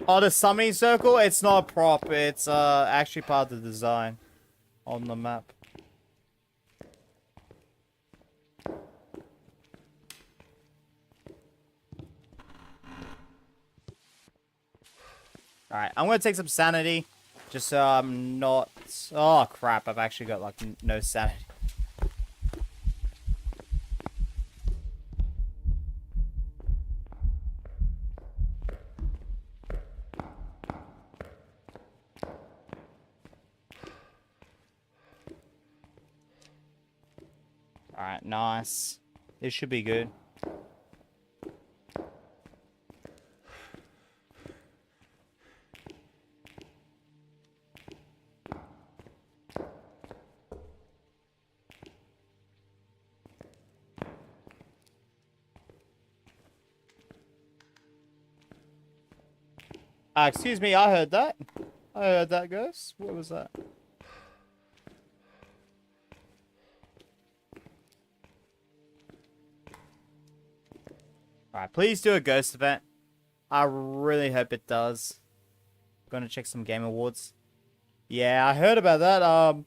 Oh, the summoning circle? It's not a prop. It's actually part of the design on the map. Alright, I'm gonna take some sanity. Just so I'm not... Oh, crap. I've actually got, like, no sanity. Alright, nice. This should be good. Excuse me, I heard that. I heard that, Ghost. What was that? Alright, please do a Ghost event. I really hope it does. Gonna check some Game Awards. Yeah, I heard about that.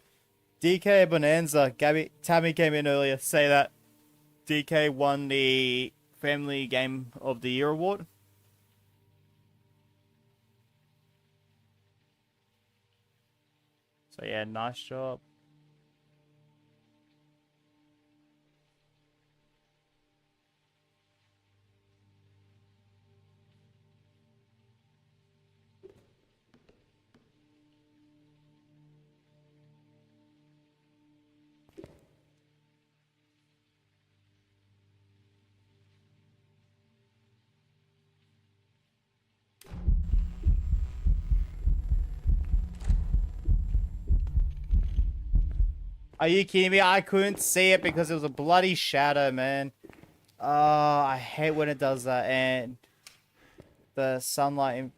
DK Bonanza. Tammy came in earlier to say that DK won the Family Game of the Year award. So yeah, nice job. Are you kidding me? I couldn't see it because it was a bloody shadow, man. Oh, I hate when it does that. And the sunlight,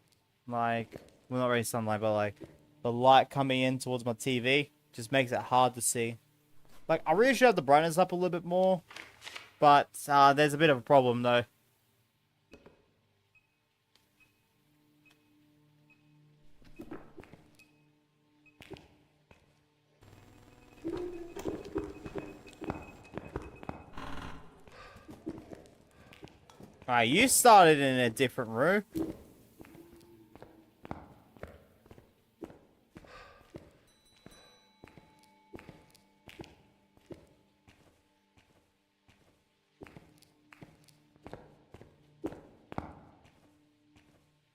like, well, not really sunlight, but like the light coming in towards my TV just makes it hard to see. Like, I really should have the brightness up a little bit more, but there's a bit of a problem though. Alright, you started in a different room.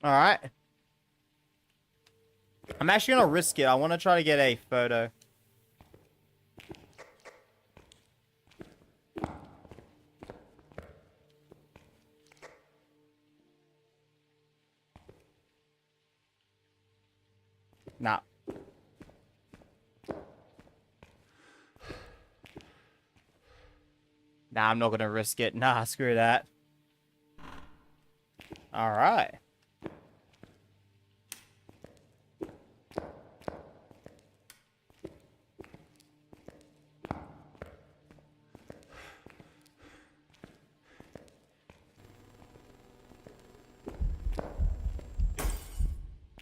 Alright. I'm actually gonna risk it. I want to try to get a photo. Nah. Nah, I'm not gonna risk it. Nah, screw that. Alright.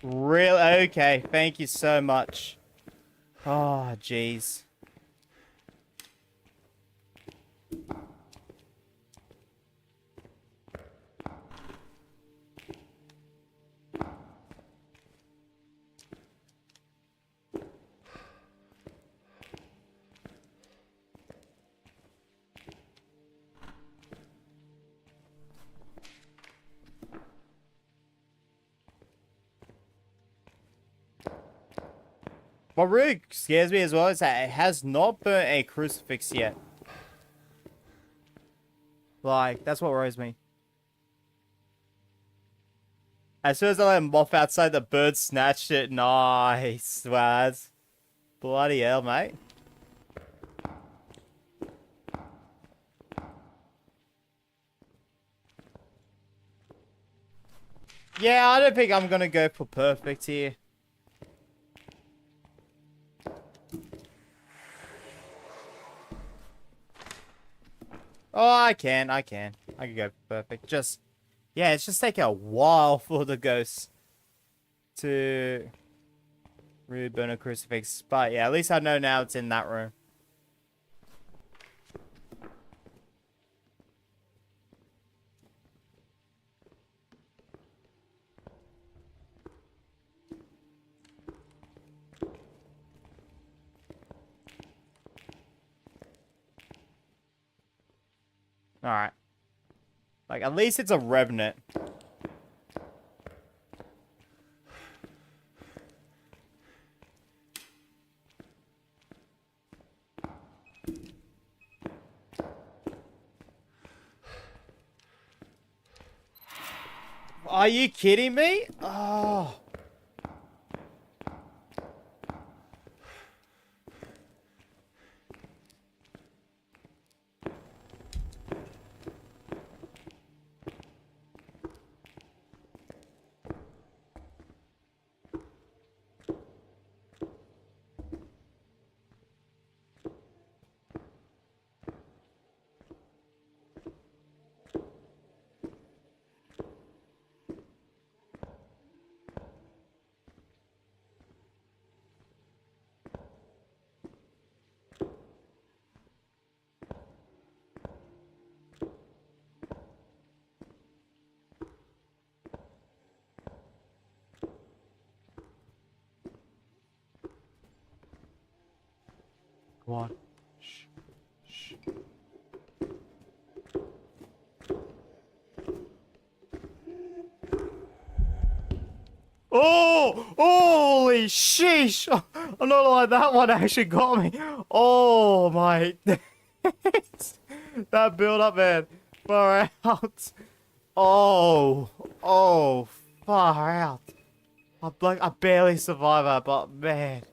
Really? Okay, thank you so much. Oh, jeez. What really scares me as well is that it has not burnt a crucifix yet. Like, that's what worries me. As soon as I let him off outside, the bird snatched it. Nice, Swaz. Bloody hell, mate. Yeah, I don't think I'm gonna go for perfect here. Oh, I can. I can go perfect. Just, yeah, it's just taking a while for the ghosts to really burn a crucifix. But yeah, at least I know now it's in that room. Alright. Like, at least it's a revenant. Are you kidding me? Oh. Come on. Shh. Shh. Oh! Holy sheesh! I'm not like that one actually got me. Oh my. That build up, man. Far out. Oh. Oh. Far out. I barely survived that, but man.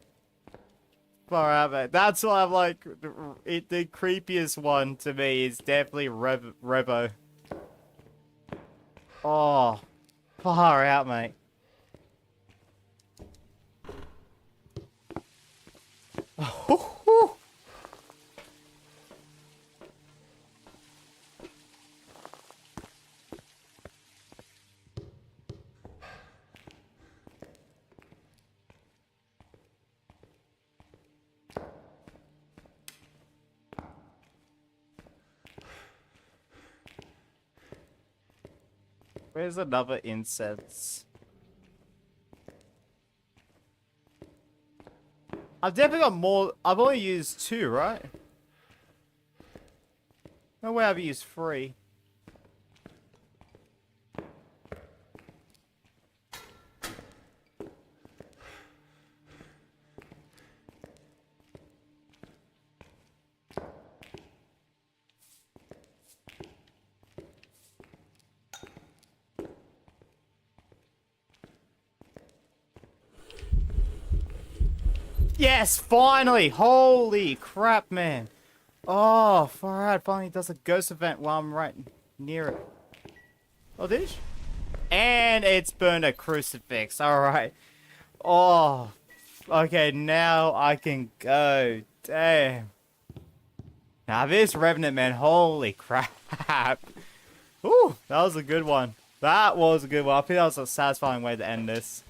Far out, man. That's why I'm like, the creepiest one to me is definitely Revo. Oh, far out, mate. Where's another incense? I've definitely got more. I've only used 2, right? No way I've used 3. Yes, finally! Holy crap, man. Oh, far out. Finally does a ghost event while I'm right near it. Oh, did it? And it's burned a crucifix. Alright. Oh. Okay, now I can go. Damn. Now this Revenant, man. Holy crap. Ooh, that was a good one. That was a good one. I think that was a satisfying way to end this.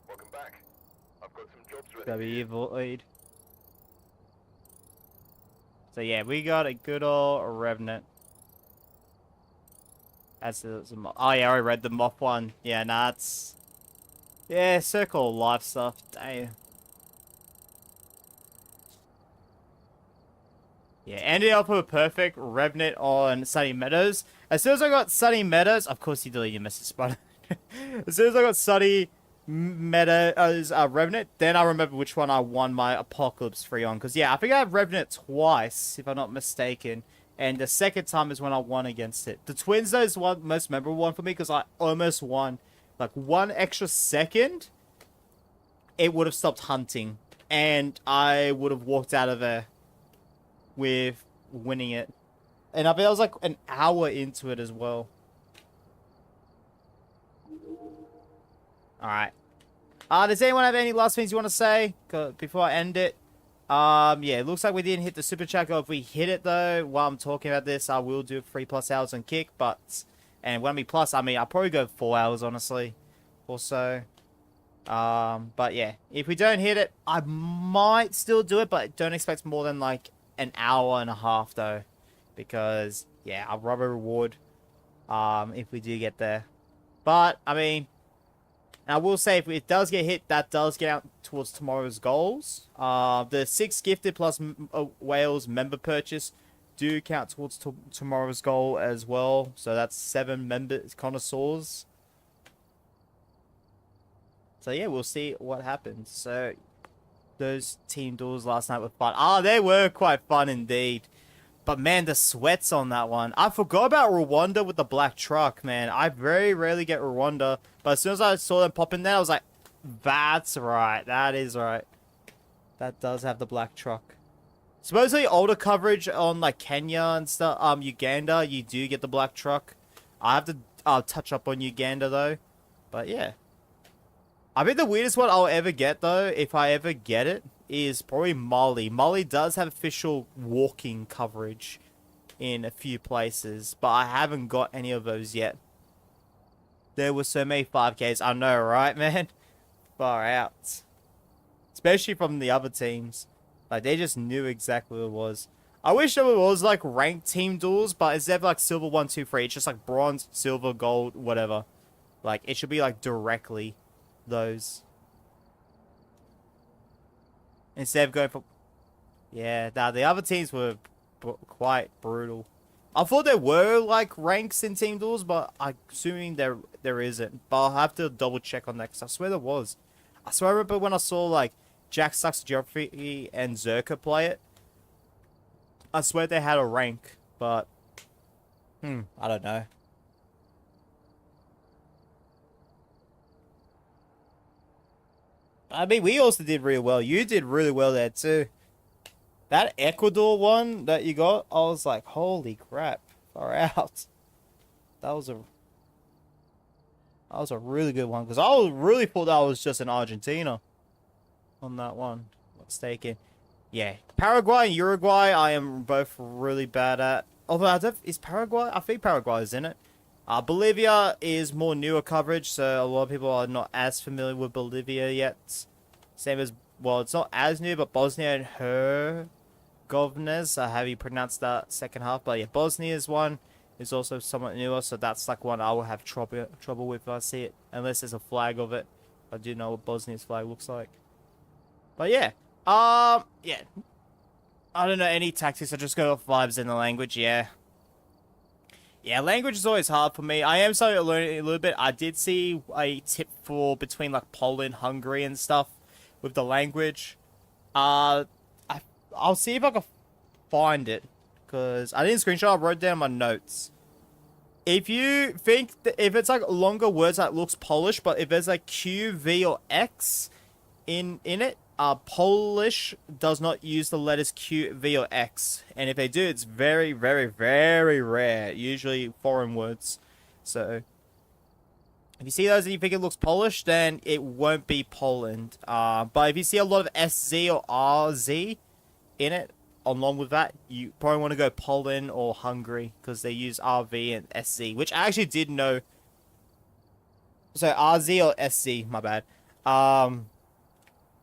Welcome back. I've got some jobs ready. Gotta be evil lead. So yeah, we got a good old Revenant. As oh yeah, I already read the moth one. Yeah, nah, it's... Yeah, circle of life stuff. Damn. Yeah, ended up with a perfect Revenant on Sunny Meadows. As soon as I got Sunny Meadows... Of course you deleted your message, but... As soon as I got Sunny Meadows Revenant, then I remember which one I won my Apocalypse 3 on. Because yeah, I think I have Revenant twice, if I'm not mistaken. And the second time is when I won against it. The Twins, though, is one most memorable one for me because I almost won. Like, 1 extra second, it would have stopped hunting. And I would have walked out of there with winning it. And I think I was like an hour into it as well. Alright. Does anyone have any last things you want to say before I end it? Yeah, it looks like we didn't hit the super chat goal. If we hit it, though, while I'm talking about this, I will do 3+ hours on Kick, but... And when I mean plus, I mean, I'll probably go 4 hours, honestly. Or so. But yeah, if we don't hit it, I might still do it, but don't expect more than, like, an hour and a half, though. Because, yeah, I'll rub a reward, if we do get there. But, I mean... And I will say, if it does get hit, that does get out towards tomorrow's goals. The 6 gifted plus Wales member purchase do count towards tomorrow's goal as well. So that's 7 member connoisseurs. So yeah, we'll see what happens. So those team duels last night were fun. Ah, they were quite fun indeed. But man, the sweats on that one. I forgot about Rwanda with the black truck, man. I very rarely get Rwanda. But as soon as I saw them pop in there, I was like, that's right. That is right. That does have the black truck. Supposedly older coverage on like Kenya and stuff, Uganda, you do get the black truck. I have to touch up on Uganda though. But yeah. I think the weirdest one I'll ever get though, if I ever get it, is probably Mali. Mali does have official walking coverage in a few places, but I haven't got any of those yet. There were so many 5Ks. I know, right, man? Far out. Especially from the other teams. Like, they just knew exactly what it was. I wish there was, like, ranked team duels, but instead of, like, silver 1, 2, 3, it's just, like, bronze, silver, gold, whatever. Like, it should be, like, directly those. Instead of going for... Yeah, nah, the other teams were quite brutal. I thought there were, like, ranks in team duels, but I'm assuming there isn't. But I'll have to double check on that, because I swear there was. I swear I remember when I saw, like, Jack Sucks Geography and Zerka play it. I swear they had a rank, but I don't know. I mean, we also did really well. You did really well there too. That Ecuador one that you got, I was like, holy crap, far out. That was a really good one because really thought that was just in Argentina on that one. Mistaken. Yeah, Paraguay and Uruguay, I am both really bad at. Although is Paraguay? I think Paraguay is in it. Bolivia is more newer coverage, so a lot of people are not as familiar with Bolivia yet. Same as, well, it's not as new, but Bosnia and Herzegovina, how you pronounce that second half. But yeah, Bosnia is one. Is also somewhat newer, so that's like one I will have trouble with if I see it, unless there's a flag of it. I do know what Bosnia's flag looks like. But yeah, yeah. I don't know any tactics. I just go off vibes in the language. Yeah. Yeah, language is always hard for me. I am starting to learn it a little bit. I did see a tip for between like Poland, Hungary, and stuff with the language. I'll see if I can find it because I didn't screenshot. I wrote down my notes. If you think that if it's like longer words that looks Polish, but if there's like Q, V, or X in it, Polish does not use the letters Q, V, or X. And if they do, it's very, very, very rare. Usually foreign words. So, if you see those and you think it looks Polish, then it won't be Poland. But if you see a lot of SZ or RZ in it, along with that, you probably want to go Poland or Hungary. Because they use RV and SZ. Which I actually did know. So, RZ or SC, my bad.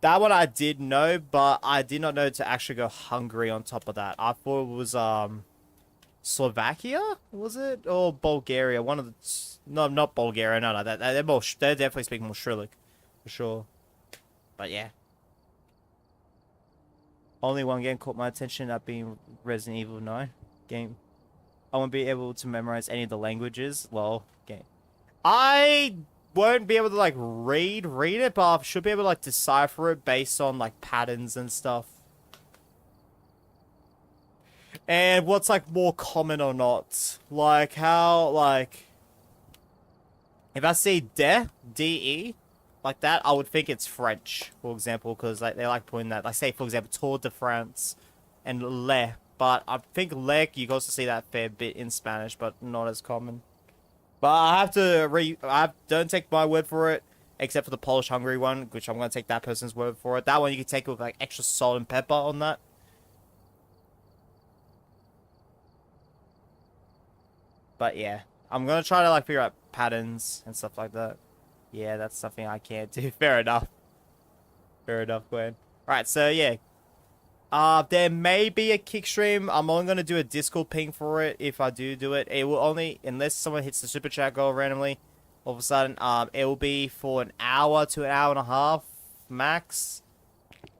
That one I did know, but I did not know to actually go Hungary on top of that. I thought it was Slovakia, was it, or Bulgaria? One of the no, not Bulgaria. No, they're definitely speak more Cyrillic for sure. But yeah, only one game caught my attention, that being Resident Evil 9 game. I won't be able to memorize any of the languages. Well, game. I won't be able to like read it, but I should be able to like decipher it based on like patterns and stuff. And what's like more common or not. Like how like if I see D-E like that, I would think it's French, for example, because like they like putting that, like say for example Tour de France and Le. But I think Le, you can also see that fair bit in Spanish, but not as common. But I have to don't take my word for it, except for the Polish-Hungary one, which I'm going to take that person's word for it. That one you can take it with like extra salt and pepper on that. But yeah, I'm going to try to like figure out patterns and stuff like that. Yeah, that's something I can't do. Fair enough. Fair enough, Gwen. Alright, so yeah. There may be a kick stream. I'm only going to do a Discord ping for it if I do it. It will only, unless someone hits the super chat goal randomly, all of a sudden, it will be for an hour to an hour and a half max.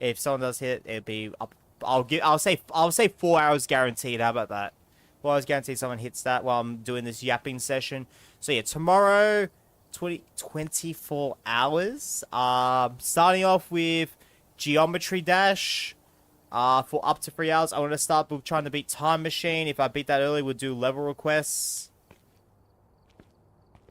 If someone does hit, it'll be up. I'll say 4 hours guaranteed. How about that? 4 hours guaranteed someone hits that while I'm doing this yapping session. So yeah, tomorrow, 24 hours. Starting off with Geometry Dash. For up to 3 hours. I want to start with trying to beat Time Machine. If I beat that early, we'll do level requests.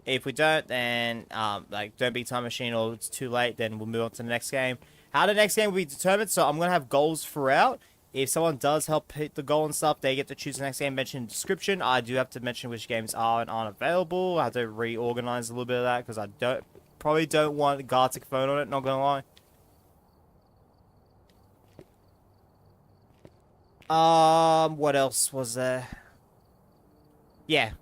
If we don't, then like don't beat Time Machine or it's too late, then we'll move on to the next game. How the next game will be determined, so I'm going to have goals throughout. If someone does help hit the goal and stuff, they get to choose the next game mentioned in the description. I do have to mention which games are and aren't available. I have to reorganize a little bit of that because I probably don't want Gartic phone on it, not going to lie. What else was there? Yeah.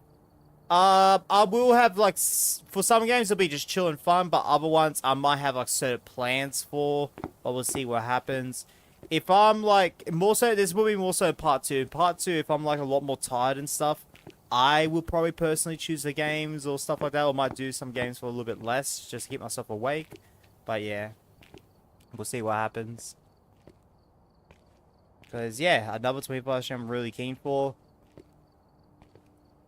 I will have, like, for some games it'll be just chill and fun, but other ones I might have, like, certain plans for, but we'll see what happens. If I'm, like, more so, this will be more so part 2. Part 2, if I'm, like, a lot more tired and stuff, I will probably personally choose the games or stuff like that, or might do some games for a little bit less, just to keep myself awake. But, yeah. We'll see what happens. Because, yeah, another 25 I'm really keen for.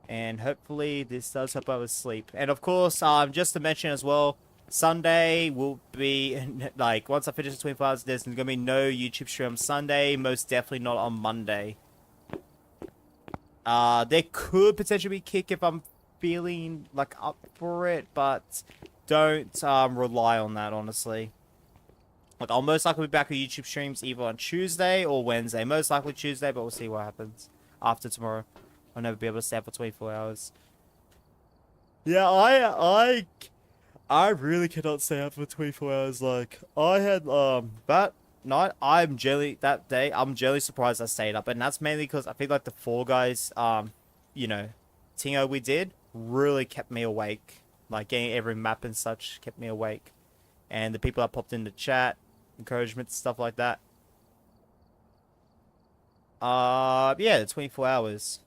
And hopefully this does help out with sleep. And, of course, just to mention as well, Sunday will be, like, once I finish the 25, there's going to be no YouTube stream on Sunday. Most definitely not on Monday. There could potentially be kick if I'm feeling like up for it, but don't rely on that, honestly. Like, I'll most likely be back with YouTube streams either on Tuesday or Wednesday. Most likely Tuesday, but we'll see what happens after tomorrow. I'll never be able to stay up for 24 hours. Yeah, I really cannot stay up for 24 hours. Like, I had, that night, that day, I'm generally surprised I stayed up. And that's mainly because I feel like the Fall Guys, you know, Tingo we did really kept me awake. Like, getting every map and such kept me awake. And the people that popped in the chat, encouragement, stuff like that. Yeah, the 24 hours.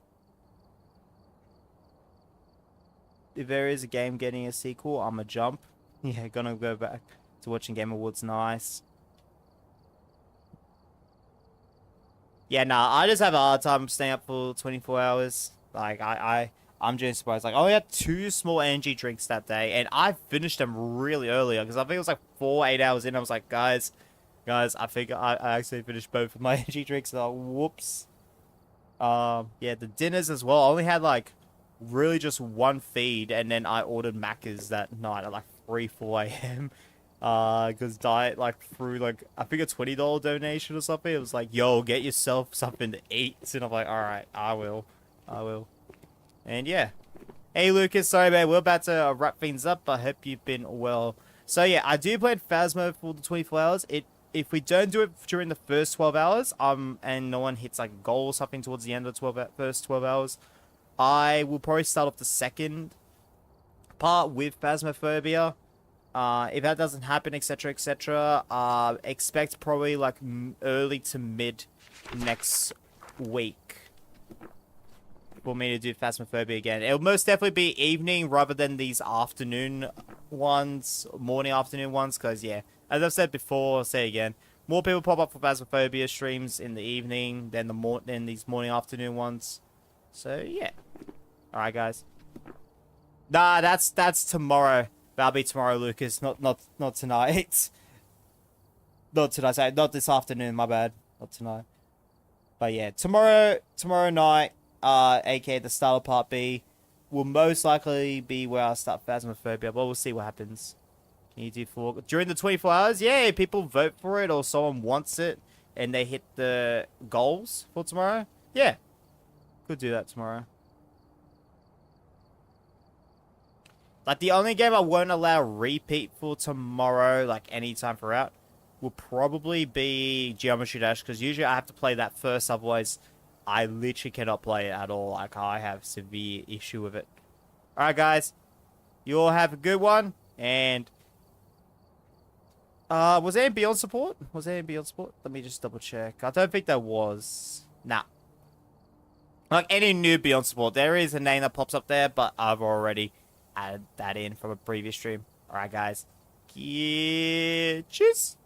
If there is a game getting a sequel, I'm a jump. Yeah, gonna go back to watching Game Awards. Nice. Yeah, nah, I just have a hard time staying up for 24 hours. Like, I'm just surprised. Like, I only had 2 small energy drinks that day, and I finished them really early, because I think it was like 8 hours in. I was like, guys, I think I actually finished both of my energy drinks. So, whoops. Yeah, the dinners as well. I only had, like, really just 1 feed, and then I ordered Macca's that night at, like, 4 a.m. Because Diet, like, threw, like, I think a $20 donation or something. It was like, yo, get yourself something to eat. And I'm like, alright, I will. And yeah. Hey, Lucas, sorry, man. We're about to wrap things up. I hope you've been well. So, yeah, I do play Phasmo for the 24 hours. If we don't do it during the first 12 hours, and no one hits, like, a goal or something towards the end of the first 12 hours, I will probably start off the second part with Phasmophobia. If that doesn't happen, etc., etc., expect probably like early to mid next week for me to do Phasmophobia again. It'll most definitely be evening rather than these afternoon ones, morning afternoon ones, because yeah, as I've said before, I'll say again, more people pop up for Phasmophobia streams in the evening than these morning afternoon ones. So yeah, all right, guys. Nah, that's tomorrow. That'll be tomorrow, Lucas. Not tonight. Not tonight. Sorry, not this afternoon. My bad. Not tonight. But yeah, tomorrow night, aka the start of part B, will most likely be where I start Phasmophobia. But we'll see what happens. Can you do 4 during the 24 hours? Yeah, people vote for it or someone wants it and they hit the goals for tomorrow. Yeah, could do that tomorrow. Like, the only game I won't allow repeat for tomorrow, like, anytime throughout, will probably be Geometry Dash, because usually I have to play that first, otherwise I literally cannot play it at all. Like, I have severe issue with it. Alright, guys. You all have a good one, and... was there any Beyond support? Let me just double check. I don't think there was. Nah. Like, any new Beyond support, there is a name that pops up there, but I've already... add that in from a previous stream. Alright, guys. Yeah, cheers.